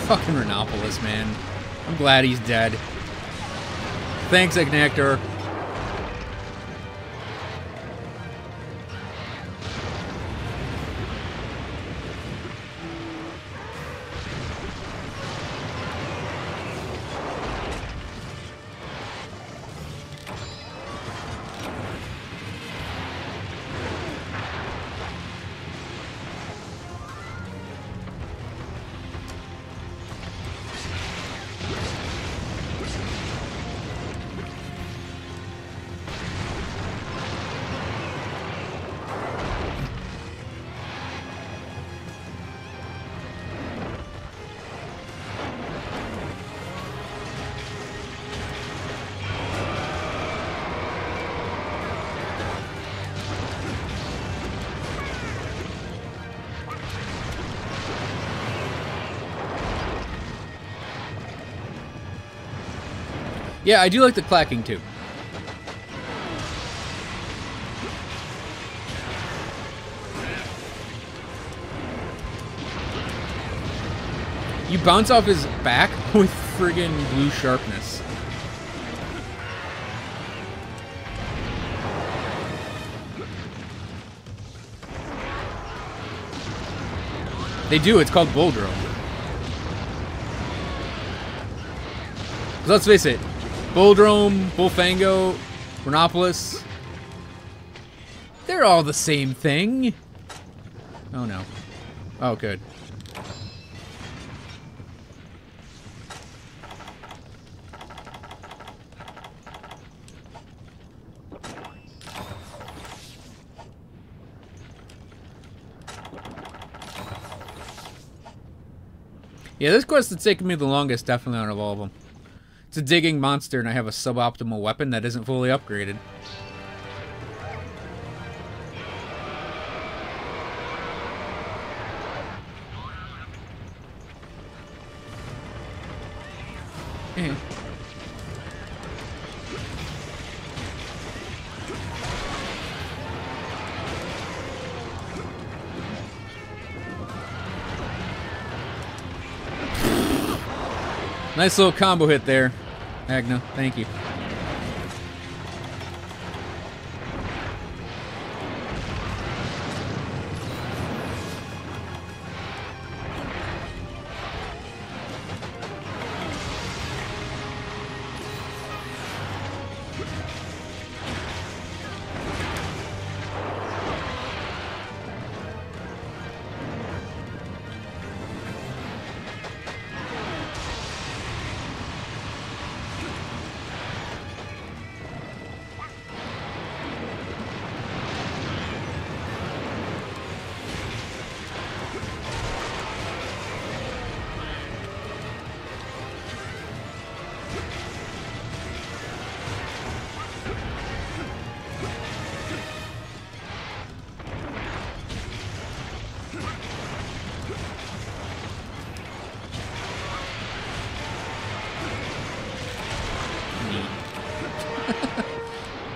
Fucking Rhinopolis, man. I'm glad he's dead. Thanks, Ignactor. Yeah, I do like the clacking too. You bounce off his back with friggin' blue sharpness. They do, it's called Bull Drone. Let's face it, Bulldrome, Bullfango, Rhinopolis, they're all the same thing. Oh no. Oh, good. Yeah, this quest that's taken me the longest, definitely out of all of them. It's a digging monster, and I have a suboptimal weapon that isn't fully upgraded. Eh. Nice little combo hit there, Agna. Thank you.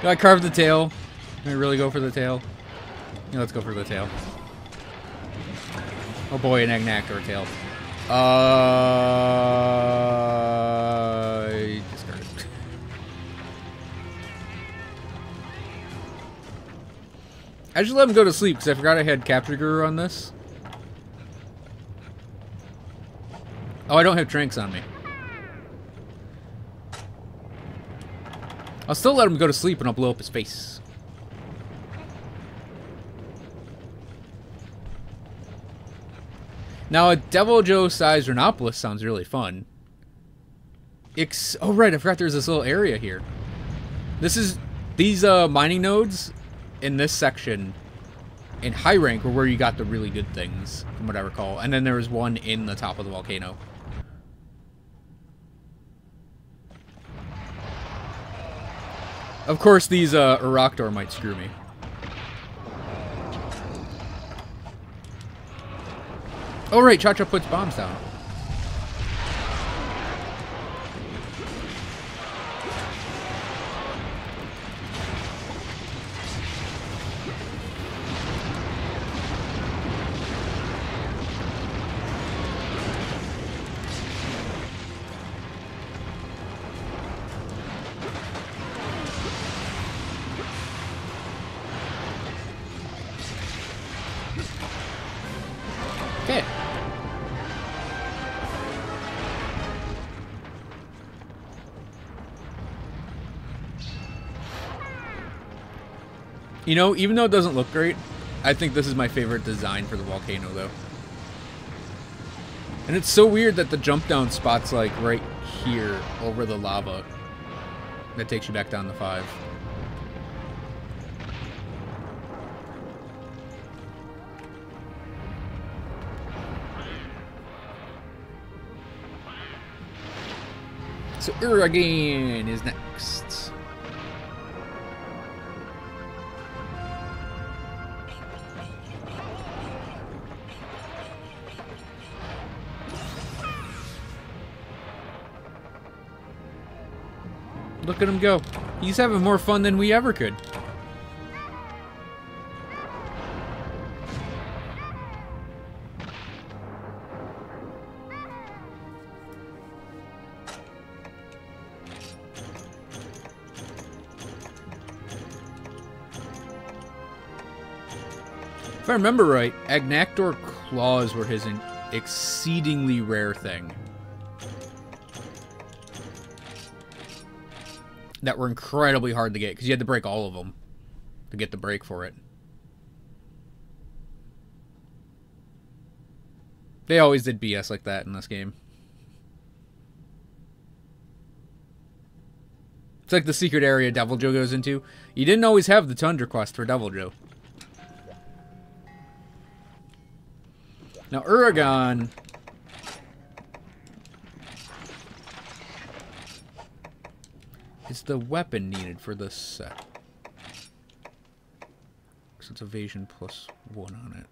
Do I carve the tail? Can I really go for the tail? Yeah, let's go for the tail. Oh boy, an Agnactor tail. Discard it. I just let him go to sleep because I forgot I had Capture Guru on this. Oh, I don't have Tranks on me. I'll still let him go to sleep and I'll blow up his face. Now, a Devil Joe-sized Rhinopolis sounds really fun. Oh, right, I forgot there's this little area here. These mining nodes in this section in high rank were where you got the really good things, from what I recall. And then there was one in the top of the volcano. Of course, these Uroctor might screw me. Oh, right, Cha-Cha puts bombs down. You know, even though it doesn't look great, I think this is my favorite design for the volcano, though. And it's so weird that the jump down spot's like right here over the lava. That takes you back down to 5. So Uragan is next. Look at him go. He's having more fun than we ever could. If I remember right, Agnactor claws were his exceedingly rare thing. That were incredibly hard to get, because you had to break all of them to get the break for it. They always did BS like that in this game. It's like the secret area Devil Joe goes into. You didn't always have the Tundra quest for Devil Joe. Now, Uragan... is the weapon needed for this set. Because it's evasion plus 1 on it.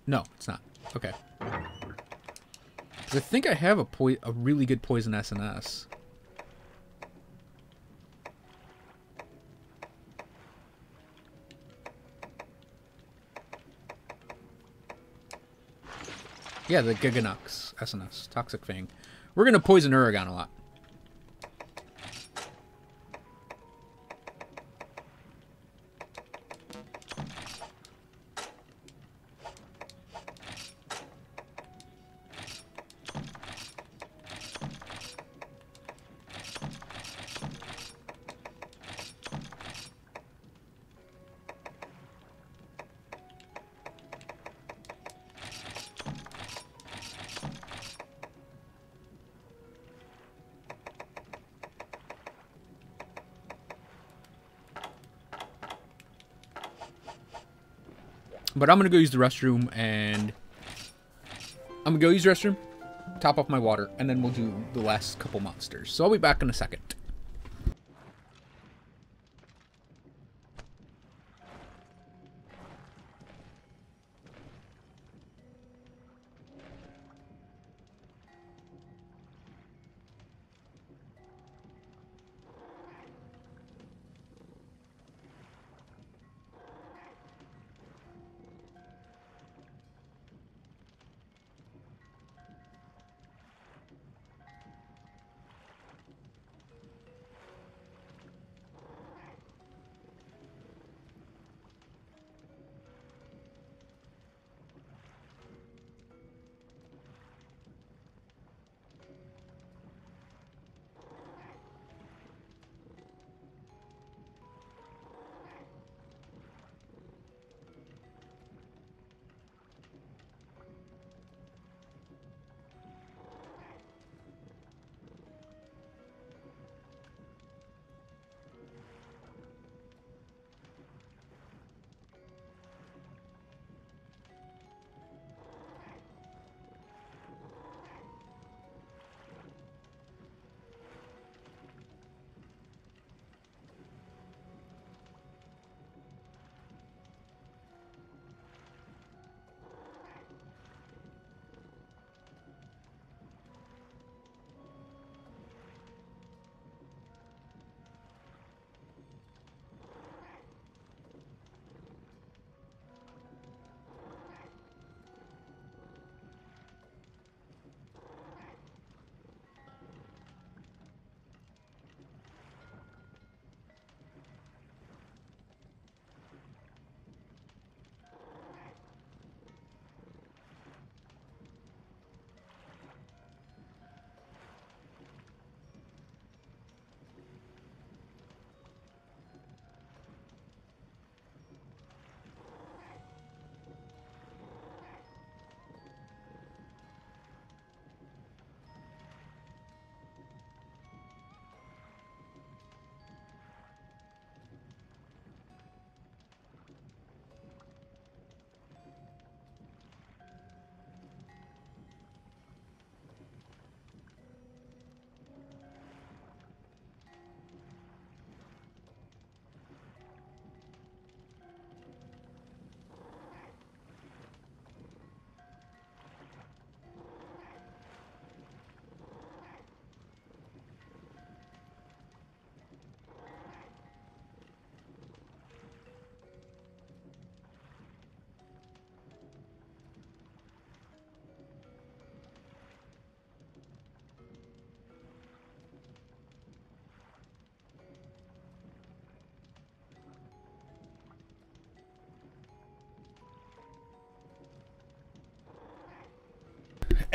No, it's not. Okay. 'Cause I think I have a really good poison SNS. Yeah, the Giganux SNS, Toxic Fang. We're going to poison Uragan a lot. But I'm going to go use the restroom, and I'm going to go use the restroom, top off my water, and then we'll do the last couple monsters. So I'll be back in a second.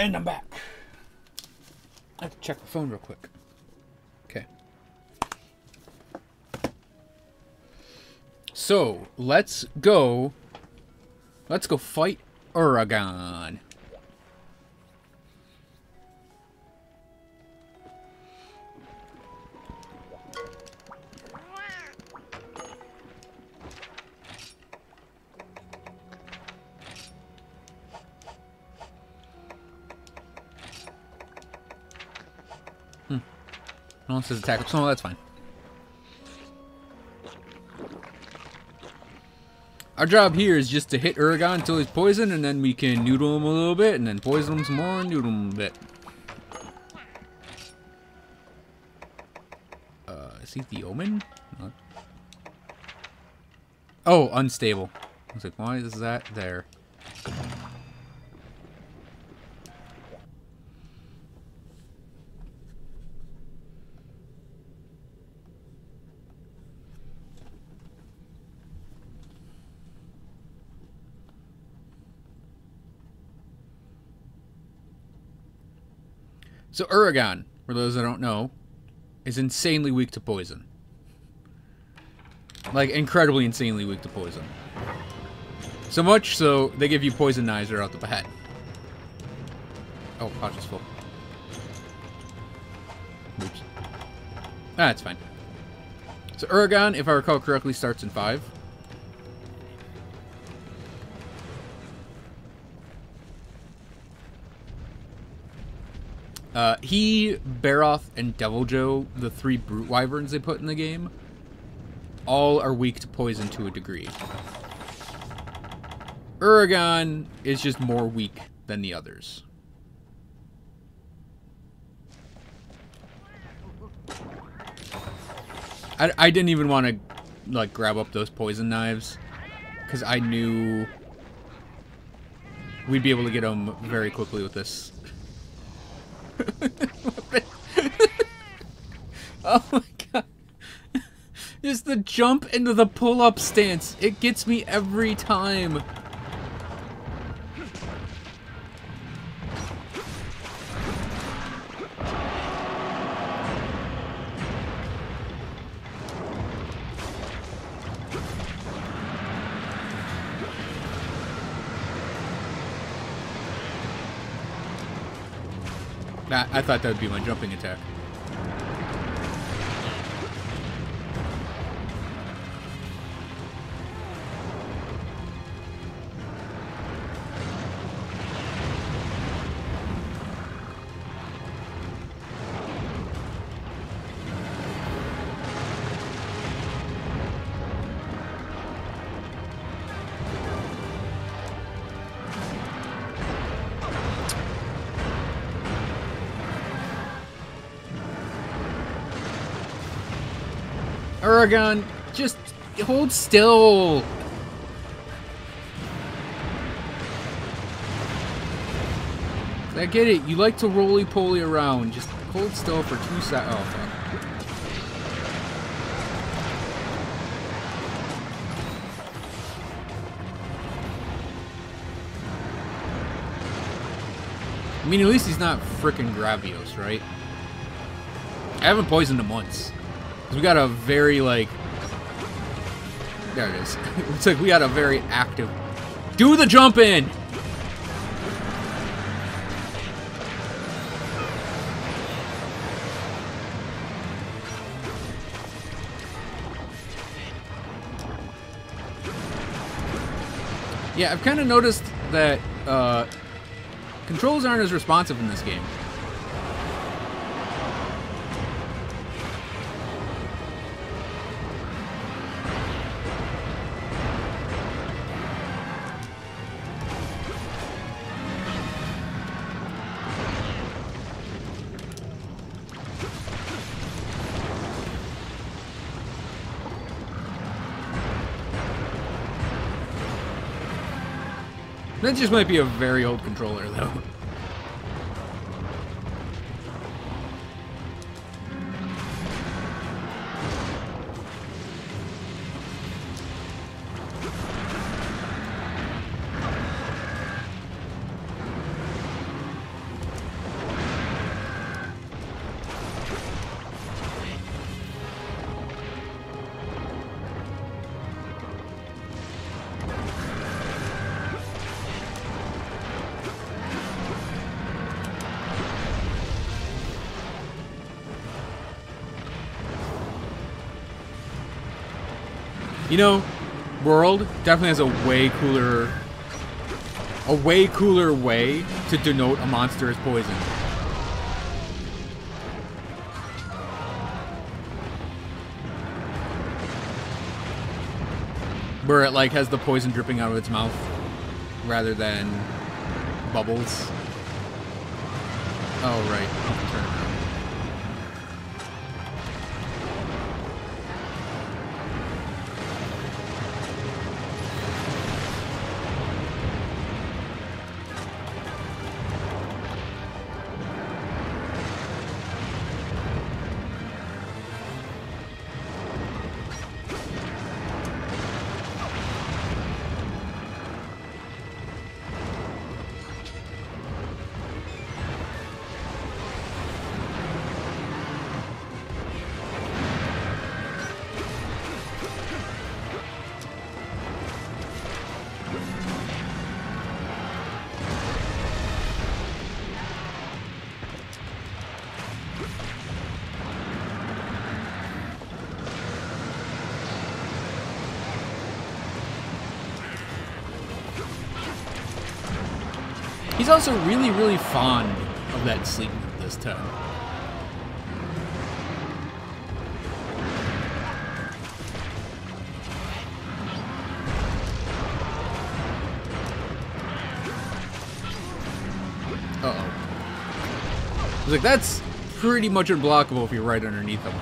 And I'm back. I have to check the phone real quick. Okay. So, let's go fight Uragan. No one says attack. So that's fine. Our job here is just to hit Uragan until he's poisoned, and then we can noodle him a little bit, and then poison him some more, and noodle him a bit. Is he the Omen? No. Oh, unstable. I was like, why is that there? So Uragan, for those that don't know, is insanely weak to poison. Like, incredibly insanely weak to poison. So much so, they give you Poisonizer out the bat. Oh, pouch is full. Oops. Ah, it's fine. So Uragan, if I recall correctly, starts in 5. He, Baroth, and Deviljho, the 3 brute wyverns they put in the game, all are weak to poison to a degree. Uragan is just more weak than the others. I didn't even want to, like, grab up those poison knives, because I knew we'd be able to get them very quickly with this. Oh my god. Just the jump into the pull-up stance. It gets me every time. I thought that would be my jumping attack. Uragan, just hold still. I get it. You like to roly-poly around. Just hold still for 2 seconds. Oh, fuck. I mean, at least he's not frickin' Gravios, right? I haven't poisoned him once. We got a very, like... There it is. It's like we got a very active... Do the jump in! Yeah, I've kind of noticed that controls aren't as responsive in this game. That just might be a very old controller, though. You know, world definitely has a way cooler way to denote a monster as poison. Where it like has the poison dripping out of its mouth rather than bubbles. Oh right, turn around. He's also really, really fond of that sleep this time. Uh-oh. I was like, that's pretty much unblockable if you're right underneath him.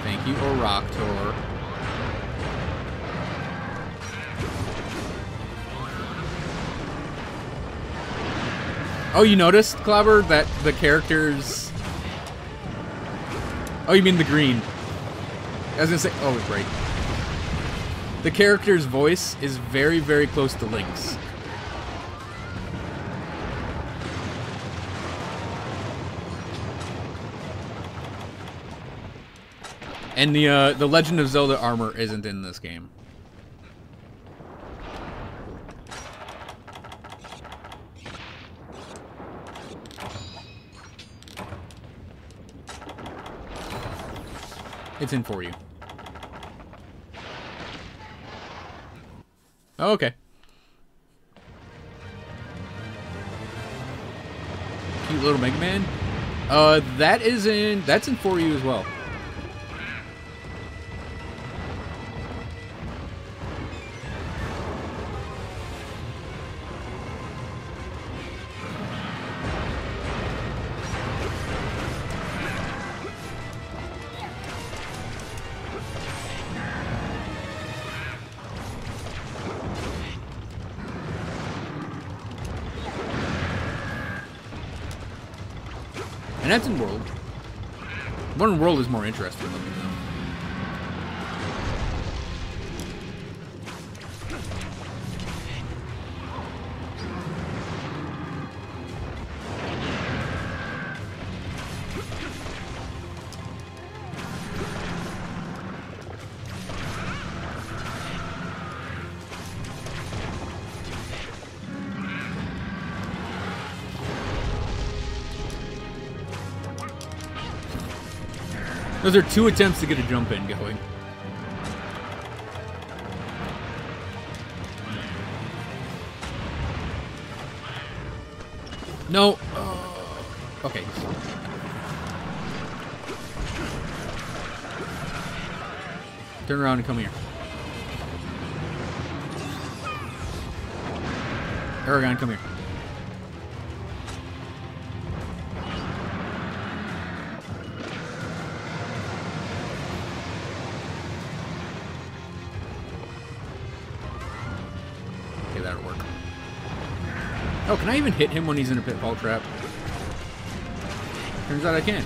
Thank you, Oroctor. Oh, you noticed, Clobber, that the characters... Oh, you mean the green. I was gonna say... Oh, right. The character's voice is very, very close to Link's. And the Legend of Zelda armor isn't in this game. It's in for you. Oh, okay. Cute little Mega Man. That's in for you as well. And that's in World. One in World is more interesting looking, though. Those are 2 attempts to get a jump in going. No. Okay. Turn around and come here. Aragon, come here. Oh, can I even hit him when he's in a pitfall trap? Turns out I can.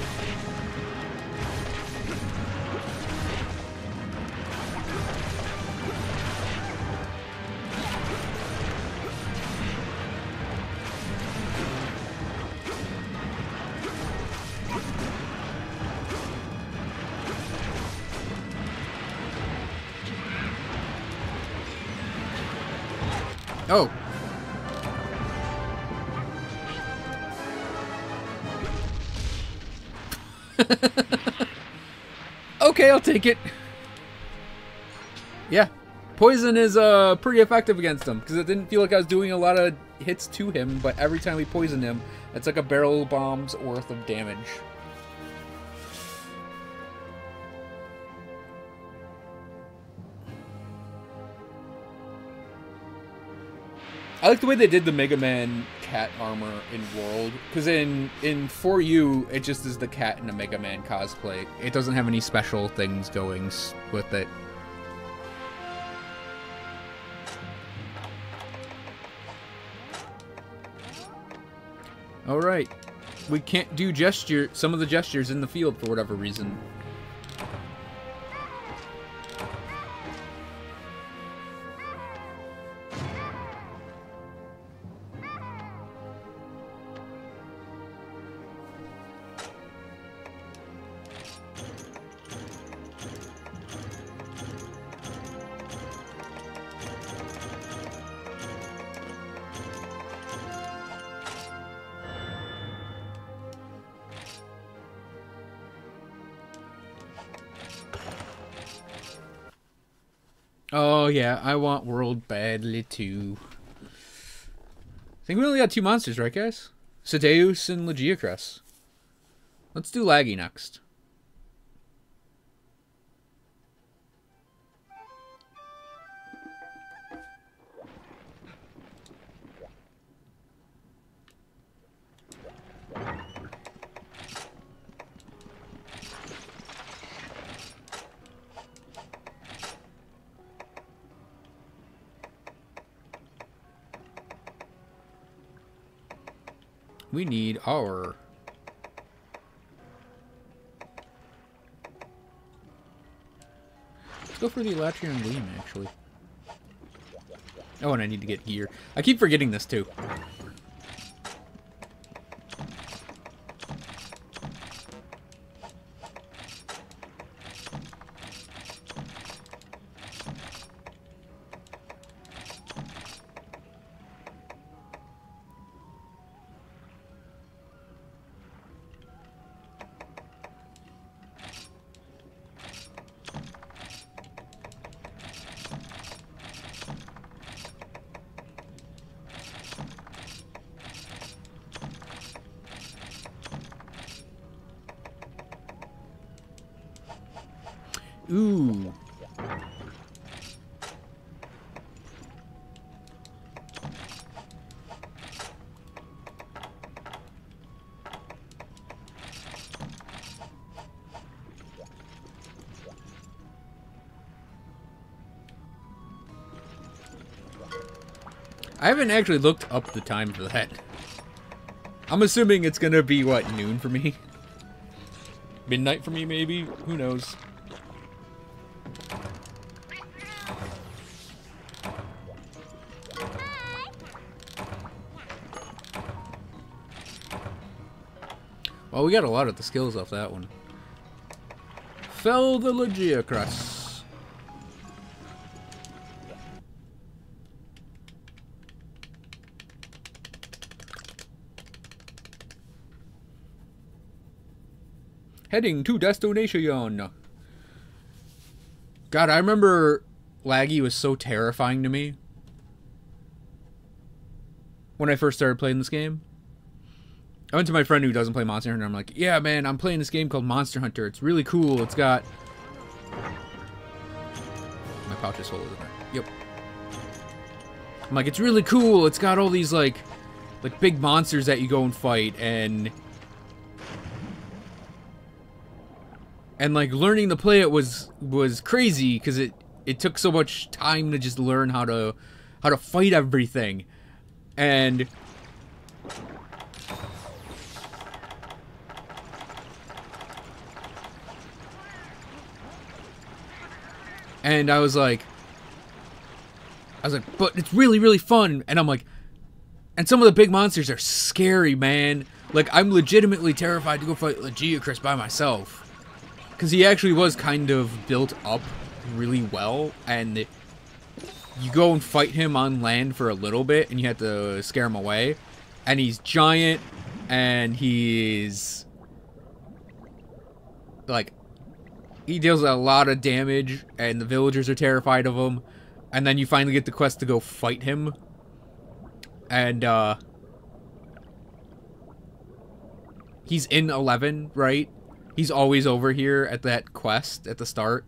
Oh. Okay, I'll take it. Yeah. Poison is pretty effective against him, because it didn't feel like I was doing a lot of hits to him, but every time we poison him, it's like a barrel bomb's worth of damage. I like the way they did the Mega Man cat armor in World, because in 4U, it just is the cat in a Mega Man cosplay. It doesn't have any special things going with it. Alright. We can't do some of the gestures in the field for whatever reason. Oh yeah, I want World badly too. I think we only got 2 monsters, right guys? Sedeus and Legiacrus. Let's do Laggy next. We need our... Let's go for the Elatrian Gleam, actually. Oh, and I need to get gear. I keep forgetting this, too. Ooh. I haven't actually looked up the time for that. I'm assuming it's gonna be, what, noon for me? Midnight for me, maybe? Who knows? Well, we got a lot of the skills off that one. Fell the Legiacrus. Heading to destination. God, I remember Laggy was so terrifying to me when I first started playing this game. I went to my friend who doesn't play Monster Hunter, and I'm like, yeah, man, I'm playing this game called Monster Hunter. It's really cool. It's got... My pouch is full, isn't it? Yep. I'm like, it's really cool. It's got all these, like big monsters that you go and fight, and like, learning to play it was crazy, because it took so much time to just learn how to fight everything. And I was like, but it's really, really fun. And I'm like, and some of the big monsters are scary, man. Like, I'm legitimately terrified to go fight Legiacrus by myself. Because he actually was kind of built up really well. And you go and fight him on land for a little bit, and you have to scare him away. And he's giant, and he's like, he deals a lot of damage, and the villagers are terrified of him. And then you finally get the quest to go fight him. And, he's in 11, right? He's always over here at that quest at the start.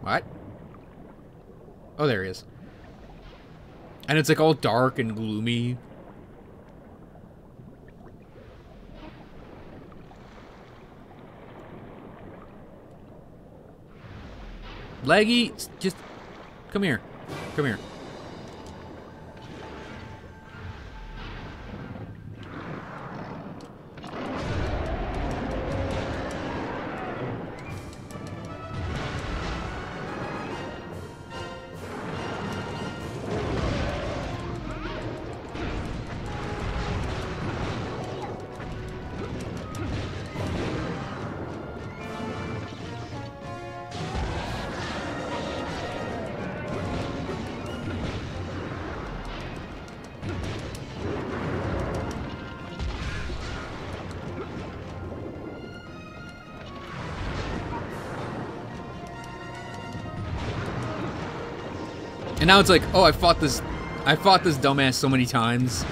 What? Oh, there he is. And it's like all dark and gloomy. Leggy, just come here. Come here. And now it's like, oh, I fought this dumbass so many times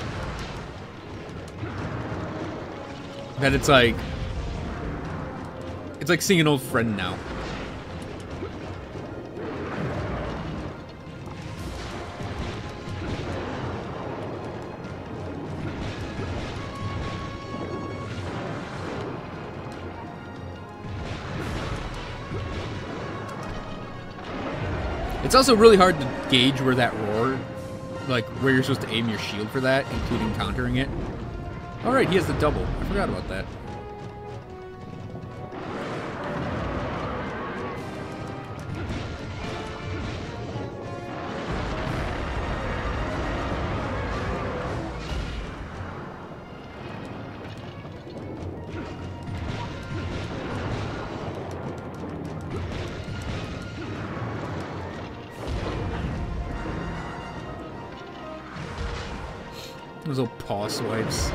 that it's like seeing an old friend now. It's also really hard to gauge where that roar, like where you're supposed to aim your shield for that, including countering it. Alright, he has the double. I forgot about that. Those little paw swipes.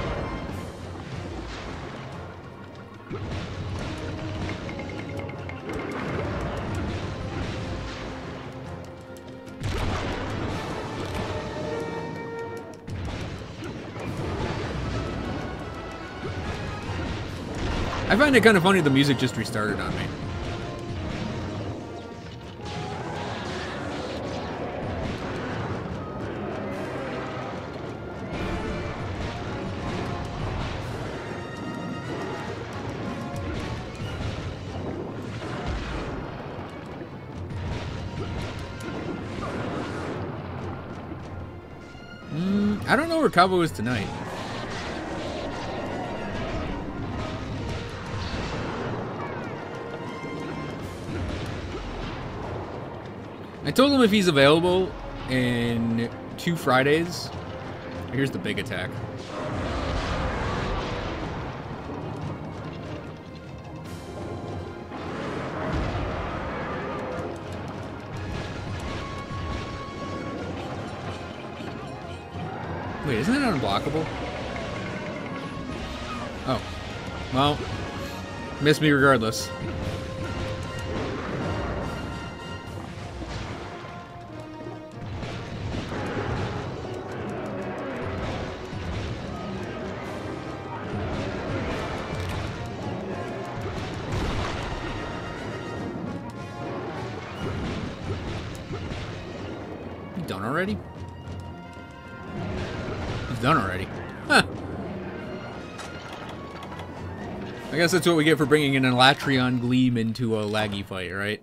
I find it kind of funny the music just restarted on me. I don't know where Cabo is tonight. I told him if he's available in 2 Fridays. Here's the big attack. Wait, isn't it unblockable? Oh. Well, missed me regardless. You done already? Done already. Huh. I guess that's what we get for bringing an Elatrion Gleam into a laggy fight, right?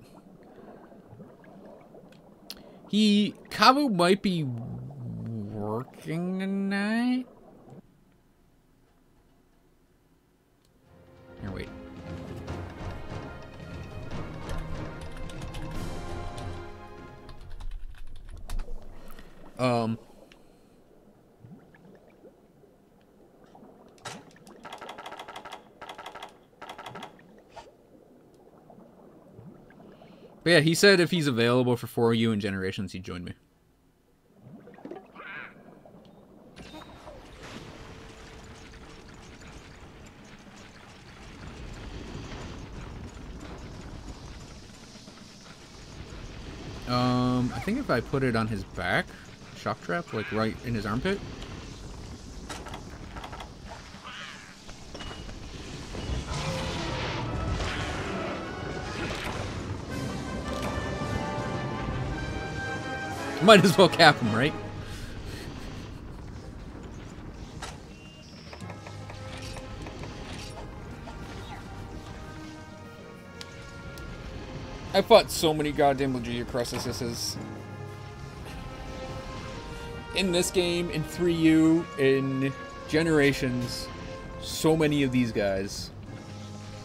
Cabo might be working tonight. Here, wait. But yeah, he said if he's available for 4U and Generations, he'd join me. I think if I put it on his back, shock trap, like right in his armpit. Might as well cap him, right? I fought so many goddamn Legia Crucises. In this game, in 3U, in Generations, so many of these guys.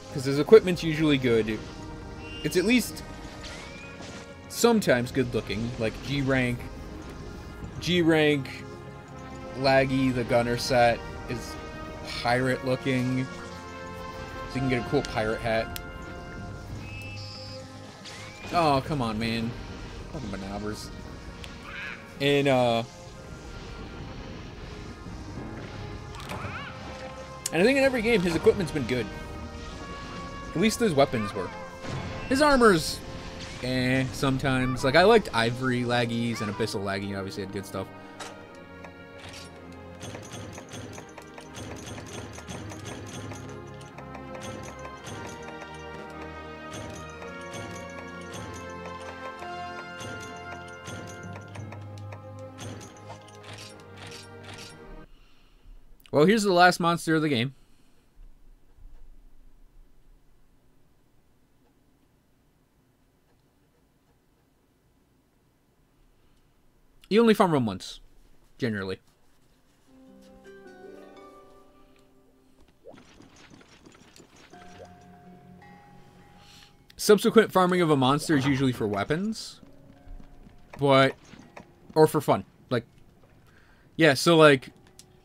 Because his equipment's usually good. It's at least sometimes good looking, like G-Rank. G-Rank, Laggy, the gunner set, is pirate looking. So you can get a cool pirate hat. Oh, come on, man. Fucking Manobers. And, I think in every game, his equipment's been good. At least his weapons were. His armor's sometimes. Like, I liked Ivory Laggies and Abyssal Laggy, obviously had good stuff. Well, here's the last monster of the game. You only farm him once, generally. Subsequent farming of a monster is usually for weapons, but or for fun. Like, yeah, so like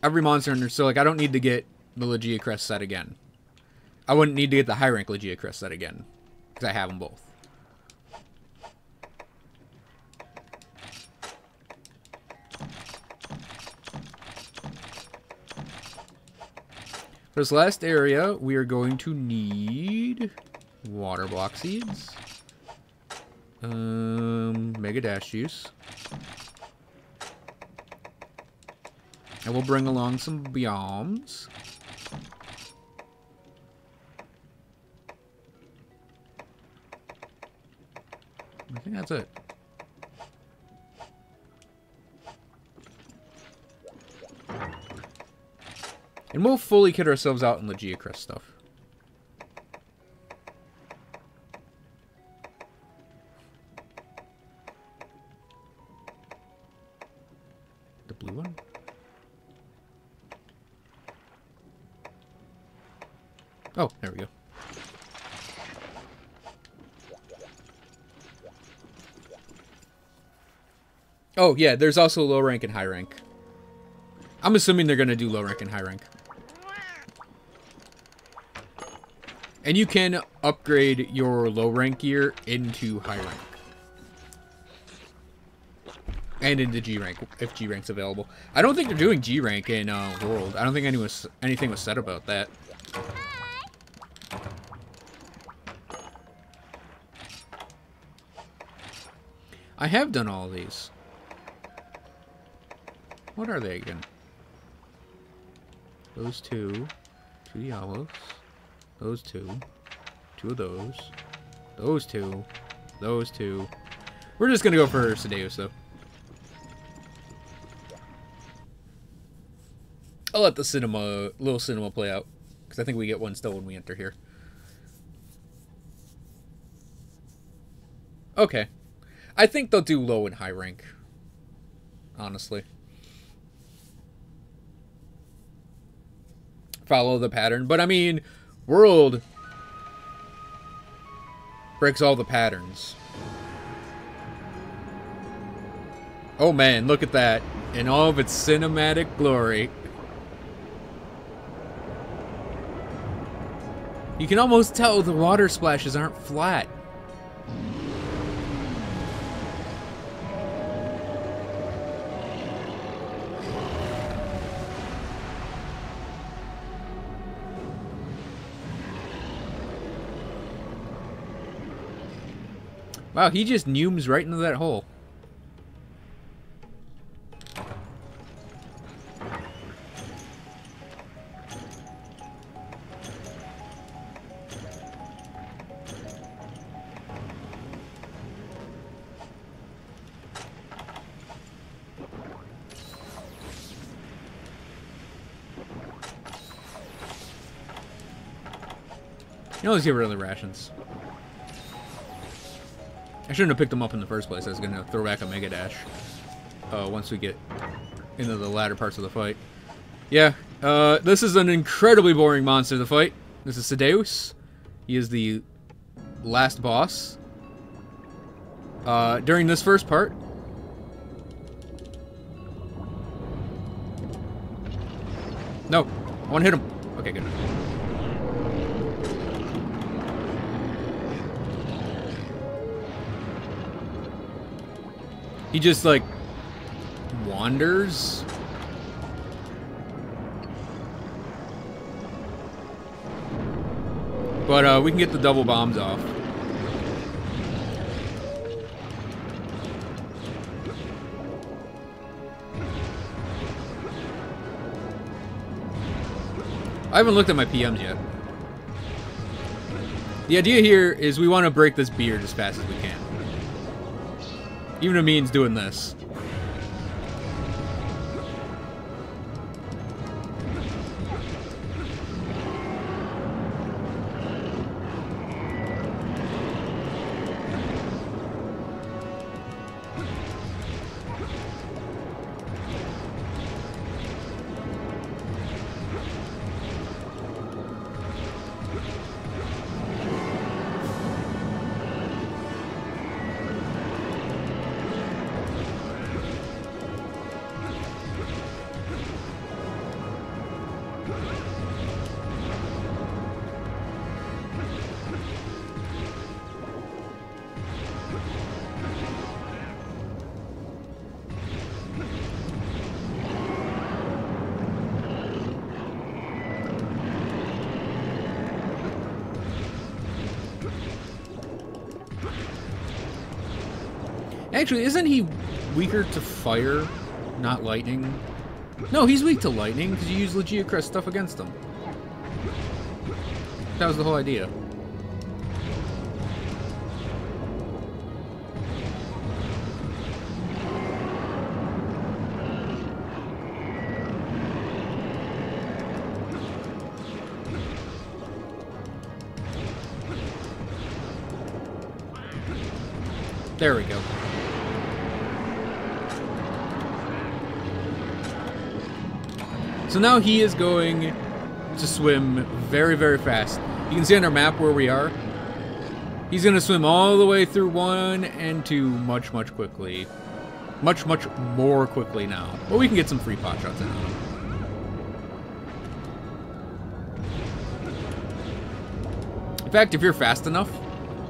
every monster under, so like I don't need to get the Legia Crest set again. I wouldn't need to get the high rank Legia Crest set again because I have them both. For this last area, we are going to need water block seeds, mega dash juice, and we'll bring along some biomes. I think that's it. And we'll fully kit ourselves out in Legia Crest stuff. The blue one? Oh, there we go. Oh, yeah, there's also low rank and high rank. I'm assuming they're going to do low rank and high rank. And you can upgrade your low rank gear into high rank. And into G rank, if G rank's available. I don't think they're doing G rank in World. I don't think anything was said about that. I have done all of these. What are they again? Those two Diablos. Those two of those two. We're just gonna go for Sedeus though. I'll let the little cinema play out, because I think we get one still when we enter here. Okay. I think they'll do low and high rank, honestly. Follow the pattern, but I mean, World breaks all the patterns. Oh man, look at that. In all of its cinematic glory. You can almost tell the water splashes aren't flat. Wow, he just neumes right into that hole. know, let's get rid of the rations. I shouldn't have picked them up in the first place. I was going to throw back a Mega Dash once we get into the latter parts of the fight. Yeah, this is an incredibly boring monster to fight. This is Sedeus. He is the last boss. During this first part, no, I want to hit him. Okay, good. He just, like, wanders. But, we can get the double bombs off. I haven't looked at my PMs yet. The idea here is we want to break this beard as fast as we can. Even if it means doing this. Actually, isn't he weaker to fire, not lightning? No, he's weak to lightning because you use Legiacrest stuff against him. That was the whole idea. There we go. So now he is going to swim very, very fast. You can see on our map where we are. He's going to swim all the way through 1 and 2 much, much quickly. Much, much more quickly now. But we can get some free pot shots in on him. In fact, if you're fast enough,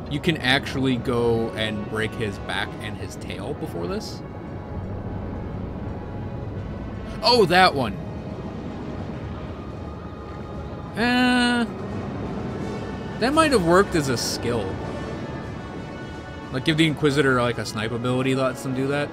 you can actually go and break his back and his tail before this. Oh, that one. That might have worked as a skill. Like, give the Inquisitor, like, a snipe ability that lets them do that.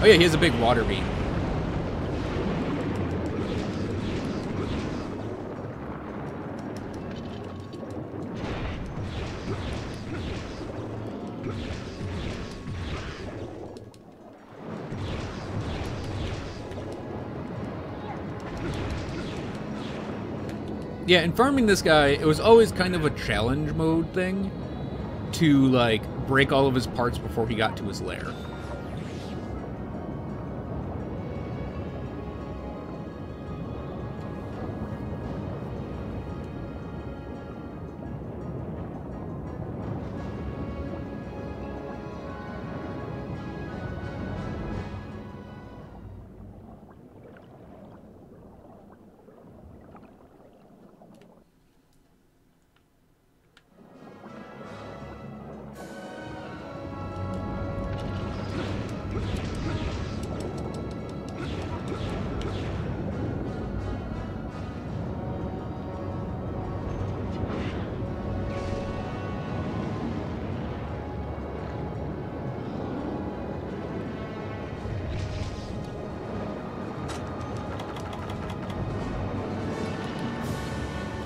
Oh yeah, he has a big water beam. Yeah, in farming this guy, it was always kind of a challenge mode thing to, like, break all of his parts before he got to his lair.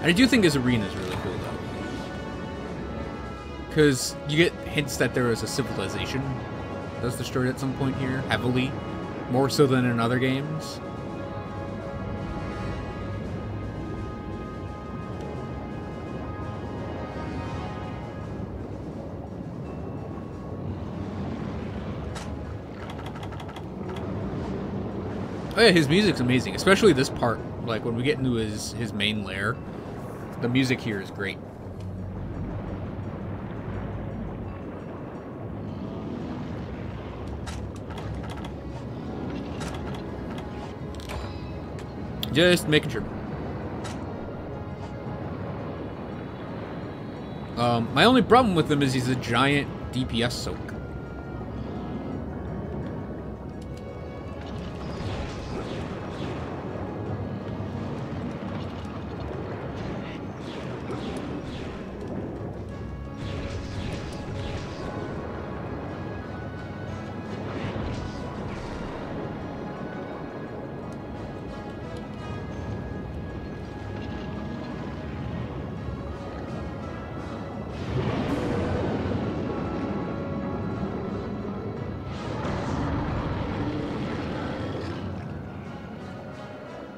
And I do think his arena is really cool, though. Because you get hints that there was a civilization that was destroyed at some point here, heavily. More so than in other games. Oh yeah, his music's amazing, especially this part. Like, when we get into his main lair, the music here is great. Just making sure. My only problem with him is he's a giant DPS soak.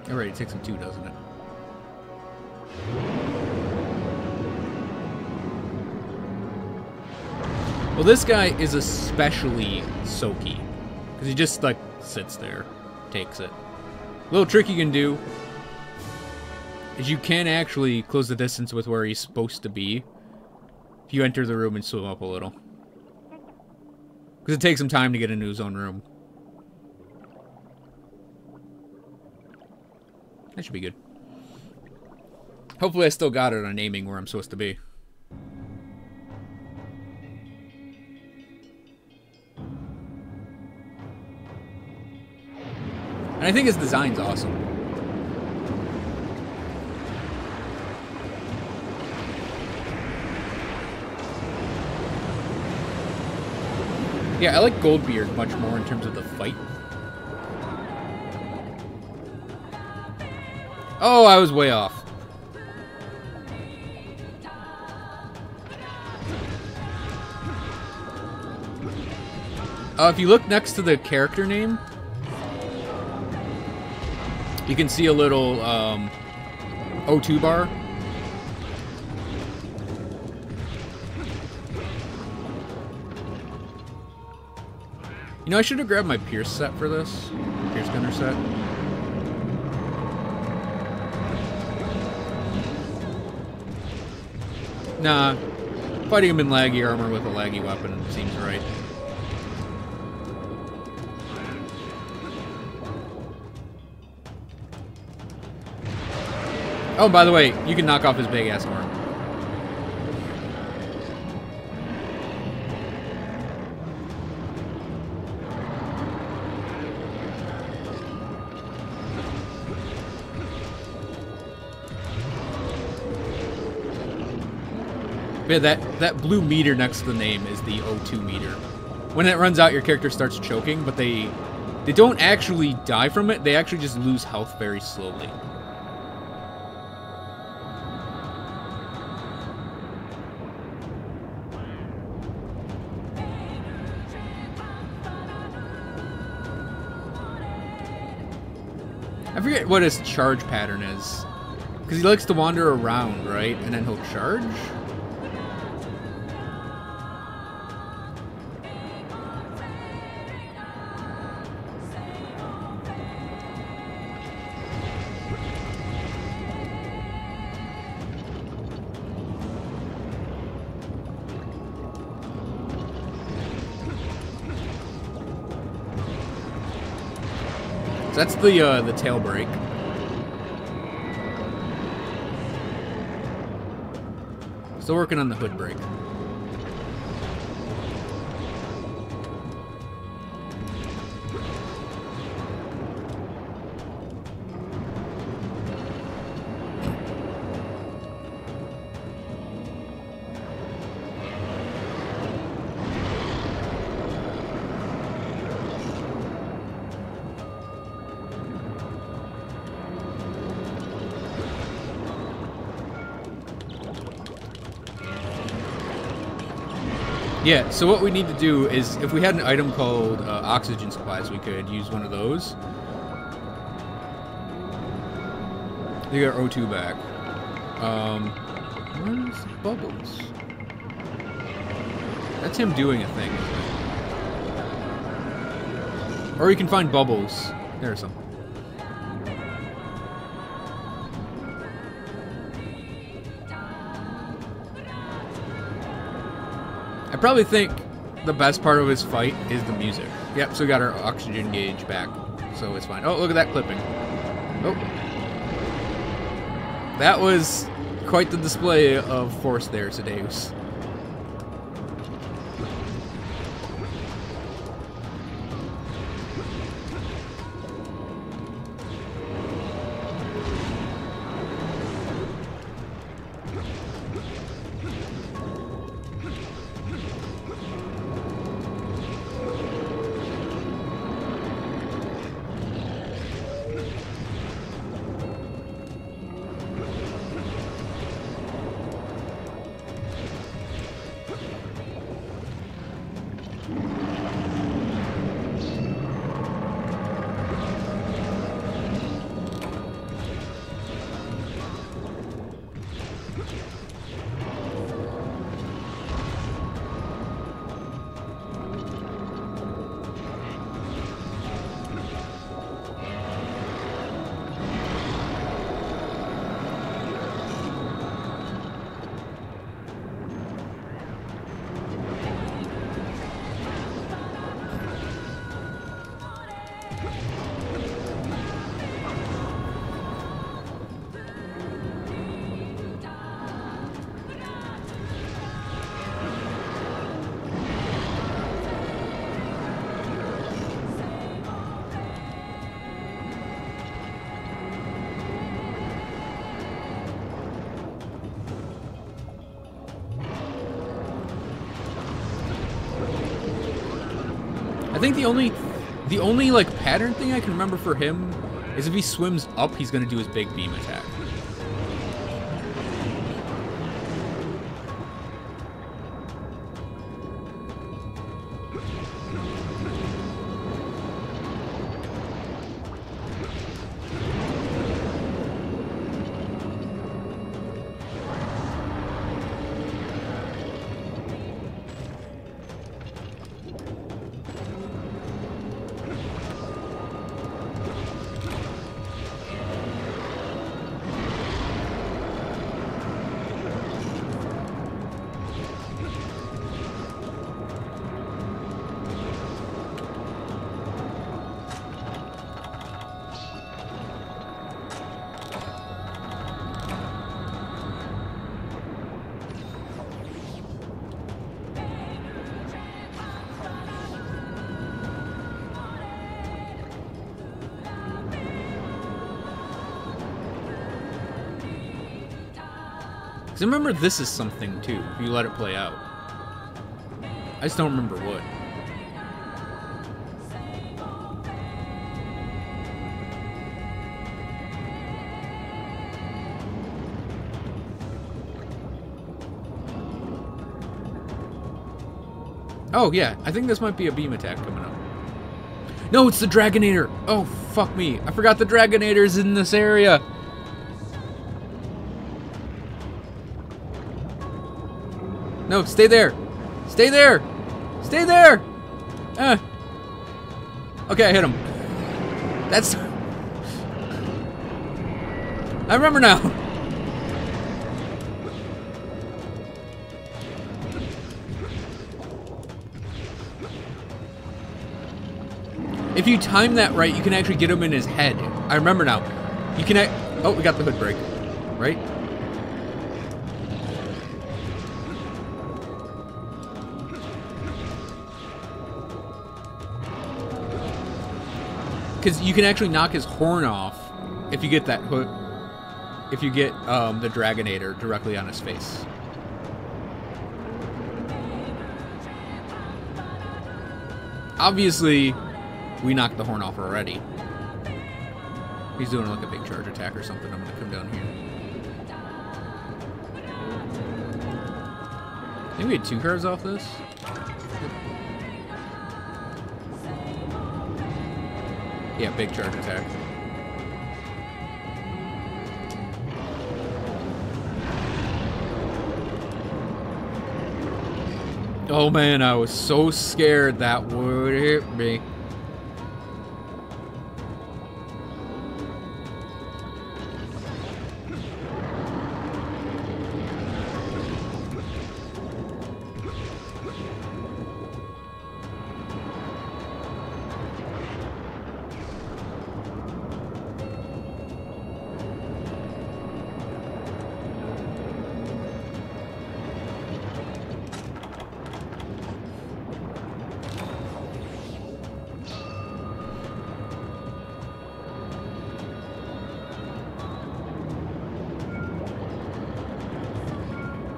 Alright, it takes him 2, doesn't it? Well, this guy is especially soaky. Because he just, like, sits there. Takes it. A little trick you can do is you can actually close the distance with where he's supposed to be if you enter the room and swim up a little. Because it takes him time to get into his own room. That should be good. Hopefully I still got it on aiming where I'm supposed to be. And I think his design's awesome. Yeah, I like Goldbeard much more in terms of the fight. Oh, I was way off. If you look next to the character name, you can see a little O2 bar. You know, I should have grabbed my Pierce set for this. Pierce gunner set. Nah, fighting him in laggy armor with a laggy weapon seems right. Oh, by the way, you can knock off his big-ass arm. Yeah, that blue meter next to the name is the O2 meter. When it runs out, your character starts choking, but they don't actually die from it. They actually just lose health very slowly. I forget what his charge pattern is. Because he likes to wander around, right? And then he'll charge? So that's the tail break. Still working on the hood break. Yeah, so what we need to do is, if we had an item called oxygen supplies, we could use one of those. You got O2 back. Where's Bubbles? That's him doing a thing, isn't it? Or you can find Bubbles. There's some. I probably think the best part of his fight is the music. Yep, so we got our oxygen gauge back. So it's fine. Oh, look at that clipping. Oh. That was quite the display of force there, Sedeus. I think the only like pattern thing I can remember for him is if he swims up, he's gonna do his big beam attack. Because I remember this is something, too, if you let it play out. I just don't remember what. Oh, yeah, I think this might be a beam attack coming up. No, it's the Dragonator! Oh, fuck me. I forgot the Dragonator's in this area! No, stay there! Stay there! Stay there! Okay, I hit him. That's... I remember now! If you time that right, you can actually get him in his head. I remember now. You can... Oh, we got the hood break. Right? Because you can actually knock his horn off if you get that hood. If you get the Dragonator directly on his face. Obviously, we knocked the horn off already. He's doing like a big charge attack or something. I'm gonna come down here. I think we had 2 cars off this. Yeah, big charge attack. Oh man, I was so scared that would hit me.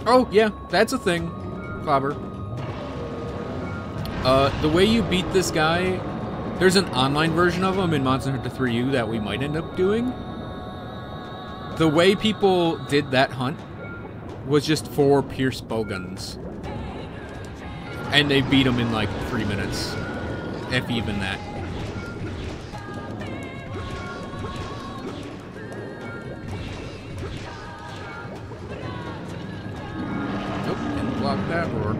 Oh, yeah, that's a thing, Clobber. The way you beat this guy, there's an online version of him in Monster Hunter 3U that we might end up doing. The way people did that hunt was just 4 Pierce bowguns. And they beat him in like 3 minutes, if even that. Block that roar.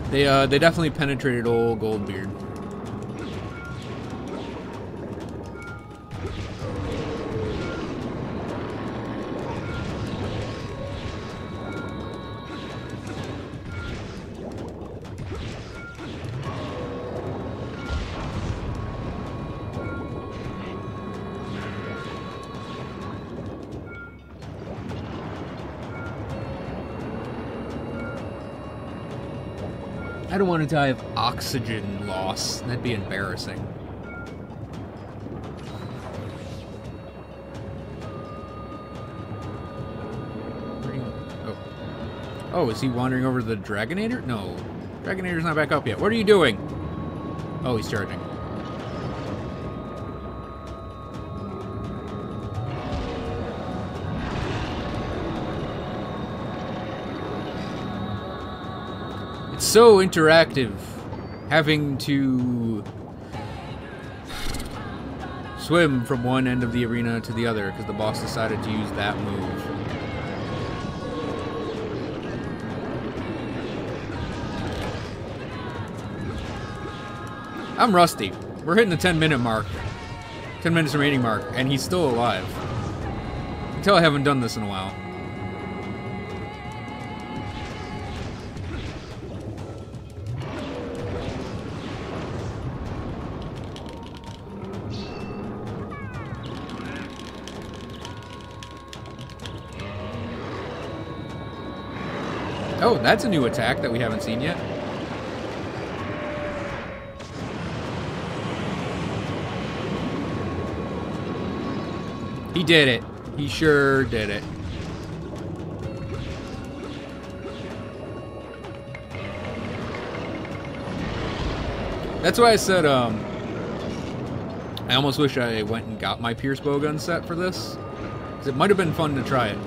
They definitely penetrated old Goldbeard. I don't want to die of oxygen loss. That'd be embarrassing. Where are you? Oh. Oh, is he wandering over to the Dragonator? No. Dragonator's not back up yet. What are you doing? Oh, he's charging. So interactive, having to swim from one end of the arena to the other because the boss decided to use that move. I'm rusty. We're hitting the 10-minute mark. 10 minutes remaining mark, and he's still alive. I can tell I haven't done this in a while. Oh, that's a new attack that we haven't seen yet. He did it. He sure did it. That's why I said, I almost wish I went and got my Pierce bowgun set for this. 'Cause it might have been fun to try it.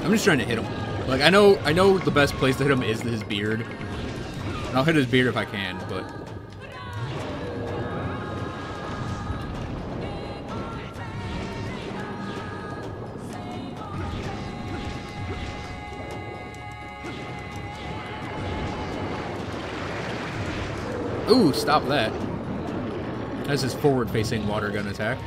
I'm just trying to hit him. Like, I know the best place to hit him is his beard. And I'll hit his beard if I can, but... Ooh, stop that. That's his forward-facing water gun attack.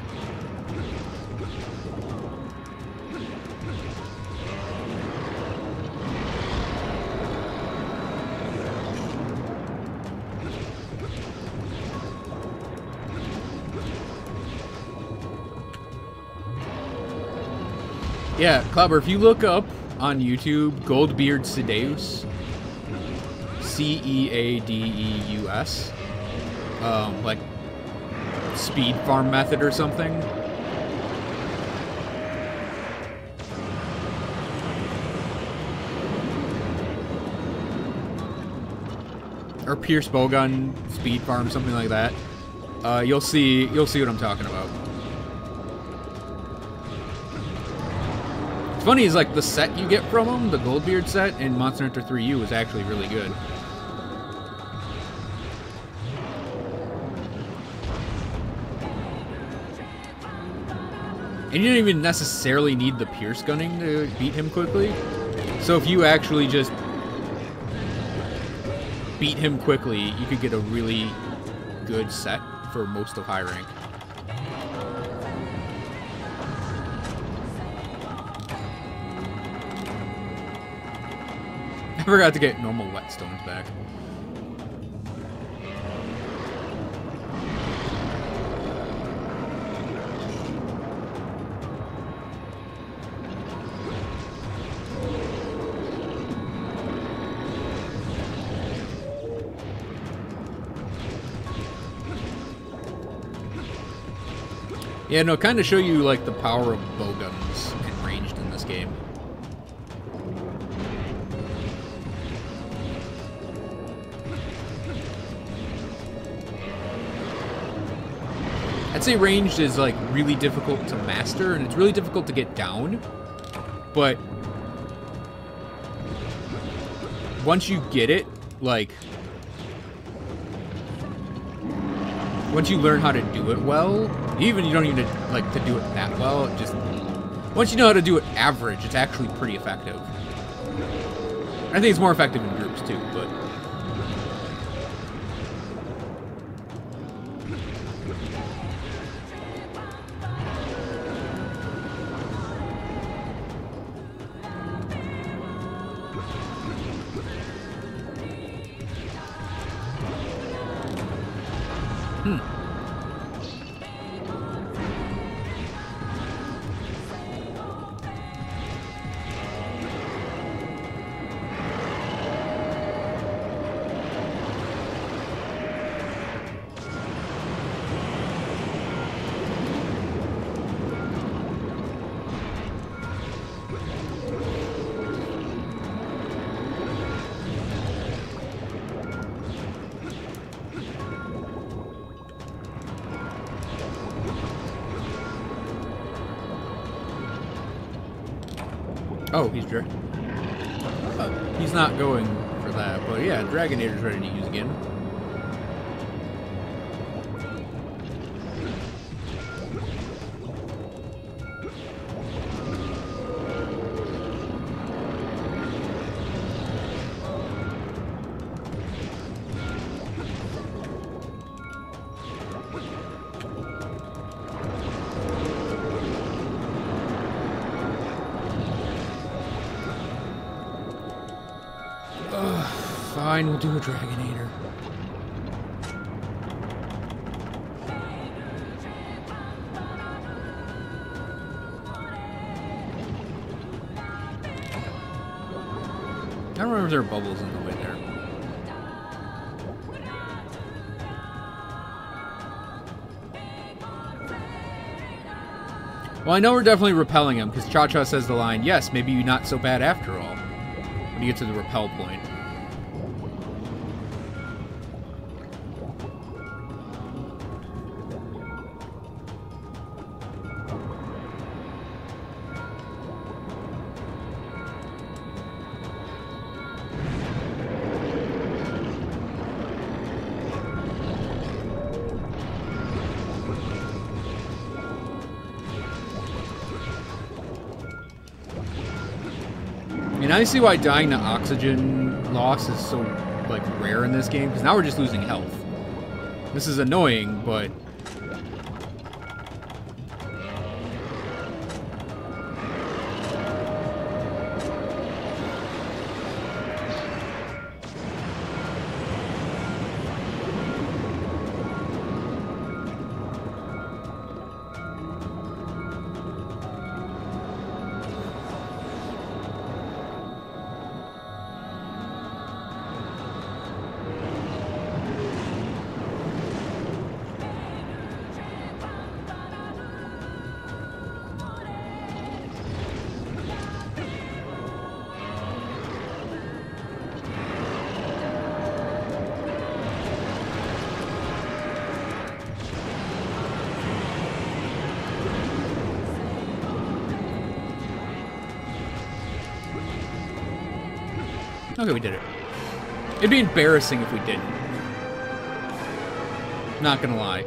Yeah, Clobber, if you look up on YouTube, Goldbeard Cedeus, Ceadeus, like speed farm method or something. Or Pierce Bowgun speed farm, something like that. You'll see what I'm talking about. What's funny is like the set you get from him, the Goldbeard set in Monster Hunter 3U, is actually really good. And you don't even necessarily need the Pierce gunning to beat him quickly. So if you actually just beat him quickly, you could get a really good set for most of high rank. I forgot to get normal whetstones back. Yeah, no, kind of show you like the power of bowguns and ranged in this game. I'd say ranged is like really difficult to master, and it's really difficult to get down, but once you get it, like, once you learn how to do it well, even you don't even like to do it that well, it just, once you know how to do it average, it's actually pretty effective. I think it's more effective in groups too, but oh, he's not going for that, but yeah, Dragonator's ready to use again. Fine, we'll do a Dragonator. I don't remember if there are bubbles in the way there. Well, I know we're definitely repelling him, because Cha-Cha says the line, yes, maybe you're not so bad after all, when you get to the repel point. I mean, I see why dying to oxygen loss is so, like, rare in this game, because now we're just losing health. This is annoying, but Okay, we did it. It'd be embarrassing if we didn't. Not gonna lie.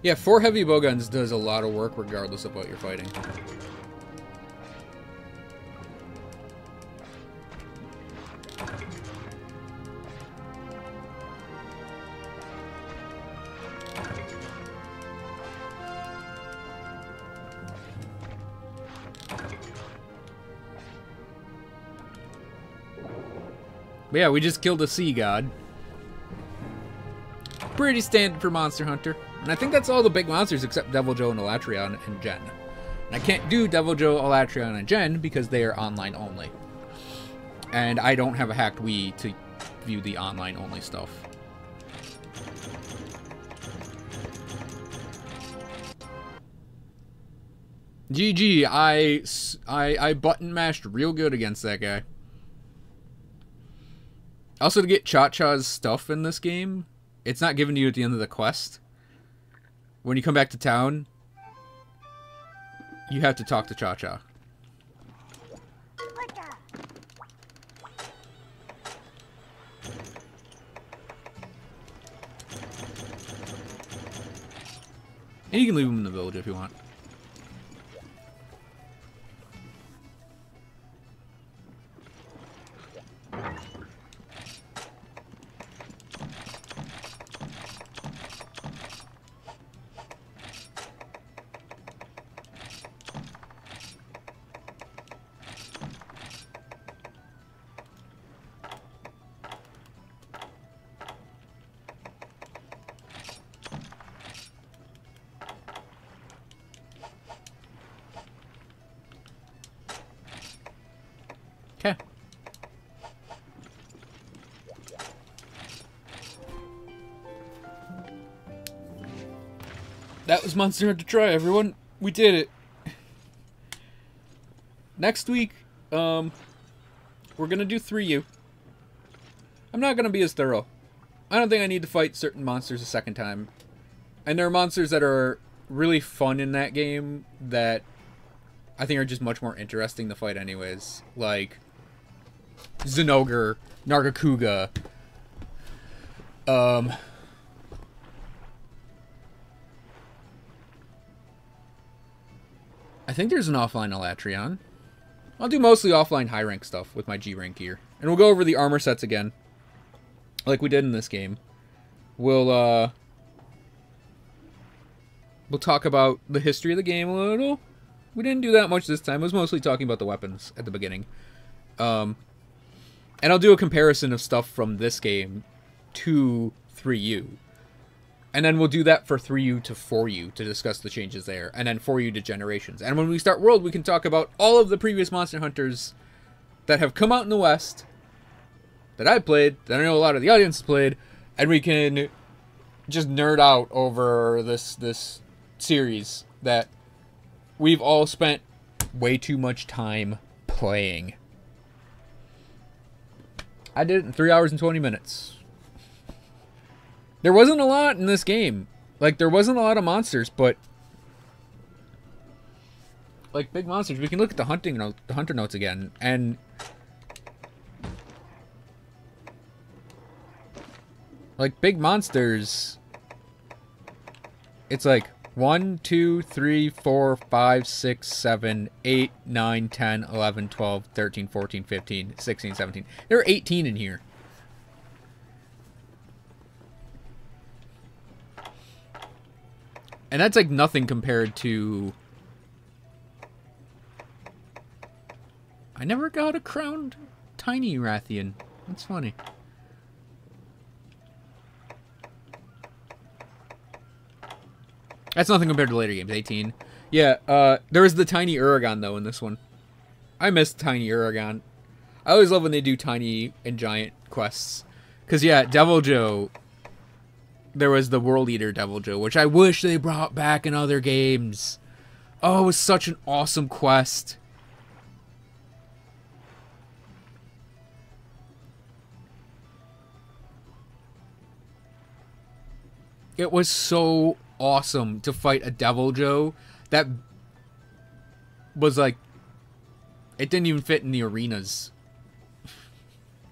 Yeah, 4 heavy bowguns does a lot of work regardless of what you're fighting. But yeah, we just killed a sea god. Pretty standard for Monster Hunter. And I think that's all the big monsters except Devil Joe and Elatrion and Gen. And I can't do Devil Joe, Elatrion, and Gen because they are online only. And I don't have a hacked Wii to view the online only stuff. GG, I button mashed real good against that guy. Also, to get Cha-Cha's stuff in this game, it's not given to you at the end of the quest. When you come back to town, you have to talk to Cha-Cha. And you can leave him in the village if you want. Okay. That was Monster Hunter Try, everyone. We did it. Next week, we're gonna do 3U. I'm not gonna be as thorough. I don't think I need to fight certain monsters a second time. And there are monsters that are really fun in that game that I think are just much more interesting to fight anyways. Like Zinogre, Nargacuga, I think there's an offline Elatrion. I'll do mostly offline high rank stuff with my G rank gear. And we'll go over the armor sets again. Like we did in this game. We'll talk about the history of the game a little. We didn't do that much this time. It was mostly talking about the weapons at the beginning. And I'll do a comparison of stuff from this game to 3U. And then we'll do that for 3U to 4U to discuss the changes there. And then 4U to Generations. And when we start World, we can talk about all of the previous Monster Hunters that have come out in the West, that I played, that I know a lot of the audience has played, and we can just nerd out over this series that we've all spent way too much time playing. I did it in 3 hours and 20 minutes. There wasn't a lot in this game. Like, there wasn't a lot of monsters, but like big monsters. We can look at the hunter notes again, and like big monsters, it's like 1, 2, 3, 4, 5, 6, 7, 8, 9, 10, 11, 12, 13, 14, 15, 16, 17. There are 18 in here. And that's like nothing compared to... I never got a crowned tiny Rathian. That's funny. That's nothing compared to later games. 18. Yeah, there was the tiny Uragon, though, in this one. I missed tiny Uragon. I always love when they do tiny and giant quests. Because, yeah, Devil Joe... There was the World Eater Devil Joe, which I wish they brought back in other games. Oh, it was such an awesome quest. It was so awesome to fight a Devil Joe that was like, it didn't even fit in the arenas,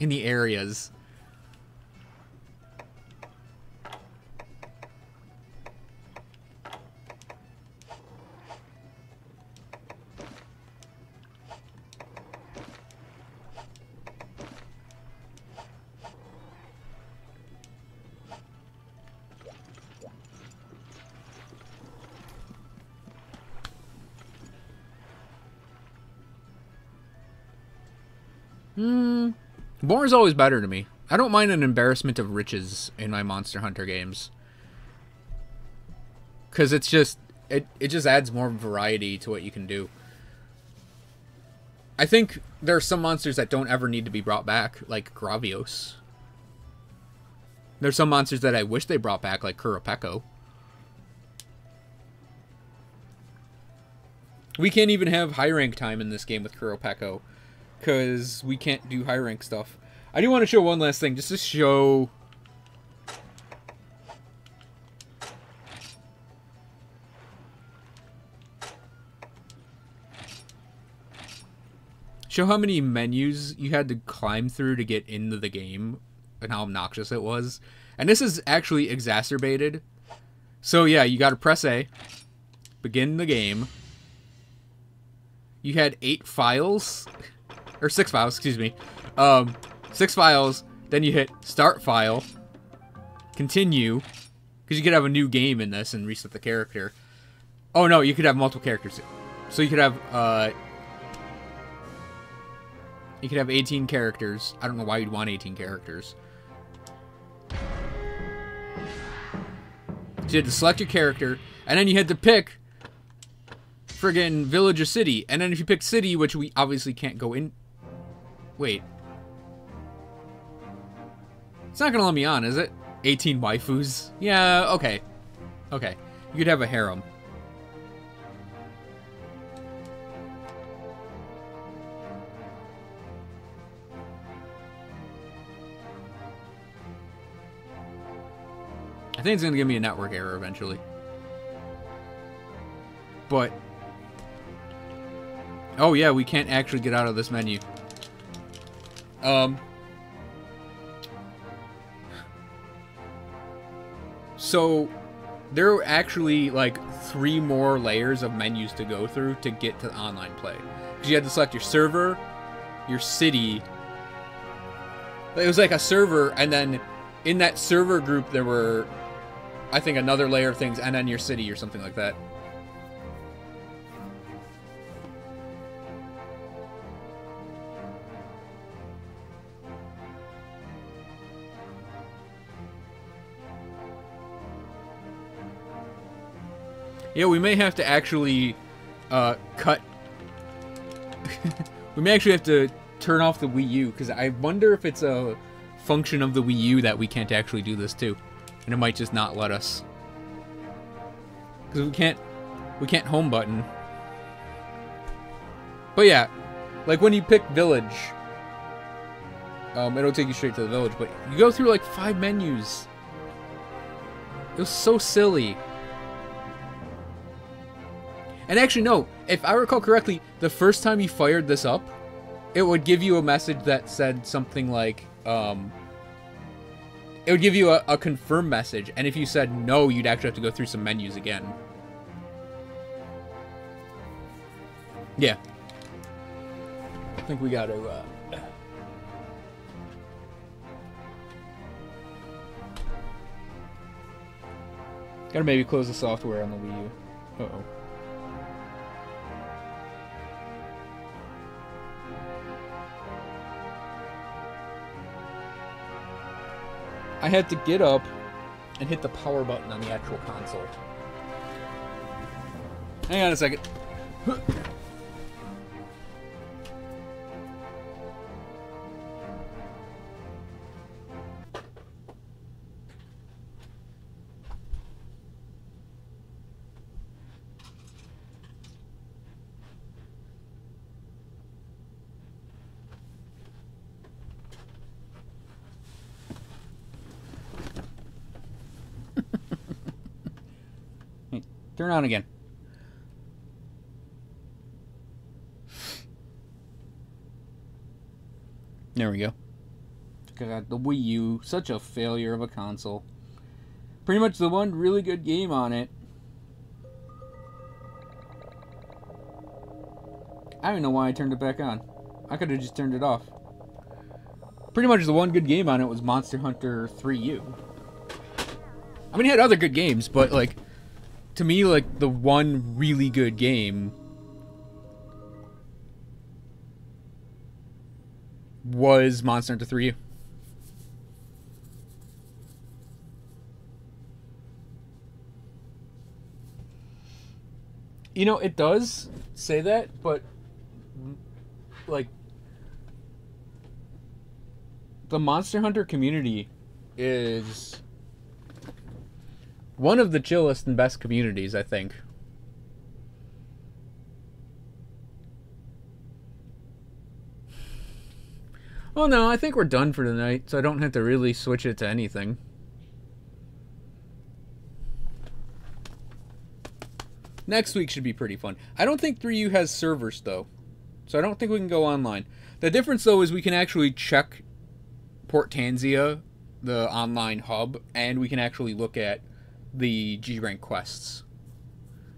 in the areas. More is always better to me. I don't mind an embarrassment of riches in my Monster Hunter games. Because it's just, it just adds more variety to what you can do. I think there are some monsters that don't ever need to be brought back, like Gravios. There's some monsters that I wish they brought back, like Kurapeko. We can't even have high rank time in this game with Kurapeko, because we can't do high rank stuff. I do want to show one last thing, just to show... show how many menus you had to climb through to get into the game, and how obnoxious it was. And this is actually exacerbated. So yeah, you gotta press A, begin the game. You had 8 files, or 6 files, excuse me. 6 files, then you hit start file, continue, because you could have a new game in this and reset the character. Oh no, you could have multiple characters. So you could have 18 characters. I don't know why you'd want 18 characters. So you had to select your character, and then you had to pick friggin' village or city. And then if you pick city, which we obviously can't go in... Wait. It's not gonna let me on, is it? 18 waifus? Yeah, okay. Okay. You could have a harem. I think it's gonna give me a network error eventually. But... oh yeah, we can't actually get out of this menu. So, there are actually, like, 3 more layers of menus to go through to get to online play. Because you had to select your server, your city. It was like a server, and then in that server group there were, I think, another layer of things, and then your city or something like that. Yeah, we may have to actually cut... we may actually have to turn off the Wii U, because I wonder if it's a function of the Wii U that we can't actually do this too. And it might just not let us. Because we can't home button. But yeah, like when you pick village, it'll take you straight to the village, but you go through like 5 menus. It was so silly. And actually, no, if I recall correctly, the first time you fired this up, it would give you a message that said something like, it would give you a confirm message, and if you said no, you'd actually have to go through some menus again. Yeah. I think we gotta, gotta maybe close the software on the Wii U. Uh-oh. I had to get up and hit the power button on the actual console. Hang on a second. Turn on again. There we go. God, the Wii U, such a failure of a console. Pretty much the one really good game on it. I don't even know why I turned it back on. I could have just turned it off. Pretty much the one good game on it was Monster Hunter 3U. I mean, it had other good games, but, like, to me, like, the one really good game was Monster Hunter 3U. You know, it does say that, but, like, the Monster Hunter community is one of the chillest and best communities, I think. Well, no, I think we're done for tonight, so I don't have to really switch it to anything. Next week should be pretty fun. I don't think 3U has servers, though, so I don't think we can go online. The difference, though, is we can actually check Port Tanzia, the online hub, and we can actually look at the G-rank quests.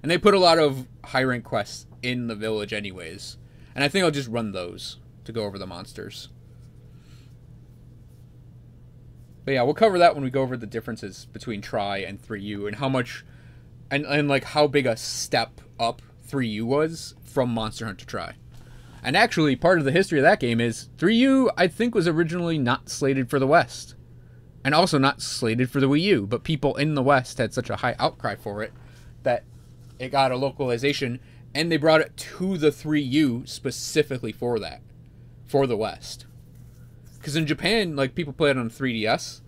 And they put a lot of high-rank quests in the village anyways. And I think I'll just run those to go over the monsters. But yeah, we'll cover that when we go over the differences between Tri and 3U and how much, and like how big a step up 3U was from Monster Hunter Tri. And actually, part of the history of that game is 3U, I think, was originally not slated for the West. And also not slated for the Wii U. But people in the West had such a high outcry for it that it got a localization. And they brought it to the 3U specifically for that. For the West. Because in Japan, like, people play it on 3DS.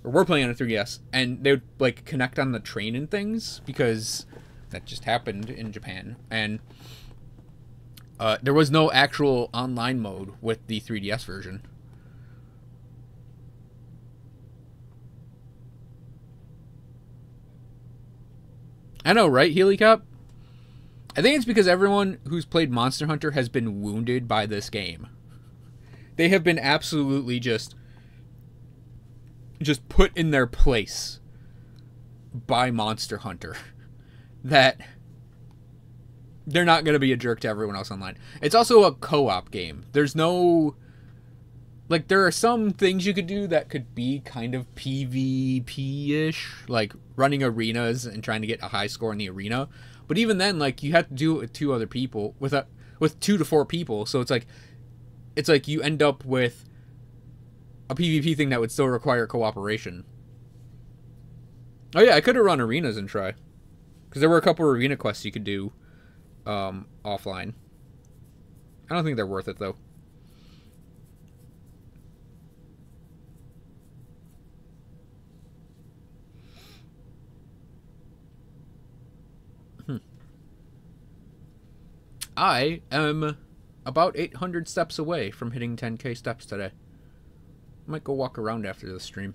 Or were playing on a 3DS. And they would, like, connect on the train and things. Because that just happened in Japan. And there was no actual online mode with the 3DS version. I know, right, Healycop? I think it's because everyone who's played Monster Hunter has been wounded by this game. They have been absolutely just put in their place by Monster Hunter. That they're not going to be a jerk to everyone else online. It's also a co-op game. There's no... Like, there are some things you could do that could be kind of PvP-ish. Like, running arenas and trying to get a high score in the arena. But even then, like, you have to do it with two other people. With 2 to 4 people. So it's like you end up with a PvP thing that would still require cooperation. Oh yeah, I could have run arenas and try. Because there were a couple of arena quests you could do offline. I don't think they're worth it, though. I am about 800 steps away from hitting 10k steps today. I might go walk around after the stream.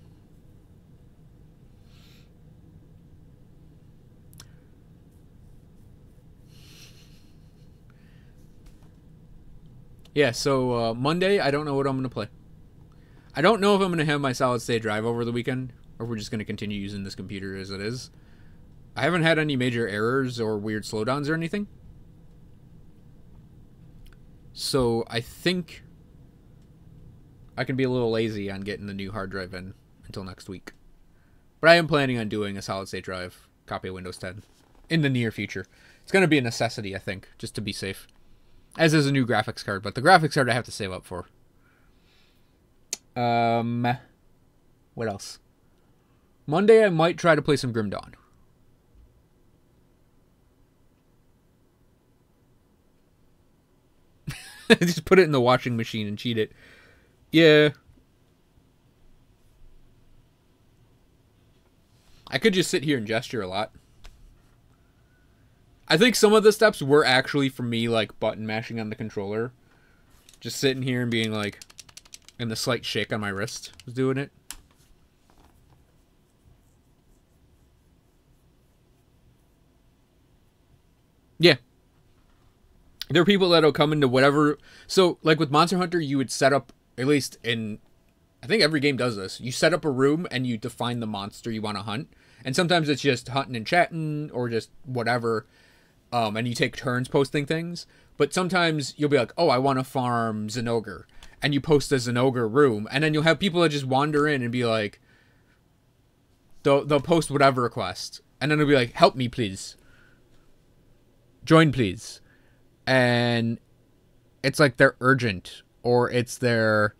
Yeah, so Monday, I don't know what I'm going to play. I don't know if I'm going to have my solid state drive over the weekend, or if we're just going to continue using this computer as it is. I haven't had any major errors or weird slowdowns or anything. So I think I can be a little lazy on getting the new hard drive in until next week. But I am planning on doing a solid state drive copy of Windows 10 in the near future. It's going to be a necessity, I think, just to be safe. As is a new graphics card, but the graphics card I have to save up for. What else? Monday I might try to play some Grim Dawn. Just put it in the washing machine and cheat it. Yeah. I could just sit here and gesture a lot. I think some of the steps were actually from me, like, button mashing on the controller. Just sitting here and being, like, and the slight shake on my wrist was doing it. Yeah. There are people that'll come into whatever. So, like with Monster Hunter, you would set up, at least in, I think every game does this. You set up a room and you define the monster you want to hunt. And sometimes it's just hunting and chatting or just whatever. And you take turns posting things. But sometimes you'll be like, oh, I want to farm Zinogre. And you post a Zinogre room. And then you'll have people that just wander in and be like, they'll post whatever request. And then they'll be like, help me, please. Join, please. And it's like they're urgent. Or it's their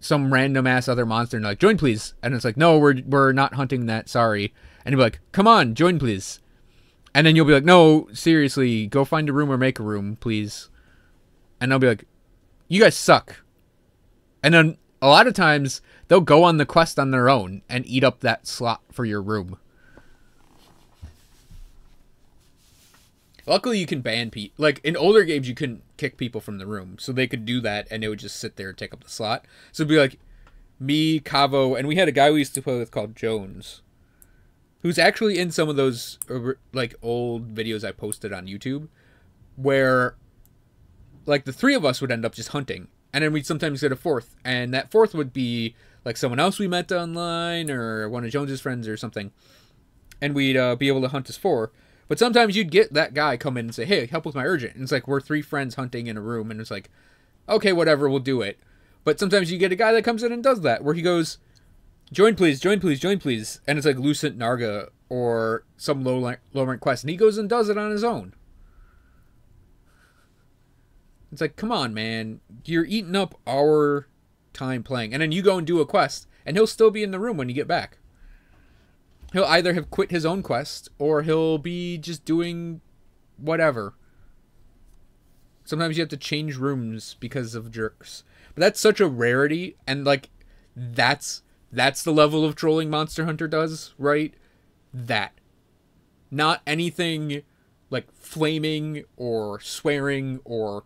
some random ass other monster and like, join, please. And it's like, no, we're not hunting that. Sorry. And you'll be like, come on, join, please. And then you'll be like, no, seriously, go find a room or make a room, please. And they'll be like, you guys suck. And then a lot of times they'll go on the quest on their own and eat up that slot for your room. Luckily, you can ban people. Like, in older games, you couldn't kick people from the room. So they could do that, and they would just sit there and take up the slot. So it'd be like, me, Cavo, and we had a guy we used to play with called Jones, who's actually in some of those, like, old videos I posted on YouTube, where, like, the three of us would end up just hunting. And then we'd sometimes get a fourth. And that fourth would be, like, someone else we met online, or one of Jones's friends or something. And we'd be able to hunt as four. But sometimes you'd get that guy come in and say, hey, help with my urgent. And it's like, we're three friends hunting in a room. And it's like, okay, whatever, we'll do it. But sometimes you get a guy that comes in and does that, where he goes, join please, join please, join please. And it's like Lucent Narga or some low rank quest. And he goes and does it on his own. It's like, come on, man. You're eating up our time playing. And then you go and do a quest. And he'll still be in the room when you get back. He'll either have quit his own quest, or he'll be just doing whatever. Sometimes you have to change rooms because of jerks. But that's such a rarity, and, like, that's the level of trolling Monster Hunter does, right? That. Not anything, like, flaming, or swearing, or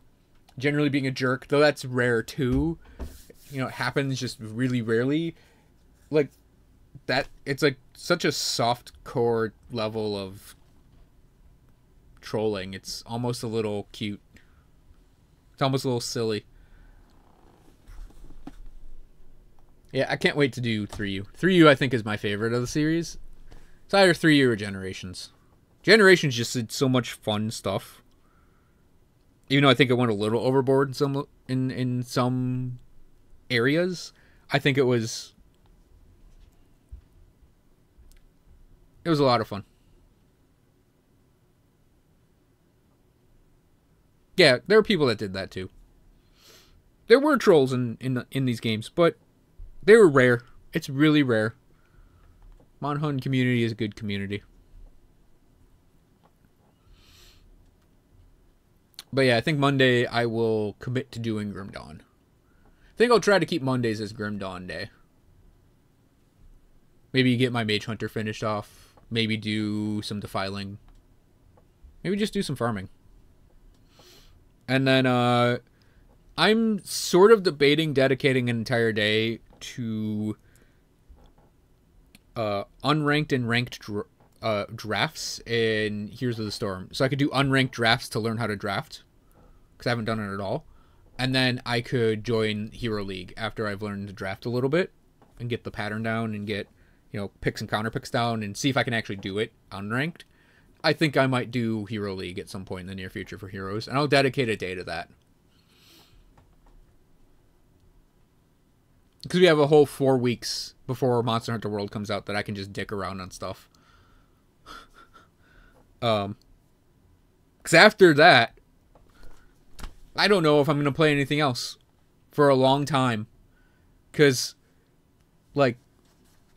generally being a jerk, though that's rare, too. You know, it happens just really rarely. Like, that, it's like such a soft core level of trolling. It's almost a little cute. It's almost a little silly. Yeah, I can't wait to do 3U. 3U I think is my favorite of the series. It's either 3U or Generations. Generations just did so much fun stuff. Even though I think it went a little overboard in some areas, I think it was a lot of fun. Yeah, there are people that did that too. There were trolls in these games, but they were rare. It's really rare. Monhun community is a good community. But yeah, I think Monday I will commit to doing Grim Dawn. I think I'll try to keep Mondays as Grim Dawn Day. Maybe get my Mage Hunter finished off. Maybe do some defiling. Maybe just do some farming. And then I'm sort of debating dedicating an entire day to unranked and ranked drafts in Heroes of the Storm. So I could do unranked drafts to learn how to draft, because I haven't done it at all. And then I could join Hero League after I've learned to draft a little bit and get the pattern down and get, you know, picks and counter picks down and see if I can actually do it unranked. I think I might do Hero League at some point in the near future for Heroes, and I'll dedicate a day to that. Because we have a whole 4 weeks before Monster Hunter World comes out that I can just dick around on stuff. Because after that, I don't know if I'm going to play anything else for a long time. Because, like,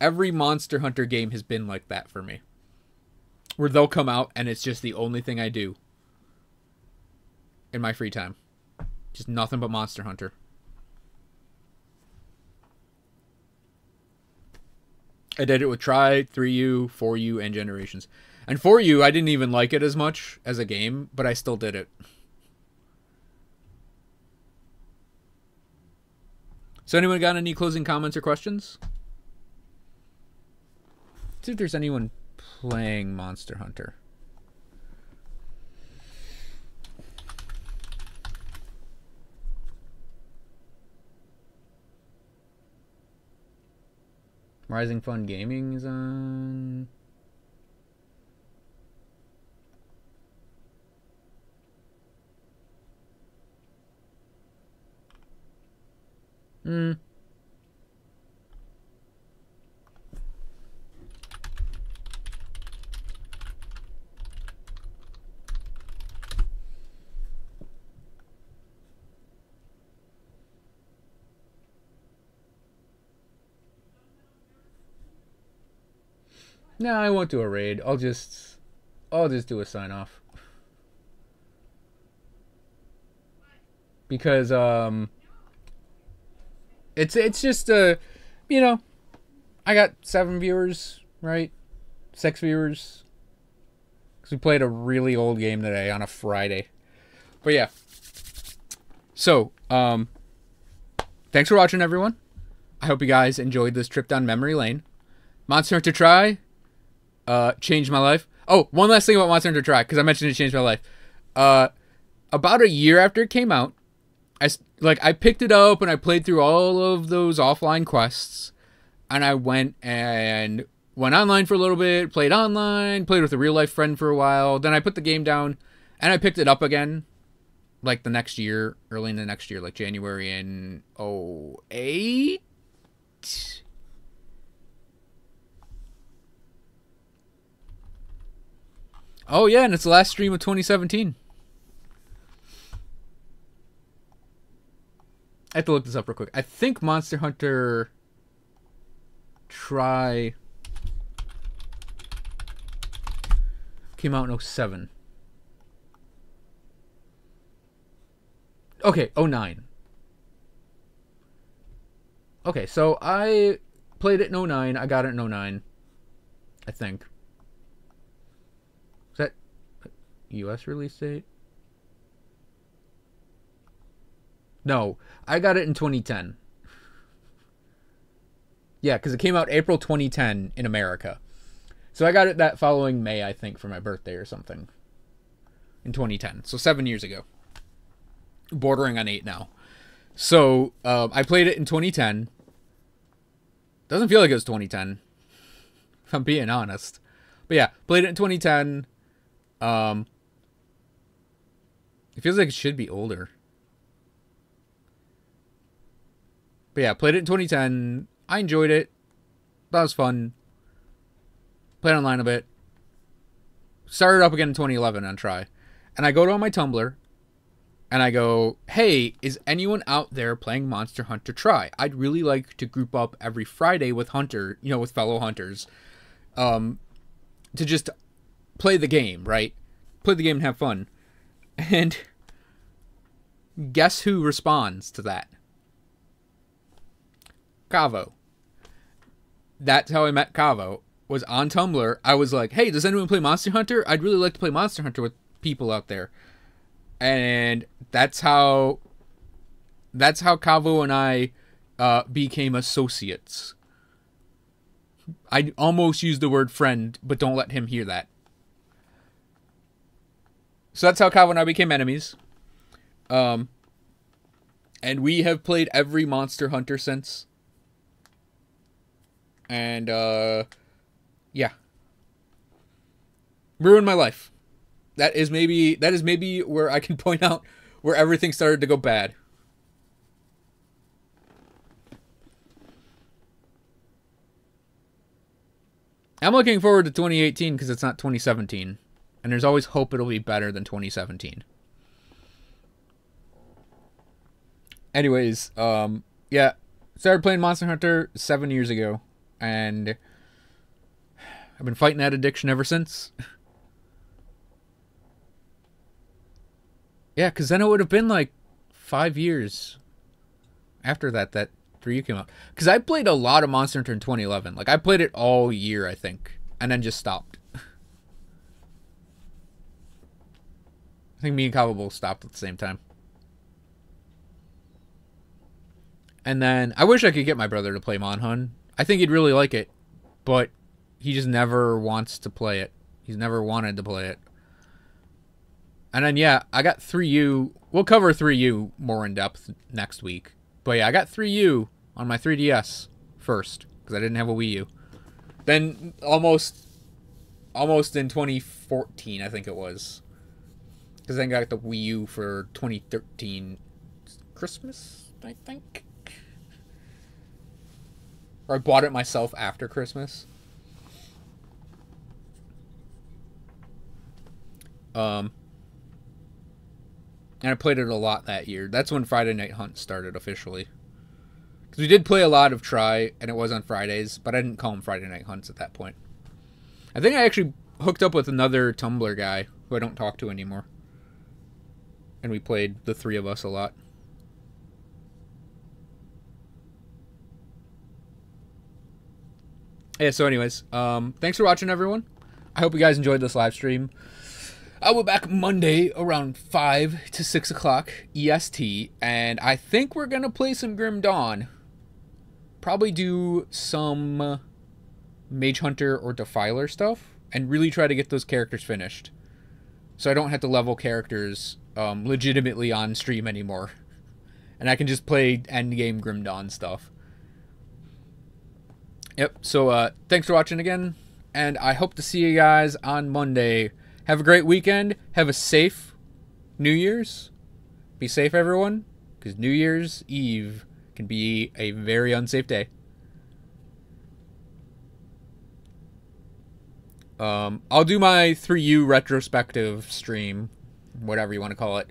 every Monster Hunter game has been like that for me. Where they'll come out and it's just the only thing I do in my free time. Just nothing but Monster Hunter. I did it with Try, 3U, 4U, and Generations. And 4U, I didn't even like it as much as a game, but I still did it. So anyone got any closing comments or questions? Let's see if there's anyone playing Monster Hunter. Rising Fun Gaming is on. No, I won't do a raid. I'll just do a sign off. Because it's just you know, I got 7 viewers, right? 6 viewers. Cuz we played a really old game today on a Friday. But yeah. So, thanks for watching, everyone. I hope you guys enjoyed this trip down memory lane. Monster Hunter Try changed my life. Oh, one last thing about Monster Hunter Try, because I mentioned it changed my life. About a year after it came out, I picked it up and I played through all of those offline quests, and I went online for a little bit, played online, played with a real life friend for a while. Then I put the game down and I picked it up again, like the next year, early in the next year, like January in 2008. Oh yeah, and it's the last stream of 2017. I have to look this up real quick. I think Monster Hunter Try came out in 07. Okay, 09. Okay, so I played it in 09. I got it in 09. I think. Is that US release date? No, I got it in 2010. Yeah, because it came out April 2010 in America. So I got it that following May, I think, for my birthday or something. In 2010. So 7 years ago. Bordering on 8 now. So, I played it in 2010. Doesn't feel like it was 2010. If I'm being honest. But yeah, played it in 2010. It feels like it should be older. But yeah, played it in 2010. I enjoyed it. That was fun. Played online a bit. Started up again in 2011 on Try. And I go to my Tumblr. And I go, hey, is anyone out there playing Monster Hunter Try? I'd really like to group up every Friday with with fellow hunters. To just play the game, right? Play the game and have fun. And guess who responds to that? Cavo. That's how I met Cavo. Was on Tumblr. I was like, hey, does anyone play Monster Hunter? I'd really like to play Monster Hunter with people out there. And that's how Cavo and I became associates. I almost used the word friend, but don't let him hear that. So that's how Cavo and I became enemies. And we have played every Monster Hunter since. And, yeah. Ruined my life. That is maybe where I can point out where everything started to go bad. I'm looking forward to 2018 because it's not 2017. And there's always hope it'll be better than 2017. Anyways, yeah. Started playing Monster Hunter 7 years ago. And I've been fighting that addiction ever since. Yeah, because then it would have been like 5 years after that 3 came out. Because I played a lot of Monster Hunter in 2011. Like, I played it all year, I think. And then just stopped. I think me and Cabo both stopped at the same time. And then, I wish I could get my brother to play Monhun. I think he'd really like it. But he just never wants to play it. He's never wanted to play it. And then, yeah, I got 3U. We'll cover 3U more in depth next week. But yeah, I got 3U on my 3DS first. because I didn't have a Wii U. Then almost in 2014, I think it was. Because then I got the Wii U for 2013 Christmas, I think. Or I bought it myself after Christmas. And I played it a lot that year. That's when Friday Night Hunt started officially. Because we did play a lot of Try, and it was on Fridays, but I didn't call them Friday Night Hunts at that point. I think I actually hooked up with another Tumblr guy who I don't talk to anymore. And we played, the three of us, a lot. Yeah, so anyways, thanks for watching, everyone. I hope you guys enjoyed this live stream. I'll be back Monday around 5 to 6 o'clock EST, and I think we're going to play some Grim Dawn. Probably do some Mage Hunter or Defiler stuff, and really try to get those characters finished. So I don't have to level characters legitimately on stream anymore. And I can just play endgame Grim Dawn stuff. Yep, so thanks for watching again, and I hope to see you guys on Monday. Have a great weekend. Have a safe New Year's. Be safe, everyone, because New Year's Eve can be a very unsafe day. I'll do my 3U retrospective stream, whatever you want to call it,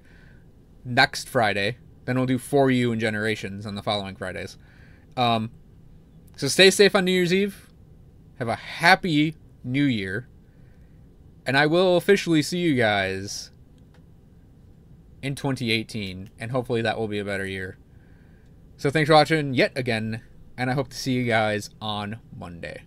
next Friday. Then we'll do 4U and Generations on the following Fridays. So stay safe on New Year's Eve. Have a happy New Year. And I will officially see you guys in 2018. And hopefully that will be a better year. So thanks for watching yet again. And I hope to see you guys on Monday.